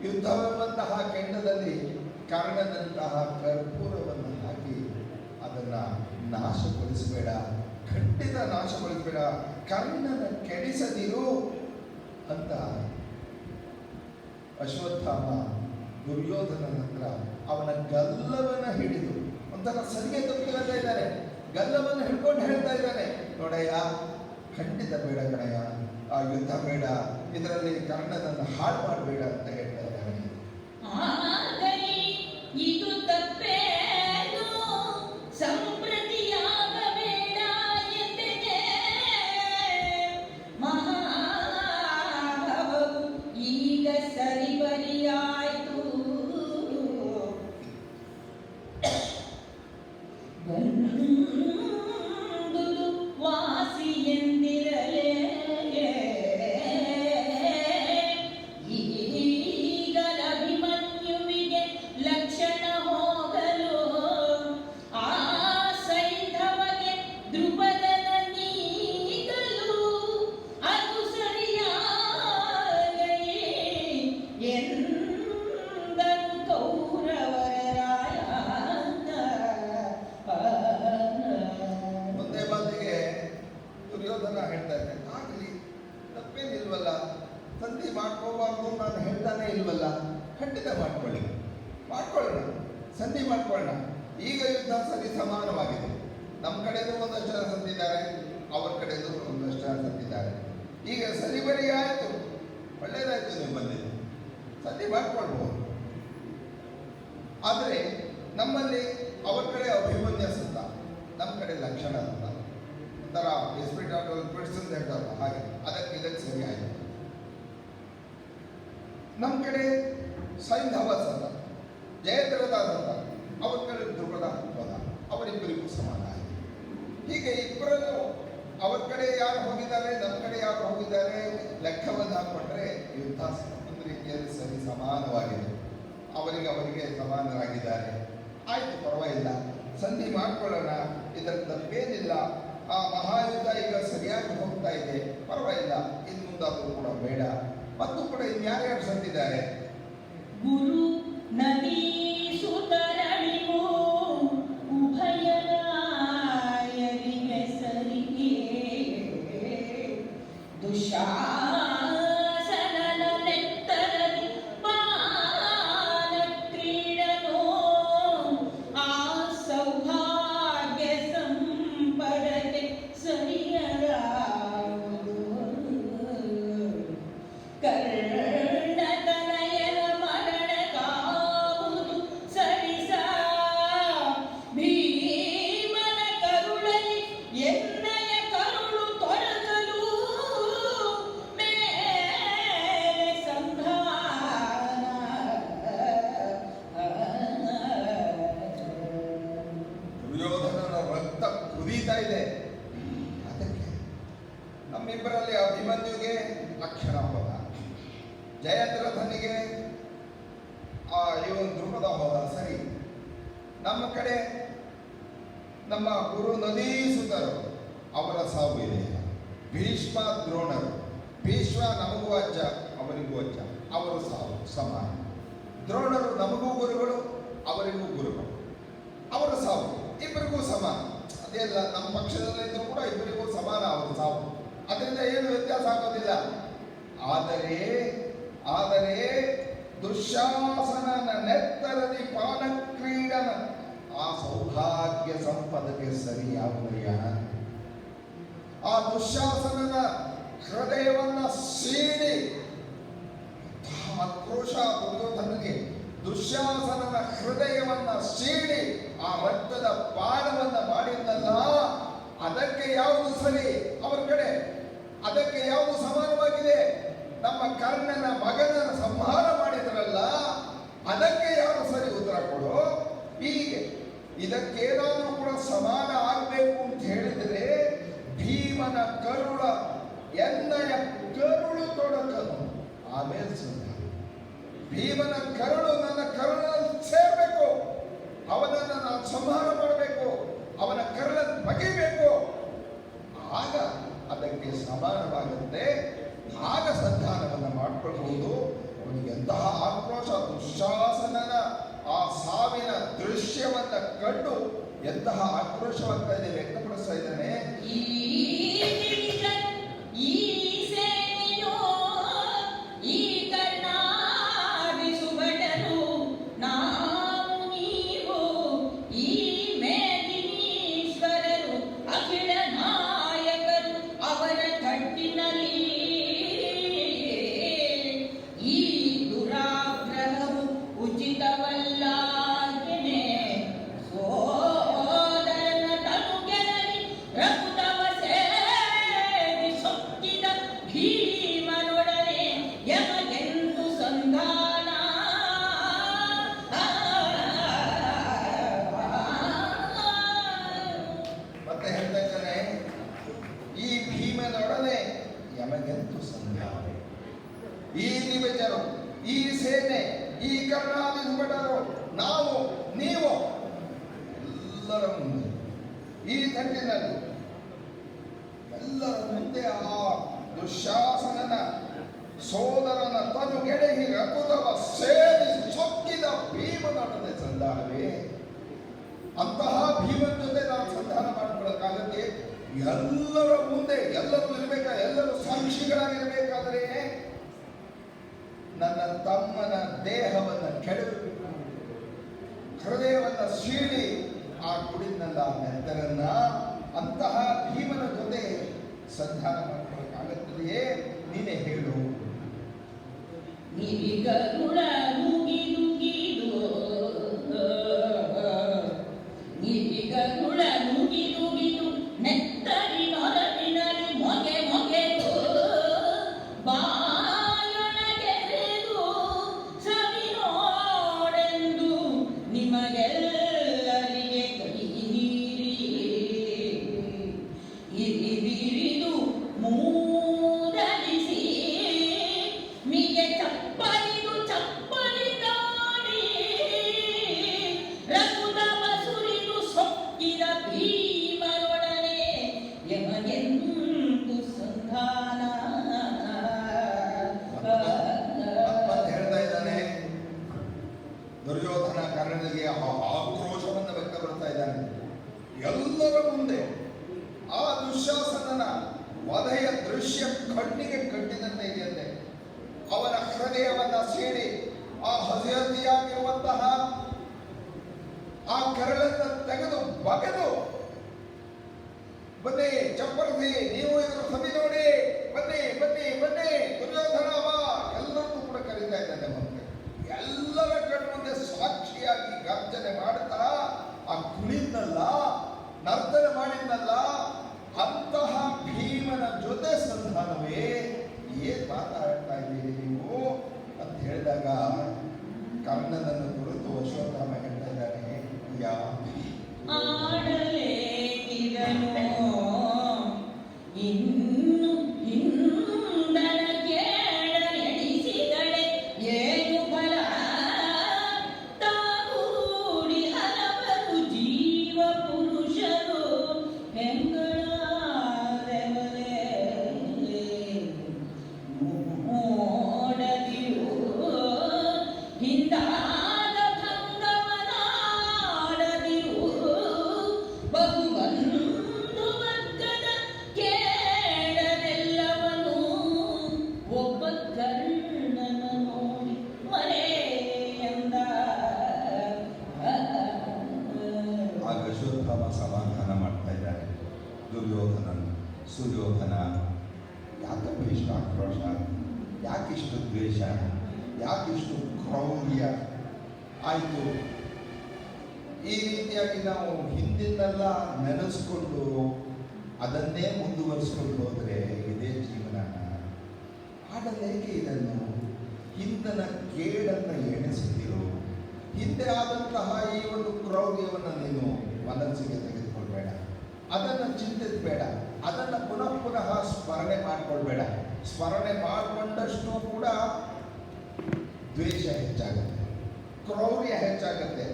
ಯುದ್ಧವೆಂಬಂತಹ ಕೆಂಡದಲ್ಲಿ ಕರ್ಣನಂತಹ ಕರ್ಪೂರವನ್ನು ಹಾಕಿ ಅದನ್ನು ನಾಶಗೊಳಿಸಬೇಡ, ಖಂಡಿತ ನಾಶಗೊಳಿಸಬೇಡ, ಕರ್ಣನ ಕೆಡಿಸದಿರು ಅಂತ ಅಶ್ವತ್ಥಾಮ ದುರ್ಯೋಧನನ ಹತ್ರ ಅವನ ಗಲ್ಲವನ್ನು ಹಿಡಿದು ಒಂಥರ ಸರಿಗೆ ತಪ್ಪಿರತಾ ಇದ್ದಾನೆ, ಗಲ್ಲವನ್ನು ಹಿಡ್ಕೊಂಡು ಹೇಳ್ತಾ ಇದ್ದಾನೆ, ನೋಡಯ್ಯ ಖಂಡಿತ ಬೇಡ ಕಣಯ್ಯ, ಆ ಯುದ್ಧ ಬೇಡ, ಇದರಲ್ಲಿ ಕರ್ಣನನ್ನು ಹಾಳು ಮಾಡಬೇಡ ಅಂತ ಹೇಳ್ತಾ ಇದ್ದಾನೆ. ಇದು ತಪ್ಪೇನು ಸಂಪ್ರತಿಯಾಗಬೇಡ ಎಂದಿದೆ ಮಹಾಭಾವವು ಈಗ ಸರಿಬರಿಯಾಯಿತು. ಬಂದುದು ವಾಸಿ ಎಂದಿರಲೇ ಹೇಳ್ತಾ ಇದ್ದೇನೆ. ಆಗಲಿ, ತಪ್ಪೇನಿಲ್ವಲ್ಲ, ಸಂಧಿ ಮಾಡ್ಕೋಬಾರ್ದು ನಾನು ಹೇಳ್ತಾನೆ ಇಲ್ವಲ್ಲ, ಖಂಡಿತ ಮಾಡ್ಕೊಳ್ಳೋಣ, ಸಂಧಿ ಮಾಡ್ಕೊಳ್ಳೋಣ. ಈಗ ಯುದ್ಧ ಸರಿ ಸಮಾನವಾಗಿದೆ. ನಮ್ಮ ಕಡೆಗೂ ಒಂದಷ್ಟು ಜನ ಸತ್ತಿದ್ದಾರೆ, ಅವ್ರ ಕಡೆಗೂ ಒಂದಷ್ಟು ಜನ ಸತ್ತಿದ್ದಾರೆ. ಈಗ ಸರಿಬರಿ ಆಯಿತು, ಒಳ್ಳೇದಾಯ್ತು, ನೀವು ಬಂದಿದ್ದು, ಸಂಧಿ ಮಾಡ್ಕೊಳ್ಬಹುದು. ಆದರೆ ನಮ್ಮಲ್ಲಿ ಅವ್ರ ಕಡೆ ಅಭಿಮನ್ಯ ಸತ್ತ, ನಮ್ಮ ಕಡೆ ಲಕ್ಷಣ ಸತ್ತ, ಒಂಥರ ಎಸ್ಪಿಟ್ ಬಿಡಿಸಿಂದ ಹೇಳ್ತಾರಲ್ಲ ಹಾಗೆ, ಇದಕ್ಕೆ ಸರಿ ಆಯಿತು. ನಮ್ಮ ಕಡೆ ಸೈಂಧವ ಸತ್ತ, ಜಯದ್ರಥ ಸತ್ತ, ಅವ್ರ ಕಡೆ ಧ್ರುಪದ ಹೋದ, ಅವರಿಬ್ಬರಿಗೂ ಸಮಾನ ಆಯಿತು. ಹೀಗೆ ಇಬ್ಬರನ್ನು ಅವ್ರ ಕಡೆ ಯಾರು ಹೋಗಿದ್ದಾರೆ, ನಮ್ಮ ಕಡೆ ಯಾರು ಹೋಗಿದ್ದಾರೆ ಲೆಕ್ಕವನ್ನು ಹಾಕೊಂಡ್ರೆ ಯುದ್ಧ ಒಂದು ರೀತಿಯಲ್ಲಿ ಸರಿ ಸಮಾನವಾಗಿದೆ. ಅವರಿಗೆ ಸಮಾನರಾಗಿದ್ದಾರೆ. ಆಯಿತು, ಪರವಾಗಿಲ್ಲ, ಸಂಧಿ ಮಾಡ್ಕೊಳ್ಳೋಣ, ಇದರ ತಪ್ಪೇನಿಲ್ಲ. ಆ ಮಹಾಯುದ್ಧ ಈಗ ಸರಿಯಾಗಿ ಹೋಗ್ತಾ ಇದೆ, ಪರವಾಗಿಲ್ಲ, ಇನ್ನು ಮುಂದಾದರೂ ಕೂಡ ಬೇಡ. ಮತ್ತು ಕೂಡ ಇನ್ಯಾರ್ಯಾರು ಸತ್ತಿದ್ದಾರೆ, ಗುರು ನದಿ ಸುತರಳಿವು ಉಭಯರಾಯರಿಗೆ ಸರಿಗೆ ದುಶಾಸನನ ನೆತ್ತರದಿ ಪಾನ ಕ್ರೀಡನೋ ಆ ಸೌಭಾಗ್ಯ ಸಂಪದಕ್ಕೆ ಸರಿಯರಾವುದು ಕರ್ಣತನಯನ ಮರಣ ಕಾವುದು ಸರಿಸ ಭೀಮನ ಕರುಳಲಿ ಎನ್ನಯ ಕರುಳು ತೊಡಗಲು ಮೇಲೆ ಸಂಧಾನ ದುರ್ಯೋಧನನ ರಕ್ತ ಕುದೀತಾ ಇದೆ. ಅದಕ್ಕೆ ನಮ್ಮಿಬ್ಬರಲ್ಲಿ ಅಭಿಮನ್ಯುಗೆ ಲಕ್ಷಣ ಹೋದ, ಜಯದ್ರಥನಿಗೆ ಇವನು ಧ್ರುಪದ ಹೋದ. ಸರಿ, ನಮ್ಮ ಕಡೆ ನಮ್ಮ ಗುರು ನದೀಸುತರು ಅವರ ಸಾವು ಇದೆ. ಭೀಷ್ಮ ದ್ರೋಣರು, ಭೀಷ್ಮ ನಮಗೂ ಅಜ್ಜ ಅವರಿಗೂ ಅಜ್ಜ, ಅವರು ಸಾವು ಸಮಾನ. ದ್ರೋಣರು ನಮಗೂ ಗುರುಗಳು ಅವರಿಗೂ ಗುರುಗಳು, ಅವರ ಸಾವು ಇಬ್ಬರಿಗೂ ಸಮಾನ. ಅದೆಲ್ಲ ನಮ್ಮ ಪಕ್ಷದಲ್ಲಿದ್ದರೂ ಕೂಡ ಇಬ್ಬರಿಗೂ ಸಮಾನ ಅವರ ಸಾವು. ಅದರಿಂದ ಏನು ವ್ಯತ್ಯಾಸ ಆಗೋದಿಲ್ಲ. ಆದರೆ ದುಶ್ಯಾಸನನ ನೆತ್ತರದಿ ಪಾನ ಕ್ರೀಡನ ಆ ಸೌಭಾಗ್ಯ ಸಂಪದಕ್ಕೆ ಸರಿಯಾಗುವುದಯ್ಯ. ಆ ದುಶ್ಯಾಸನನ ಹೃದಯವನ್ನ ಸೀಳಿ ಆಕ್ರೋಶ ದುರ್ಯೋಧನನಿಗೆ ದುಶ್ಯಾಸನನ ಹೃದಯವನ್ನ ಸೀಳಿ ಆ ರಕ್ತದ ಪಾನವನ್ನ ಮಾಡಿದ್ದಲ್ಲ, ಅದಕ್ಕೆ ಯಾವುದು ಸರಿ ಅವರ ಕಡೆ? ಅದಕ್ಕೆ ಯಾವುದು ಸಮಾನವಾಗಿದೆ? ನಮ್ಮ ಕರ್ಣನ ಮಗನ ಸಂಹಾರ ಮಾಡಿದ್ರಲ್ಲ, ಅದಕ್ಕೆ ಯಾರು ಸರಿ ಉತ್ತರ ಕೊಡು. ಹೀಗೆ ಇದಕ್ಕೇನಾದ್ರೂ ಕೂಡ ಸಮಾನ ಆಗಬೇಕು ಅಂತ ಹೇಳಿದರೆ ಭೀಮನ ಕರುಳ ಎನ್ನಯ ಕರುಳು ತೊಡಕನು ಆಮೇಲೆ ಸುಂದರ. ಭೀಮನ ಕರುಳು ನನ್ನ ಕರುಳಲ್ಲಿ ಸೇರಬೇಕು, ಅವನನ್ನು ನಾನು ಸಂಹಾರ ಮಾಡಬೇಕು, ಅವನ ಕರುಳನ್ನು ಬಗೆಯಬೇಕು. ಆಗ ಅದಕ್ಕೆ ಸಮಾನವಾಗುತ್ತೆ, ಆಗ ಸಂಧಾನವನ್ನು ಮಾಡಿಕೊಳ್ಳಬಹುದು. ಅವನಿಗೆ ಎಂತಹ ಆಕ್ರೋಶ, ದುಶ್ಯಾಸನನ ಆ ಸಾವಿನ ದೃಶ್ಯವನ್ನ ಕಂಡು ಎಂತಹ ಆಕ್ರೋಶವಾಗ್ತಾ ಇದೆ, ವ್ಯಕ್ತಪಡಿಸ್ತಾ ಇದ್ದಾನೆ. ಈ ಸೇನೆಯೋ ಈ ಕರ್ಣಾದಿ ಸುಭಟರು ನಾವು ನೀವು ಈ ಮೇದಿನೀಶ್ವರರು ಅಖಿಲ ನಾಯಕರು ಅವರ ಕಟ್ಟಿನಲ್ಲಿ ಈ ದುರಾಗ್ರಹವು ಉಚಿತವಲ್ಲಾಗೆನೆ ಸೋದರನ ತನು ಗೆರಲಿ ರಕ್ತವ ಸೇರಿ ಸೊಕ್ಕಿದ ಭೀಮನೊಡನೆ ಯಮಗೆಂದು ಸಂಧಾನ ಮತ್ತೆ ಹೇಳ್ತಾ ಇದ್ದಾನೆ, ಈ ಭೀಮನೊಡನೆ ಯಮಗೆಂದು ಸಂಧಾನ. ಈ ದಿವಜರು, ಈ ಸೇನೆ, ಈ ಕರ್ಣಾದಿ ಸುಭಟರು, ನಾವು ನೀವು ಎಲ್ಲರ ಮುಂದೆ ಈ ತಟ್ಟಿನಲ್ಲಿ ಎಲ್ಲರ ಮುಂದೆ ಆ ದುಶ್ಯಾಸನನ ಸೋದರನ ತನು ಗೆಡೆಹಿ ರಕುತವ ಸೇರಿ ಸೊಕ್ಕಿದ ಭೀಮನೊಡನೆ ಸಂಧಾನವೇ. ಅಂತಹ ಭೀಮನ ಜೊತೆ ನಾವು ಸಂಧಾನ ಮಾಡಿಕೊಳ್ಳಕ್ಕಾಗತ್ತೆ? ಎಲ್ಲರ ಮುಂದೆ ಎಲ್ಲರೂ ಇರಬೇಕಾ? ಎಲ್ಲರೂ ಸಾಕ್ಷಿಗಳಾಗಿರ್ಬೇಕಾದ್ರೆ ನನ್ನ ತಮ್ಮನ ದೇಹವನ್ನು ಕೆಡವಿ ಹೃದಯವನ್ನ ಸೀಳಿ ಆ ಕುಡಿದ್ನಲ್ಲ ನೆತ್ತರನ್ನ, ಅಂತಹ ಭೀಮನ ಜೊತೆ ಸಂಧಾನ ಮಾಡಿಕೊಳ್ಳಕ್ಕಾಗುತ್ತದೆಯೇ? ನೀನೇ ಹೇಳು. ನಿರಿಗರುಳ ನುಗಿದುಗಿದು ನಿರಿಗರುಳ ನುಗಿದುಗಿದು ನೆತ್ತರಿ ನೊರವಿನಲಿ ಮೊಗೆ ಮೊಗೆದು ಬಾಯೊಳಗೆರೆದು ಸವಿ ನೋಡೆಂದು ನಿಮಗೆಲ್ಲರಿಗೆ ಕೈ ಹಿರಿದು ಮೂದಲಿಸಿ ಮಿಗೆ ಚಪ್ಪಲಿದು ಚಪ್ಪಲಿ ಬೆನ್ನಿಗೆ ಕಟ್ಟಿದಂತೆ ಇದೆಯಂತೆ. ಅವನ ಹೃದಯವನ್ನ ಸೀಳಿ ಆ ಹಸಿಯಾಗಿರುವಂತಹ ಆ ಕರಳನ್ನು ತೆಗೆದು ಬಗೆದು, ಬನ್ನಿ ಚಪ್ಪರಸಿ, ನೀವು ಇದನ್ನು ಸವಿ ನೋಡಿ, ಬನ್ನಿ ಬನ್ನಿ ಬನ್ನಿ, ದುರ್ಯೋಧನ ಬಾ, ಎಲ್ಲರನ್ನೂ ಕೂಡ ಕರೀತಾ ಇದ್ದಾನೆ. ಮತ್ತೆ ಎಲ್ಲರ ಕಣ್ಣು ಸಾಕ್ಷಿಯಾಗಿ ಗರ್ಜನೆ ಮಾಡುತ್ತಾ ಆ ಕುಣಿದ್ನಲ್ಲ, ನರ್ತನೆ ಮಾಡಿದ್ನಲ್ಲ, ಅಂತಹ ಭೀಮನ ಜೊತೆ ಸಂಧಾನವೇ. ಏನ್ ಮಾತಾಡ್ತಾ ಇದ್ದೀರಿ ನೀವು ಅಂತ ಹೇಳಿದಾಗ ಕರ್ಣನನ್ನು ಕುರಿತು ಅಶ್ವತ್ಥಾಮ ಹೇಳ್ತಾ ಇದ್ದಾನೆ, ಆಡಲೇಕಿದನು ಇನ್ನು ಹಿಂದಣ ಕೇಳ ಎಣಿಸಿದಳೆ ಏನು ಫಲ ತಾಗೂಡಿ ಹಲವರು ಜೀವ ಪುರುಷರು ಹೆಂಗಳಾದೆವಲೆ ಓಡದಿರು ಹಿಂದಾದ ಭಂಗವನಾಡದಿರು ಬಹುಬಂಧು ವರ್ಗದ ಕೇಳದೆಲ್ಲವನು ಒಬ್ಬ ಕರ್ಣನ ನೋಡಿ ಮರೆಯಂದ. ಆಗ ಅಶ್ವತ್ಥಾಮ ಸಮಾಧಾನ ಮಾಡ್ತಾ ಇದ್ದಾರೆ. ದುರ್ಯೋಧನನು, ಸುಯೋಧನ, ಯಾಕಪ್ಪ ಇಷ್ಟು ಆಕ್ರೋಶ, ಯಾಕಿಷ್ಟು ದ್ವೇಷ, ಯಾಕಿಷ್ಟು ಕ್ರೌರ್ಯ ಆಯಿತು? ಈ ರೀತಿಯಾಗಿ ನಾವು ಹಿಂದಿನೆಲ್ಲ ನೆನೆಸ್ಕೊಂಡು ಅದನ್ನೇ ಮುಂದುವರಿಸ್ಕೊಂಡು ಹೋದರೆ ಇದೇ ಜೀವನ. ಆಡಲೇಕೆ ಇದನ್ನು ಹಿಂದನ ಕೇಡನ್ನು ಎಣಿಸುತ್ತಿರು. ಹಿಂದೆ ಆದಂತಹ ಈ ಒಂದು ಕ್ರೌರ್ಯವನ್ನು ನೀನು ಮನಸ್ಸಿಗೆ ತೆಗೆದುಕೊಳ್ಬೇಡ, ಅದನ್ನು ಚಿಂತಿಸಬೇಡ, ಅದನ್ನು ಪುನಃ ಪುನಃ ಸ್ಮರಣೆ ಮಾಡಿಕೊಳ್ಬೇಡ. ಸ್ಮರಣೆ ಮಾಡಿಕೊಂಡಷ್ಟು ಕೂಡ ದ್ವೇಷ ಹೆಚ್ಚಾಗುತ್ತೆ, ಕ್ರೌರ್ಯ ಹೆಚ್ಚಾಗುತ್ತೆ.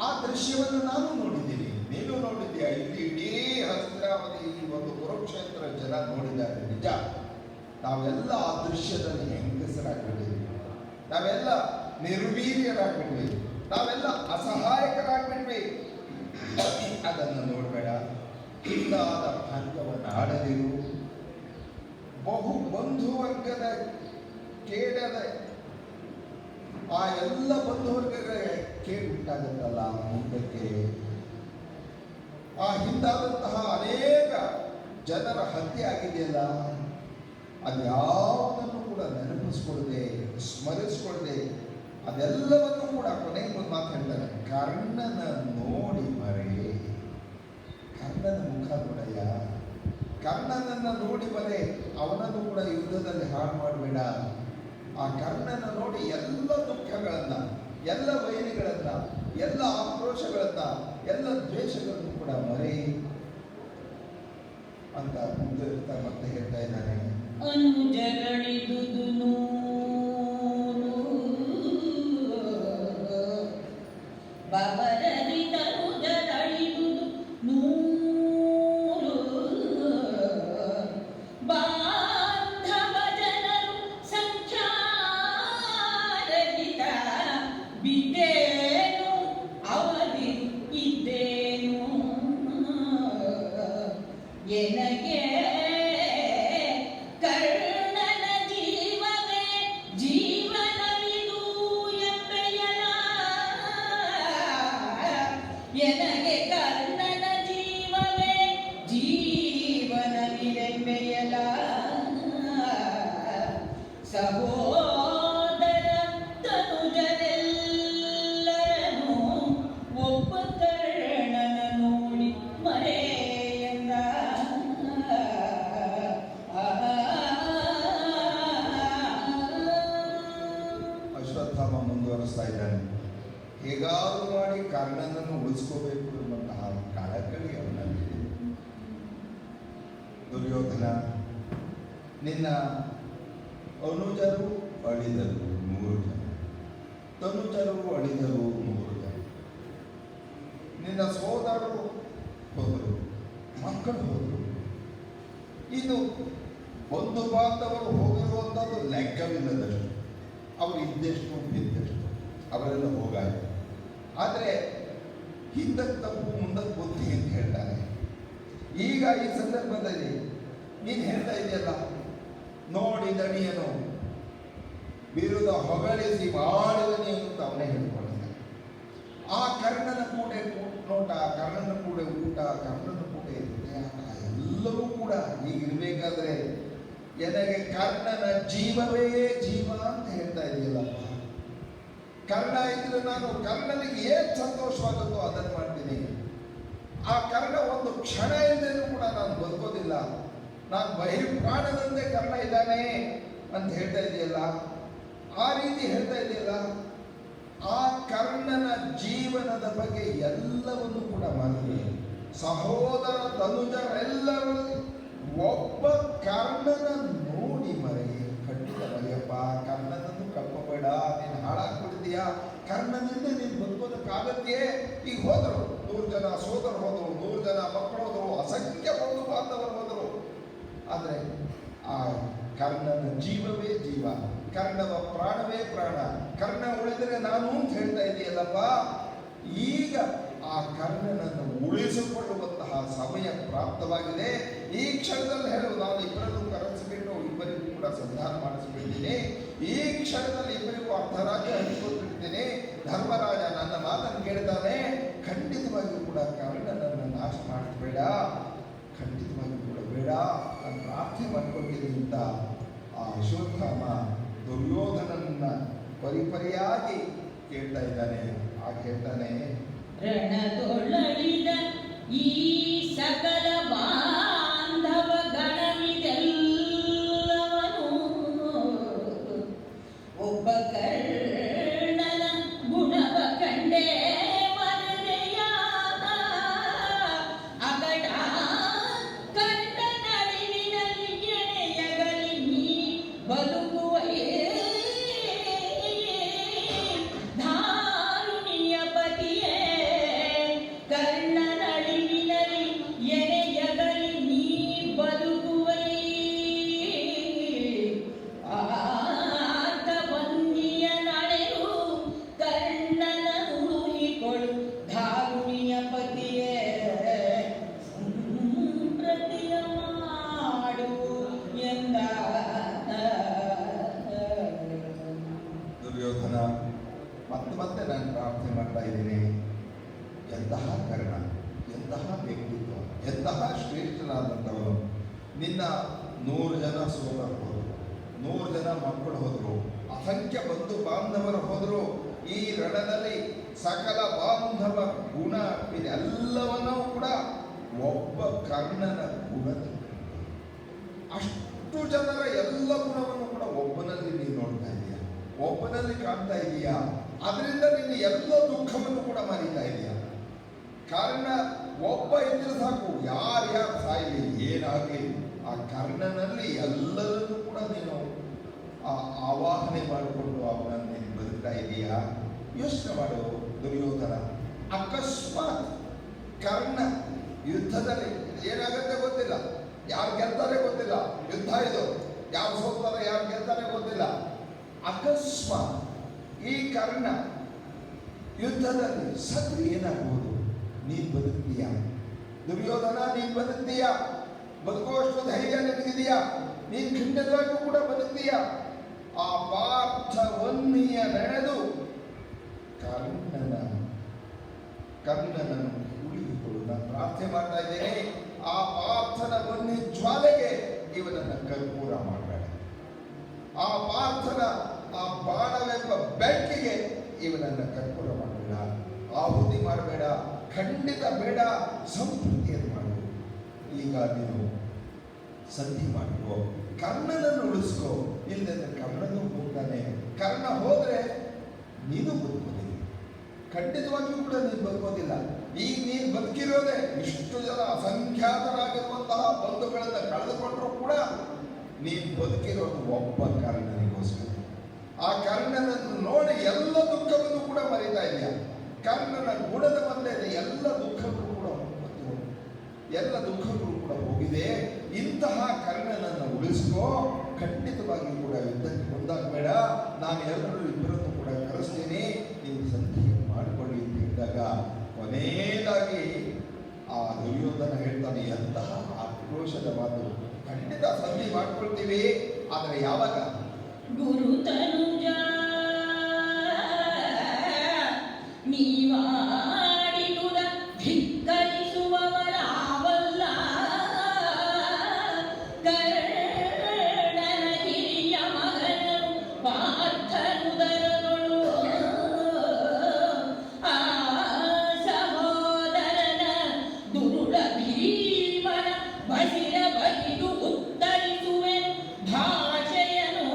ಆ ದೃಶ್ಯವನ್ನು ನಾನು ನೋಡಿದ್ದೀನಿ, ನೀನು ನೋಡಿದ್ದೀಯ. ಇಲ್ಲಿ ಇಡೀ ಹಸ್ತಿನಾವತಿ ಈ ಒಂದು ಕುರುಕ್ಷೇತ್ರ ಜನ ನೋಡಿದ್ದಾರೆ, ನಿಜ. ನಾವೆಲ್ಲ ಆ ದೃಶ್ಯದಲ್ಲಿ ಹೆಂಗಸರಾಗ್ಬಿಟ್ಟಿದ್ವಿ, ನಾವೆಲ್ಲ ನಿರ್ವೀರ್ಯರಾಗ್ಬಿಟ್ವಿ, ನಾವೆಲ್ಲ ಅಸಹಾಯಕರಾಗ್ಬಿಟ್ವಿ. ಅದನ್ನು ನೋಡಬೇಡ. ಇಲ್ಲಾದ ಭಾಗ್ಯವನ್ನು ಆಡದಿರು. ಬಹು ಬಂಧುವರ್ಗದ ಕೇಡದ ಆ ಎಲ್ಲ ಬಂಧುವರ್ಗಗಳಿಗೆ ಕೇಳುಂಟಾಗುತ್ತಲ್ಲ ಮುಂದಕ್ಕೆ. ಆ ಹಿಂದಾದಂತಹ ಅನೇಕ ಜನರ ಹತ್ಯೆ ಆಗಿದೆಯಲ್ಲ, ಅದ್ಯಾವುದನ್ನು ಕೂಡ ನೆನಪಿಸ್ಕೊಳ್ದೆ, ಸ್ಮರಿಸ್ಕೊಳ್ದೆ, ಅದೆಲ್ಲವನ್ನು ಕೂಡ ಕೊನೆಗೆ ಒಂದು ಮಾತು ಹೇಳ್ತಾರೆ, ಕರ್ಣನ ನೋಡಿ ಮರೆ. ಕರ್ಣನ ಮುಖ ನೋಡಯ್ಯ, ಕರ್ಣನನ್ನು ನೋಡಿ ಮರೆ. ಅವನನ್ನು ಕೂಡ ಯುದ್ಧದಲ್ಲಿ ಹಾಳು ಮಾಡಬೇಡ. ಆ ಕರ್ಣನ ನೋಡಿ ಎಲ್ಲ ದುಃಖಗಳನ್ನ, ಎಲ್ಲ ವೈರಿಗಳನ್ನ, ಎಲ್ಲ ಆಕ್ರೋಶಗಳನ್ನ, ಎಲ್ಲ ದ್ವೇಷಗಳನ್ನು ಕೂಡ ಮರೆ ಅಂತ ಮುಂದೆ ಮತ್ತೆ ಹೇಳ್ತಾ ಇದ್ದಾನೆ. ಅನುಜಗಳಿದುದು ನೂರು ಬಬರದಿ ತನುಜಗಳಿದುದು ನೂರು ಬಾಂಧವ ಜನರು ಸಂಖ್ಯಾರಹಿತ ಬಿದ್ದೇನು ಅವಧಿ ಇದ್ದೇನು ಎನಗೆ ಕರ್ಣನ ಜೀವವೇ ಜೀವನವಿದು ಎಂಬೆಯಲ ಎನಗೆ ಕರ್ಣನ ಜೀವವೇ ಜೀವನವಿದೆಂಬೆಯಲ ಸಹೋದರ ತನುಜರೆಲ್ಲರನ್ನು ಒಬ್ಬ ಕರ್ಣನ ನೋಡಿ ಮರೆಯಂದ. ಅಶ್ವತ್ಥಾಮ ಮುಂದುವರಿಸ್ತಾ ಇದ್ದಾನೆ. ಹೇಗಾದರೂ ಮಾಡಿ ಕರ್ಣನನ್ನು ಉಳಿಸ್ಕೋಬೇಕು ಎಂಬಂತಹ ಕಳಕಳಿ ಅವನಲ್ಲಿದೆ. ದುರ್ಯೋಧನ, ನಿನ್ನ ಅನುಜರು ಅಳಿದರು 100 ಜನ, ತನುಜರು ಅಳಿದರು 100 ಜನ, ನಿನ್ನ ಸೋದರರು ಹೋದರು, ಮಕ್ಕಳು ಹೋದರು. ಇನ್ನು ಬಂಧು ಬಾಂಧವರು ಹೋಗಿರುವಂಥದ್ದು ಲೆಕ್ಕವಿಲ್ಲದಷ್ಟು. ಅವರು ಇದ್ದೆಷ್ಟು ಬಿದ್ದಷ್ಟು ಅವರೆಲ್ಲ ಹೋಗಾಯಿತು. ಆದರೆ ಹಿಂದಕ್ಕೆ ತಪ್ಪು ಮುಂದಕ್ಕೆ ಬುದ್ಧಿ ಅಂತ ಹೇಳ್ತಾರೆ. ಈಗ ಈ ಸಂದರ್ಭದಲ್ಲಿ ನೀನು ಹೇಳ್ತಾ ಇದೆಯಲ್ಲ, ವಿದಣಿಯನು ಬಿರುದ ಹೊಗಳಿಸಿ ಮಾಡಿದನಿ ಅಂತ ಅವನೇ ಹೇಳ್ಕೊಳ್ತಾನೆ. ಆ ಕರ್ಣನ ಕೂಡ ನೋಟ, ಕರ್ಣನ ಕೂಡ ಊಟ, ಕರ್ಣನ ಕೂಡ ಎಲ್ಲವೂ ಕೂಡ ಹೀಗಿರ್ಬೇಕಾದ್ರೆ ನನಗೆ ಕರ್ಣನ ಜೀವವೇ ಜೀವ ಅಂತ ಹೇಳ್ತಾ ಇದೆಯಲ್ಲಪ್ಪ. ಕರ್ಣ ಇದ್ರೆ ನಾನು ಕರ್ಣನಿಗೆ ಏನ್ ಸಂತೋಷವಾಗುತ್ತೋ ಅದನ್ನು ಮಾಡ್ತೀನಿ. ಆ ಕರ್ಣ ಒಂದು ಕ್ಷಣ ಇಲ್ಲದೇನೂ ಕೂಡ ನಾನು ಬದುಕೋದಿಲ್ಲ. ನಾನು ಬಹಿರ್ಪ್ರಾಣದಂತೆ ಕರ್ಣ ಇದ್ದಾನೆ ಅಂತ ಹೇಳ್ತಾ ಇದೆಯಲ್ಲ, ಆ ರೀತಿ ಹೇಳ್ತಾ ಇದೆಯಲ್ಲ. ಆ ಕರ್ಣನ ಜೀವನದ ಬಗ್ಗೆ ಎಲ್ಲವನ್ನು ಕೂಡ ಮಾಡಿ ಸಹೋದರ ತನುಜರೆಲ್ಲರೂ ಒಬ್ಬ ಕರ್ಣನ ನೋಡಿ ಮರೆ ಖಂಡಿತ ಮರೆಯಪ್ಪ. ಕರ್ಣನನ್ನು ಕಳ್ಕೋಬೇಡ, ನೀನು ಹಾಳಾಗ್ಬಿಡ್ತೀಯಾ. ಕರ್ಣನಿಂದ ನೀನು ಬದುಕೋದಕ್ಕಾಗತ್ತೆಯೇ? ಈಗ ಹೋದರು 100 ಜನ ಸೋದರು ಹೋದರು, 100 ಜನ ಮಕ್ಕಳು ಹೋದರು, ಅಸಂಖ್ಯ ಬಂಧು ಬಾಂಧವರು ಹೋದರು. ಆದರೆ ಆ ಕರ್ಣನ ಜೀವವೇ ಜೀವ, ಕರ್ಣವ ಪ್ರಾಣವೇ ಪ್ರಾಣ. ಕರ್ಣ ಉಳಿದರೆ ನಾನು ಅಂತ ಹೇಳ್ತಾ ಇದೆಯಲ್ಲಪ್ಪ. ಈಗ ಆ ಕರ್ಣನನ್ನು ಉಳಿಸಿಕೊಳ್ಳುವಂತಹ ಸಮಯ ಪ್ರಾಪ್ತವಾಗಿದೆ. ಈ ಕ್ಷಣದಲ್ಲಿ ಹೇಳು, ನಾನು ಇಬ್ಬರನ್ನು ಕರೆಸಿಬಿಟ್ಟು ಇಬ್ಬರಿಗೂ ಕೂಡ ಸಂಧಾನ ಮಾಡಿಸಿಬಿಟ್ಟಿದ್ದೀನಿ. ಈ ಕ್ಷಣದಲ್ಲಿ ಇಬ್ಬರಿಗೂ ಅರ್ಧರಾಜ್ಯ ಹಂಚಿಕೊಟ್ಟಿರ್ತೀನಿ. ಧರ್ಮರಾಜ ನನ್ನ ಮಾತನ್ನು ಕೇಳ್ತಾನೆ. ಖಂಡಿತವಾಗಿಯೂ ಕೂಡ ಕರ್ಣನನ್ನು ನಾಶ ಮಾಡಿಸಬೇಡ, ಖಂಡಿತವಾಗಿಯೂ ಕೂಡ ಬೇಡ, ನಾನು ಪ್ರಾರ್ಥನೆ ಮಾಡ್ಕೊಂಡಿದ್ದೀನಿ ಅಂತ ಆ ಅಶ್ವತ್ಥಾಮ ದುರ್ಯೋಧನನ್ನ ಪರಿಪರಿಯಾಗಿ ಕೇಳ್ತಾ ಇದ್ದಾನೆ. ಆ ಕೇಳ್ತಾನೆ, ರಣದೊಳಳಿದ ಈ ಸಕಲ ಬಾಂಧವ ಗಣವಿದೆಲ್ಲವನು ಒಬ್ಬ ಕರ್ಣನ ಗುಣವ ಕಂಡೇ ಮರೆಯಾದ ಅಗಡ ಕರ್ಣನಳಿವಿನಲ್ಲಿ ಎಣೆಯಗಲಿ ನೀ ಬದುಕುವ ಧಾರುಣಿಯ ಪತಿಯೇ. ಕರ್ಣನಳಿವಿನಲ್ಲಿ ಎಣೆಯಗಲಿ ನೀ ಬದುಕುವೈ ಆತ ಬಂದಿಯ ನಡೆದು ಕರ್ಣನ ಉಳುಹಿಕೊಳು ಧಾರುಣಿಯ ಪತಿಯೇ. ಸಂಪ್ರತಿಯ ಮಾಡು ಎಂದ ದುರ್ಯೋಧನ ಮತ್ತೆ ಮತ್ತೆ ನಾನು ಪ್ರಾರ್ಥನೆ ಮಾಡ್ತಾ ಇದ್ದೀನಿ. ಎಂತಹ ಕರ್ಣ, ಎಂತಹ ವ್ಯಕ್ತಿತ್ವ, ಎಂತಹ ಶ್ರೇಷ್ಠನಾದಂಥವನು. ನಿನ್ನ 100 ಜನ ಸೋದರರು ಹೋದರು, 100 ಜನ ಮಕ್ಕಳು ಹೋದರು, ಅಸಂಖ್ಯ ಬಂಧು ಬಾಂಧವರು ಹೋದರು. ಈ ರಣದಲ್ಲಿ ಸಕಲ ಬಾಂಧವ ಗುಣ ಇದೆಲ್ಲವನ್ನೂ ಕೂಡ ಒಬ್ಬ ಕರ್ಣನ ಗುಣದಲ್ಲಿ. ಅಷ್ಟು ಜನರ ಎಲ್ಲ ಗುಣವನ್ನು ಕೂಡ ಒಬ್ಬನಲ್ಲಿ ನೀನು ನೋಡ್ತಾ ಇದೀಯ, ಒಬ್ಬನಲ್ಲಿ ಕಾಣ್ತಾ ಇದೀಯಾ. ಅದರಿಂದ ನೀನು ಎಲ್ಲ ದುಃಖವನ್ನು ಕೂಡ ಮರೀತಾ ಇದೀಯ. ಕಾರಣ ಒಬ್ಬ ಇದ್ರೆ ಸಾಕು, ಯಾರ್ಯಾರು ಸಾಯಲಿ ಏನಾಗಲಿ, ಆ ಕರ್ಣನಲ್ಲಿ ಎಲ್ಲರನ್ನೂ ಕೂಡ ನೀನು ಆವಾಹನೆ ಮಾಡಿಕೊಂಡು ಅವನನ್ನು ನೀನು ಬದುಕ್ತಾ ಇದೀಯಾ. ಯೋಚನೆ ಮಾಡು ದುರ್ಯೋಧನ. ಅಕಸ್ಮಾತ್ ಕರ್ಣ ಯುದ್ಧದಲ್ಲಿ ಏನಾಗುತ್ತೆ ಗೊತ್ತಿಲ್ಲ, ಯಾರು ಗೆಲ್ತಾರೆ ಗೊತ್ತಿಲ್ಲ, ಯುದ್ಧ ಇದು, ಯಾರು ಸೋಲ್ತಾರೆ ಯಾರು ಗೆಲ್ತಾರೆ ಗೊತ್ತಿಲ್ಲ. ಅಕಸ್ಮಾತ್ ಈ ಕರ್ಣ ಯುದ್ಧದಲ್ಲಿ ಸತ್ರು ಏನಾಗ್ಬೋದು? ನೀನ್ ಬದುಕ್ತೀಯಾ ದುರ್ಯೋಧನ? ನೀನ್ ಬದುಕ್ತೀಯಾ? ಬದುಕುವಷ್ಟು ಧೈರ್ಯ ನಿನಗಿದೆಯಾ? ನೀನ್ ಖಂಡಿತವಾಗಿಯೂ ಕೂಡ ಬದುಕ್ತೀಯಾ? ಆ ಪಾರ್ಥ ವನ್ನಿಯ ನೆನೆದು ಕರ್ಣನನ್ನು ಉಳಿದುಕೊಳ್ಳು. ನಾನು ಪ್ರಾರ್ಥನೆ ಮಾಡ್ತಾ ಇದ್ದೇನೆ, ಆ ಪಾರ್ಥನ ವನ್ನಿ ಜ್ವಾಲೆಗೆ ಇವನನ್ನ ಕರ್ಪೂರ ಮಾಡಬೇಡ. ಆ ಪಾರ್ಥನ ಆ ಬಾಣವೆಂಬ ಬೆಂಕಿಗೆ ಇವನನ್ನ ಕರ್ಪೂರ ಮಾಡಬೇಡ, ಆಹುತಿ ಮಾಡಬೇಡ, ಖಂಡಿತ ಬೇಡ. ಸಂಸ್ಕೃತಿಯನ್ನು ಮಾಡು. ಈಗ ನೀನು ಸಂಧಿ ಮಾಡಿಕೋ, ಕರ್ಣನನ್ನು ಉಳಿಸ್ಕೋ. ಇಲ್ಲದೆ ಕರ್ಣನೂ ಹೋಗ್ತಾನೆ. ಕರ್ಣ ಹೋದ್ರೆ ನೀನು ಬದುಕೋದಿಲ್ಲ, ಖಂಡಿತವಾಗಿಯೂ ಕೂಡ ನೀನು ಬದುಕೋದಿಲ್ಲ. ಈಗ ನೀನು ಬದುಕಿರೋದೆ ಇಷ್ಟು ಜನ ಅಸಂಖ್ಯಾತರಾಗಿರುವಂತಹ ಬಂಧುಗಳನ್ನು ಕಳೆದುಕೊಂಡ್ರೂ ಕೂಡ ನೀನು ಬದುಕಿರೋದು ಒಬ್ಬ ಕರ್ಣನಿಗೋಸ್ಕರ. ಆ ಕರ್ಣನನ್ನು ನೋಡಿ ಎಲ್ಲ ದುಃಖವನ್ನು ಕೂಡ ಮರೀತಾ ಇದೆಯಾ. ಕರ್ಣನ ಗುಣದ ಬಂದೇ ಎಲ್ಲ ದುಃಖಗಳು ಕೂಡ ಹೋಗ್ಬೋದು, ಎಲ್ಲ ದುಃಖಗಳು ಕೂಡ ಹೋಗಿದೆ. ಇಂತಹ ಕರ್ಣನನ್ನು ಉಳಿಸ್ಕೋ. ಖಂಡಿತವಾಗಿಯೂ ಕೂಡ ಯುದ್ಧಕ್ಕೆ ಮುಂದಾಗಬೇಡ. ನಾನು ಎಲ್ಲರೂ ಇಬ್ಬರನ್ನು ಕೂಡ ಕರೆಸ್ತೀನಿ, ನೀವು ಸಂಧಿಯನ್ನು ಮಾಡಿಕೊಳ್ಳಿ ಅಂತ ಹೇಳಿದಾಗ ಕೊನೆಯದಾಗಿ ಆ ದುರ್ಯೋಧನ ಹೇಳ್ತಾನೆ, ಎಂತಹ ಆಕ್ರೋಶದ ಮಾತು. ಖಂಡಿತ ಸಂಧಿ ಮಾಡ್ಕೊಳ್ತೀವಿ, ಆದರೆ ಯಾವಾಗ ಗುರುತನುಜ ನೀವಾಡಿದುದ ಧಿಕ್ಕರಿಸುವವರಾವಲ್ಲ ಕರ್ಣನ ಹಿರಿಯ ಮಗನನು ಪಾರ್ಥನುದರದೊಳು ಆ ಸಹೋದರನ ದುರುಳ ಭೀಮನ ಬಸಿರ ಬಗಿದು ಉತ್ತರಿಸುವೆನು ಭಾಷೆಯನು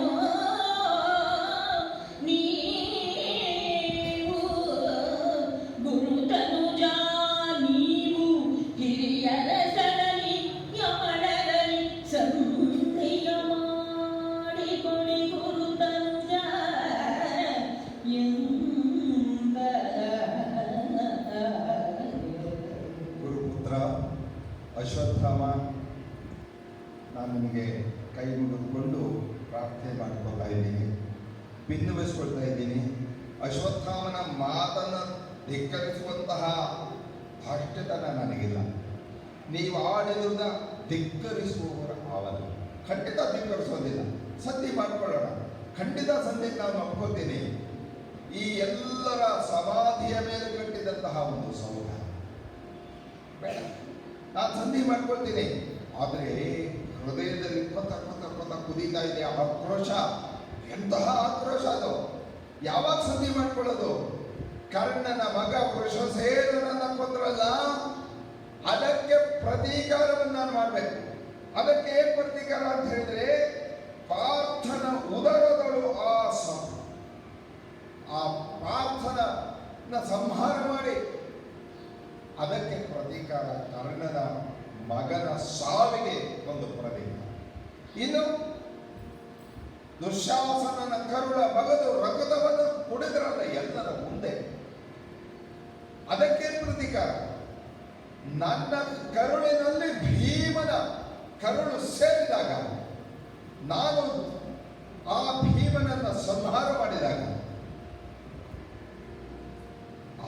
ನೀವು ಗುರುತನುಜ ನೀವು ಹಿರಿಯರ ಸಡಲಿ ಯಮಳರಲ್ಲಿ ಸಂಧಿಯ ಮಾಡಿಕೊಡಿ ಗುರುತನುಜ ಎಂದ ಗುರುಪುತ್ರ ಅಶ್ವತ್ಥಾಮ, ನಾನು ನಿಮಗೆ ಕೈ ಮುಗಿದುಕೊಂಡು ಪ್ರಾರ್ಥನೆ ಮಾಡಿಕೊಳ್ತಾ ಇದ್ದೀನಿ, ಭಿನ್ನವಿಸ್ಕೊಳ್ತಾ ಇದ್ದೀನಿ. ಅಶ್ವತ್ಥಾಮನ ಮಾತನ್ನು ಧಿಕ್ಕರಿಸುವಂತಹ ಧಾರ್ಷ್ಟ್ಯತನ ನನಗಿಲ್ಲ. ನೀವು ಆಡಿರುವುದ ಧಿಕ್ಕರಿಸುವವರ ಅವನ ಖಂಡಿತ ಧಿಕ್ಕರಿಸೋದಿಲ್ಲ. ಸಂಧಿ ಮಾಡಿಕೊಳ್ಳೋಣ, ಖಂಡಿತ ಸಂಧಿಗೆ ನಾನು ಒಪ್ಕೊಳ್ತೀನಿ. ಈ ಎಲ್ಲರ ಸಮಾಧಿಯ ಮೇಲೆ ಕಟ್ಟಿದಂತಹ ಒಂದು ಸೌಧ ಬೇಡ, ನಾನು ಸಂಧಿ ಮಾಡ್ಕೊಳ್ತೀನಿ. ಆದರೆ ಹೃದಯದಲ್ಲಿ ಕೊತ ಕೊತ ಕೊತ ಕುದೀತಾ ಇದೆ ಆಕ್ರೋಶ. ಎಂತಹ ಆಕ್ರೋಶ ಅದು! ಯಾವಾಗ ಸಂಧಿ ಮಾಡ್ಕೊಳ್ಳೋದು? ಕರ್ಣನ ಮಗ ವೃಷಸೇನನನ್ನ ಕೊಂದ್ರಲ್ಲ, ಅದಕ್ಕೆ ಪ್ರತೀಕಾರವನ್ನು ನಾನು ಮಾಡಬೇಕು. ಅದಕ್ಕೆ ಏನ್ ಪ್ರತೀಕಾರ ಅಂತ ಹೇಳಿದ್ರೆ, ಪಾರ್ಥನ ಉದರದಳು ಆ ಪಾರ್ಥನ ಸಂಹಾರ ಮಾಡಿ ಅದಕ್ಕೆ ಪ್ರತೀಕಾರ. ಕರ್ಣನ ಮಗನ ಸಾವಿಗೆ ಒಂದು ಪ್ರತೀಕಾರ. ಇನ್ನು ದುಶ್ಯಾಸನನ ಕರುಳ ಬಗದು ರಕ್ತವನ್ನು ಕುಡಿದ್ರಲ್ಲ ಎಲ್ಲರ ಮುಂದೆ, ಅದಕ್ಕೆ ಪ್ರತೀಕಾರ. ನನ್ನ ಕರುಳಿನಲ್ಲಿ ಭೀಮನ ಕರುಳು ಸೇರಿದಾಗ, ನಾನು ಆ ಭೀಮನನ್ನ ಸಂಹಾರ ಮಾಡಿದಾಗ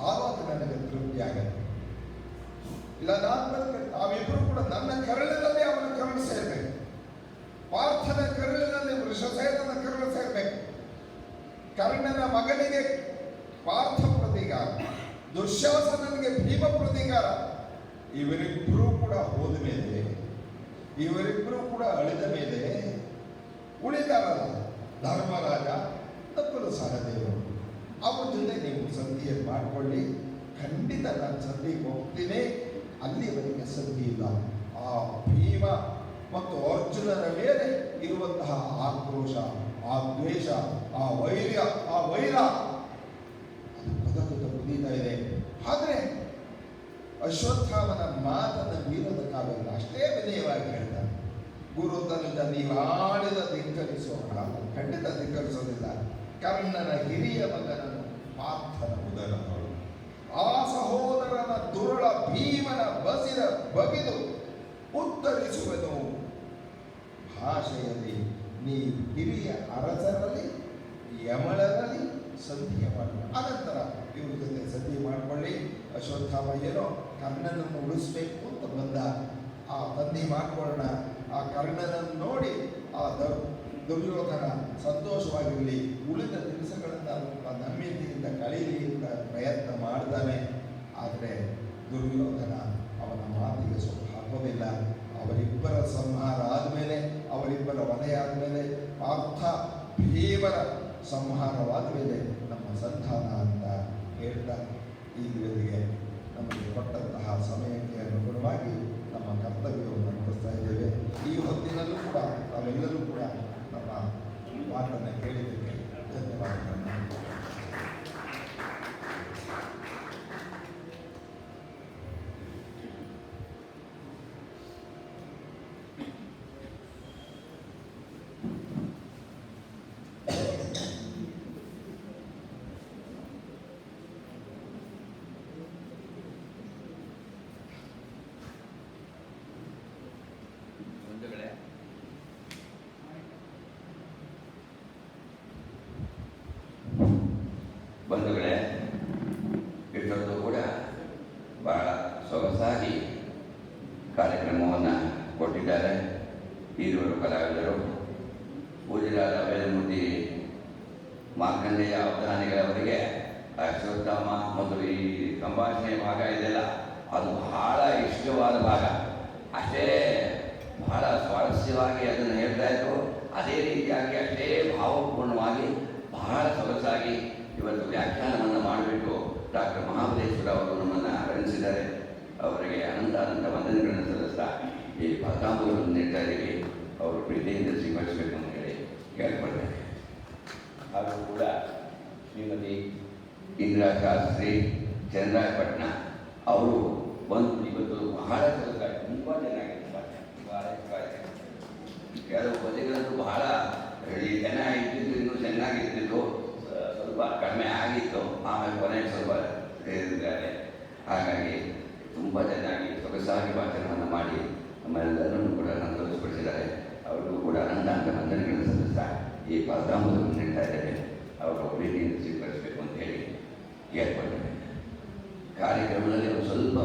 ಆವಾಗ ನನಗೆ ತೃಪ್ತಿ ಆಗತ್ತೆ. ಇಲ್ಲ, ನಾವಿಬ್ರು ಕೂಡ ನನ್ನ ಕರುಳಿನಲ್ಲಿ ಅವನ ಕರುಳು ಸೇರ್ಬೇಕು, ಪಾರ್ಥನ ಕರುಳಿನಲ್ಲಿ ವೃಷಸೇನನ ಕರುಳು ಸೇರ್ಬೇಕು. ಕರ್ಣನ ಮಗನಿಗೆ ಪಾರ್ಥ ಪ್ರತೀಕಾರ, ದುಶ್ಯಾಸನನಿಗೆ ಭೀಮ ಪ್ರತೀಕಾರ. ಇವರಿಬ್ಬರೂ ಕೂಡ ಹೋದ ಮೇಲೆ, ಇವರಿಬ್ಬರೂ ಕೂಡ ಅಳಿದ ಮೇಲೆ ಉಳಿದಾರಲ್ಲ ಧರ್ಮರಾಜ, ನಕ್ಕಲು ಸಹದೇವರು, ಅವ್ರ ಜೊತೆ ನೀವು ಸಂಧಿಯನ್ನು ಮಾಡಿಕೊಳ್ಳಿ. ಖಂಡಿತ ನಾನು ಸಂಧಿಗೆ ಹೋಗ್ತೀನಿ. ಅಲ್ಲಿವರೆಗೆ ಸಂಧಿ ಇಲ್ಲ. ಆ ಭೀಮ ಮತ್ತು ಅರ್ಜುನನ ಮೇಲೆ ಇರುವಂತಹ ಆಕ್ರೋಶ, ಆ ದ್ವೇಷ, ಆ ವೈರ ಅದು ಕುದ ಕುದೀತಾ ಇದೆ. ಆದರೆ ಅಶ್ವತ್ಥಾಮನ ಮಾತನ್ನು ಮೀರೋದಕ್ಕಾಗಲ್ಲ. ಅಷ್ಟೇ ವಿನಯವಾಗಿ ಹೇಳ್ತಾನೆ, ಗುರು ತನಕ ನೀವು ಆಡಿದ ಧಿಕ್ಕರಿಸೋಣ, ಖಂಡಿತ ಧಿಕ್ಕರಿಸೋದಿಲ್ಲ. ಕರ್ಣನ ಹಿರಿಯ ಮಗನನ್ನು ಪಾರ್ಥನ ಉದರದಳು ಆ ಸಹೋದರನ ದುರುಳ ಭೀಮನ ಬಸಿರ ಬಗೆದು ಉತ್ತರಿಸುವೆನು ಭಾಷೆಯಲ್ಲಿ. ನೀ ಹಿರಿಯ ಅರಸರಲ್ಲಿ ಯಮಳರಲ್ಲಿ ಸಂಧಿಯ ಮಾಡೋಣ. ಅನಂತರ ಇವ್ರ ಜೊತೆ ಸಂಧಿ ಮಾಡಿಕೊಳ್ಳಿ. ಅಶ್ವತ್ಥಾಮ ಏನೋ ಕರ್ಣನನ್ನು ಉಳಿಸ್ಬೇಕು ಅಂತ ಬಂದ. ಆ ಸಂಧಿ ಮಾಡಿಕೊಳ್ಳೋಣ. ಆ ಕರ್ಣನನ್ನು ನೋಡಿ ಆ ದುರ್ಯೋಧನ ಸಂತೋಷವಾಗಿರಲಿ, ಉಳಿದ ದಿವಸಗಳನ್ನು ನಮ್ಯತೆಯಿಂದ ಕಳೀಲಿ ಅಂತ ಪ್ರಯತ್ನ ಮಾಡ್ತಾನೆ. ಆದರೆ ದುರ್ಯೋಧನ ಅವನ ಮಾತಿಗೆ ಸ್ವಲ್ಪ ಹಾಕೋದಿಲ್ಲ. ಅವರಿಬ್ಬರ ಸಂಹಾರ ಆದಮೇಲೆ, ಅವರಿಬ್ಬರ ವಧೆ ಆದಮೇಲೆ, ಪಾರ್ಥ ಭೀಮರ ಸಂಹಾರವಾದ ಮೇಲೆ ನಮ್ಮ ಸಂಧಾನ ಅಂತ ಹೇಳ್ತಾ ಇಲ್ಲಿವರೆಗೆ ನಮಗೆ ಕೊಟ್ಟಂತಹ ಸಮಯಕ್ಕೆ ಅನುಗುಣವಾಗಿ ನಮ್ಮ ಕರ್ತವ್ಯವನ್ನು ನಡೆಸ್ತಾ ಇದ್ದೇವೆ. ಈ ಹೊತ್ತಿನಲ್ಲೂ ಕೂಡ ನಾವೆಲ್ಲರೂ ಕೂಡ ನಮ್ಮ ಮಾತನ್ನು ಕೇಳಿದ್ದಕ್ಕೆ ಧನ್ಯವಾದಗಳನ್ನು. ಬಂಧುಗಳೇ, ಇಷ್ಟೊಂದು ಕೂಡ ಬಹಳ ಸೊಗಸಾಗಿ ಕಾರ್ಯಕ್ರಮವನ್ನು ಕೊಟ್ಟಿದ್ದಾರೆ ಈರುವರು ಕಲಾವಿದರು. ಪೂಜ್ಯರಾದ ವೇದಮೂರ್ತಿ ಮಾರ್ಕಂಡೇಯ ಅವಧಾನಿಗಳವರಿಗೆ ಅಶ್ವತ್ಥಾಮ ಮತ್ತು ಈ ಸಂಭಾಷಣೆ ಭಾಗ ಇದೆಲ್ಲ ಅದು ಬಹಳ ಇಷ್ಟವಾದ ಭಾಗ. ಅಷ್ಟೇ ಬಹಳ ಸ್ವಾರಸ್ಯವಾಗಿ ಅದನ್ನು ಹೇಳ್ತಾ ಇದ್ರು. ಅದೇ ರೀತಿಯಾಗಿ ಅಷ್ಟೇ ಭಾವಪೂರ್ಣವಾಗಿ ಬಹಳ ಸೊಗಸಾಗಿ ಇವತ್ತು ವ್ಯಾಖ್ಯಾನವನ್ನು ಮಾಡಿಬಿಟ್ಟು ಡಾಕ್ಟರ್ ಮಹಾಬಲೇಶ್ವರ ಅವರು ನಮ್ಮನ್ನು ಆರಂಭಿಸಿದ್ದಾರೆ. ಅವರಿಗೆ ಅನಂತ ವಂದನೆಗಳನ್ನು ಸಲ್ಲಿಸ್ತಾ ಈ ಪದಾಂಬಗಳನ್ನು ನೀಡ್ತಾ ಇದ್ದೀವಿ. ಅವರು ಪ್ರೀತಿಯಿಂದ ಸ್ವೀಕರಿಸಬೇಕು ಅಂತ ಹೇಳಿ ಕೇಳ್ಕೊಳ್ತೇನೆ. ಹಾಗೂ ಕೂಡ ಶ್ರೀಮತಿ ಇಂದಿರಾ ಶಾಸ್ತ್ರಿ ಚಂದ್ರಾಯಪಟ್ಟಣ ಅವರು ಇವತ್ತು ಬಹಳ ಸೊಗಸಾಗಿ ತುಂಬ ಚೆನ್ನಾಗಿದೆ, ಬಹಳ ಇಷ್ಟವಾಗಿದೆ. ಕೆಲವು ಪದ್ಯಗಳಂತೂ ಬಹಳ ಈ ಜನ ಇದ್ದಿದ್ದು ಇನ್ನೂ ಚೆನ್ನಾಗಿರ್ತಿತ್ತು, ಸ್ವಲ್ಪ ಕಡಿಮೆ ಆಗಿತ್ತು, ಆಮೇಲೆ ಕೊನೆಗೆ ಸ್ವಲ್ಪ ಸೇರಿದ್ದಾರೆ. ಹಾಗಾಗಿ ತುಂಬ ಚೆನ್ನಾಗಿ ಸೊಗಸಾಗಿ ವಾಚನವನ್ನು ಮಾಡಿ ನಮ್ಮೆಲ್ಲರನ್ನು ಕೂಡ ಸಂತೋಷಪಡಿಸಿದ್ದಾರೆ. ಅವರಿಗೂ ಕೂಡ ಅನಂತ ವಂದನೆಗಳನ್ನು ಸಲ್ಲಿಸ್ತಾ ಈ ಪದಾಂಬವನ್ನು ನೀಡ್ತಾ ಇದ್ದಾರೆ. ಅವರು ಪ್ರೀತಿಯಿಂದ ಸ್ವೀಕರಿಸಬೇಕು ಅಂತ ಹೇಳಿ ಕೇಳ್ಕೊಳ್ತೇನೆ. ಕಾರ್ಯಕ್ರಮದಲ್ಲಿ ಒಂದು ಸ್ವಲ್ಪ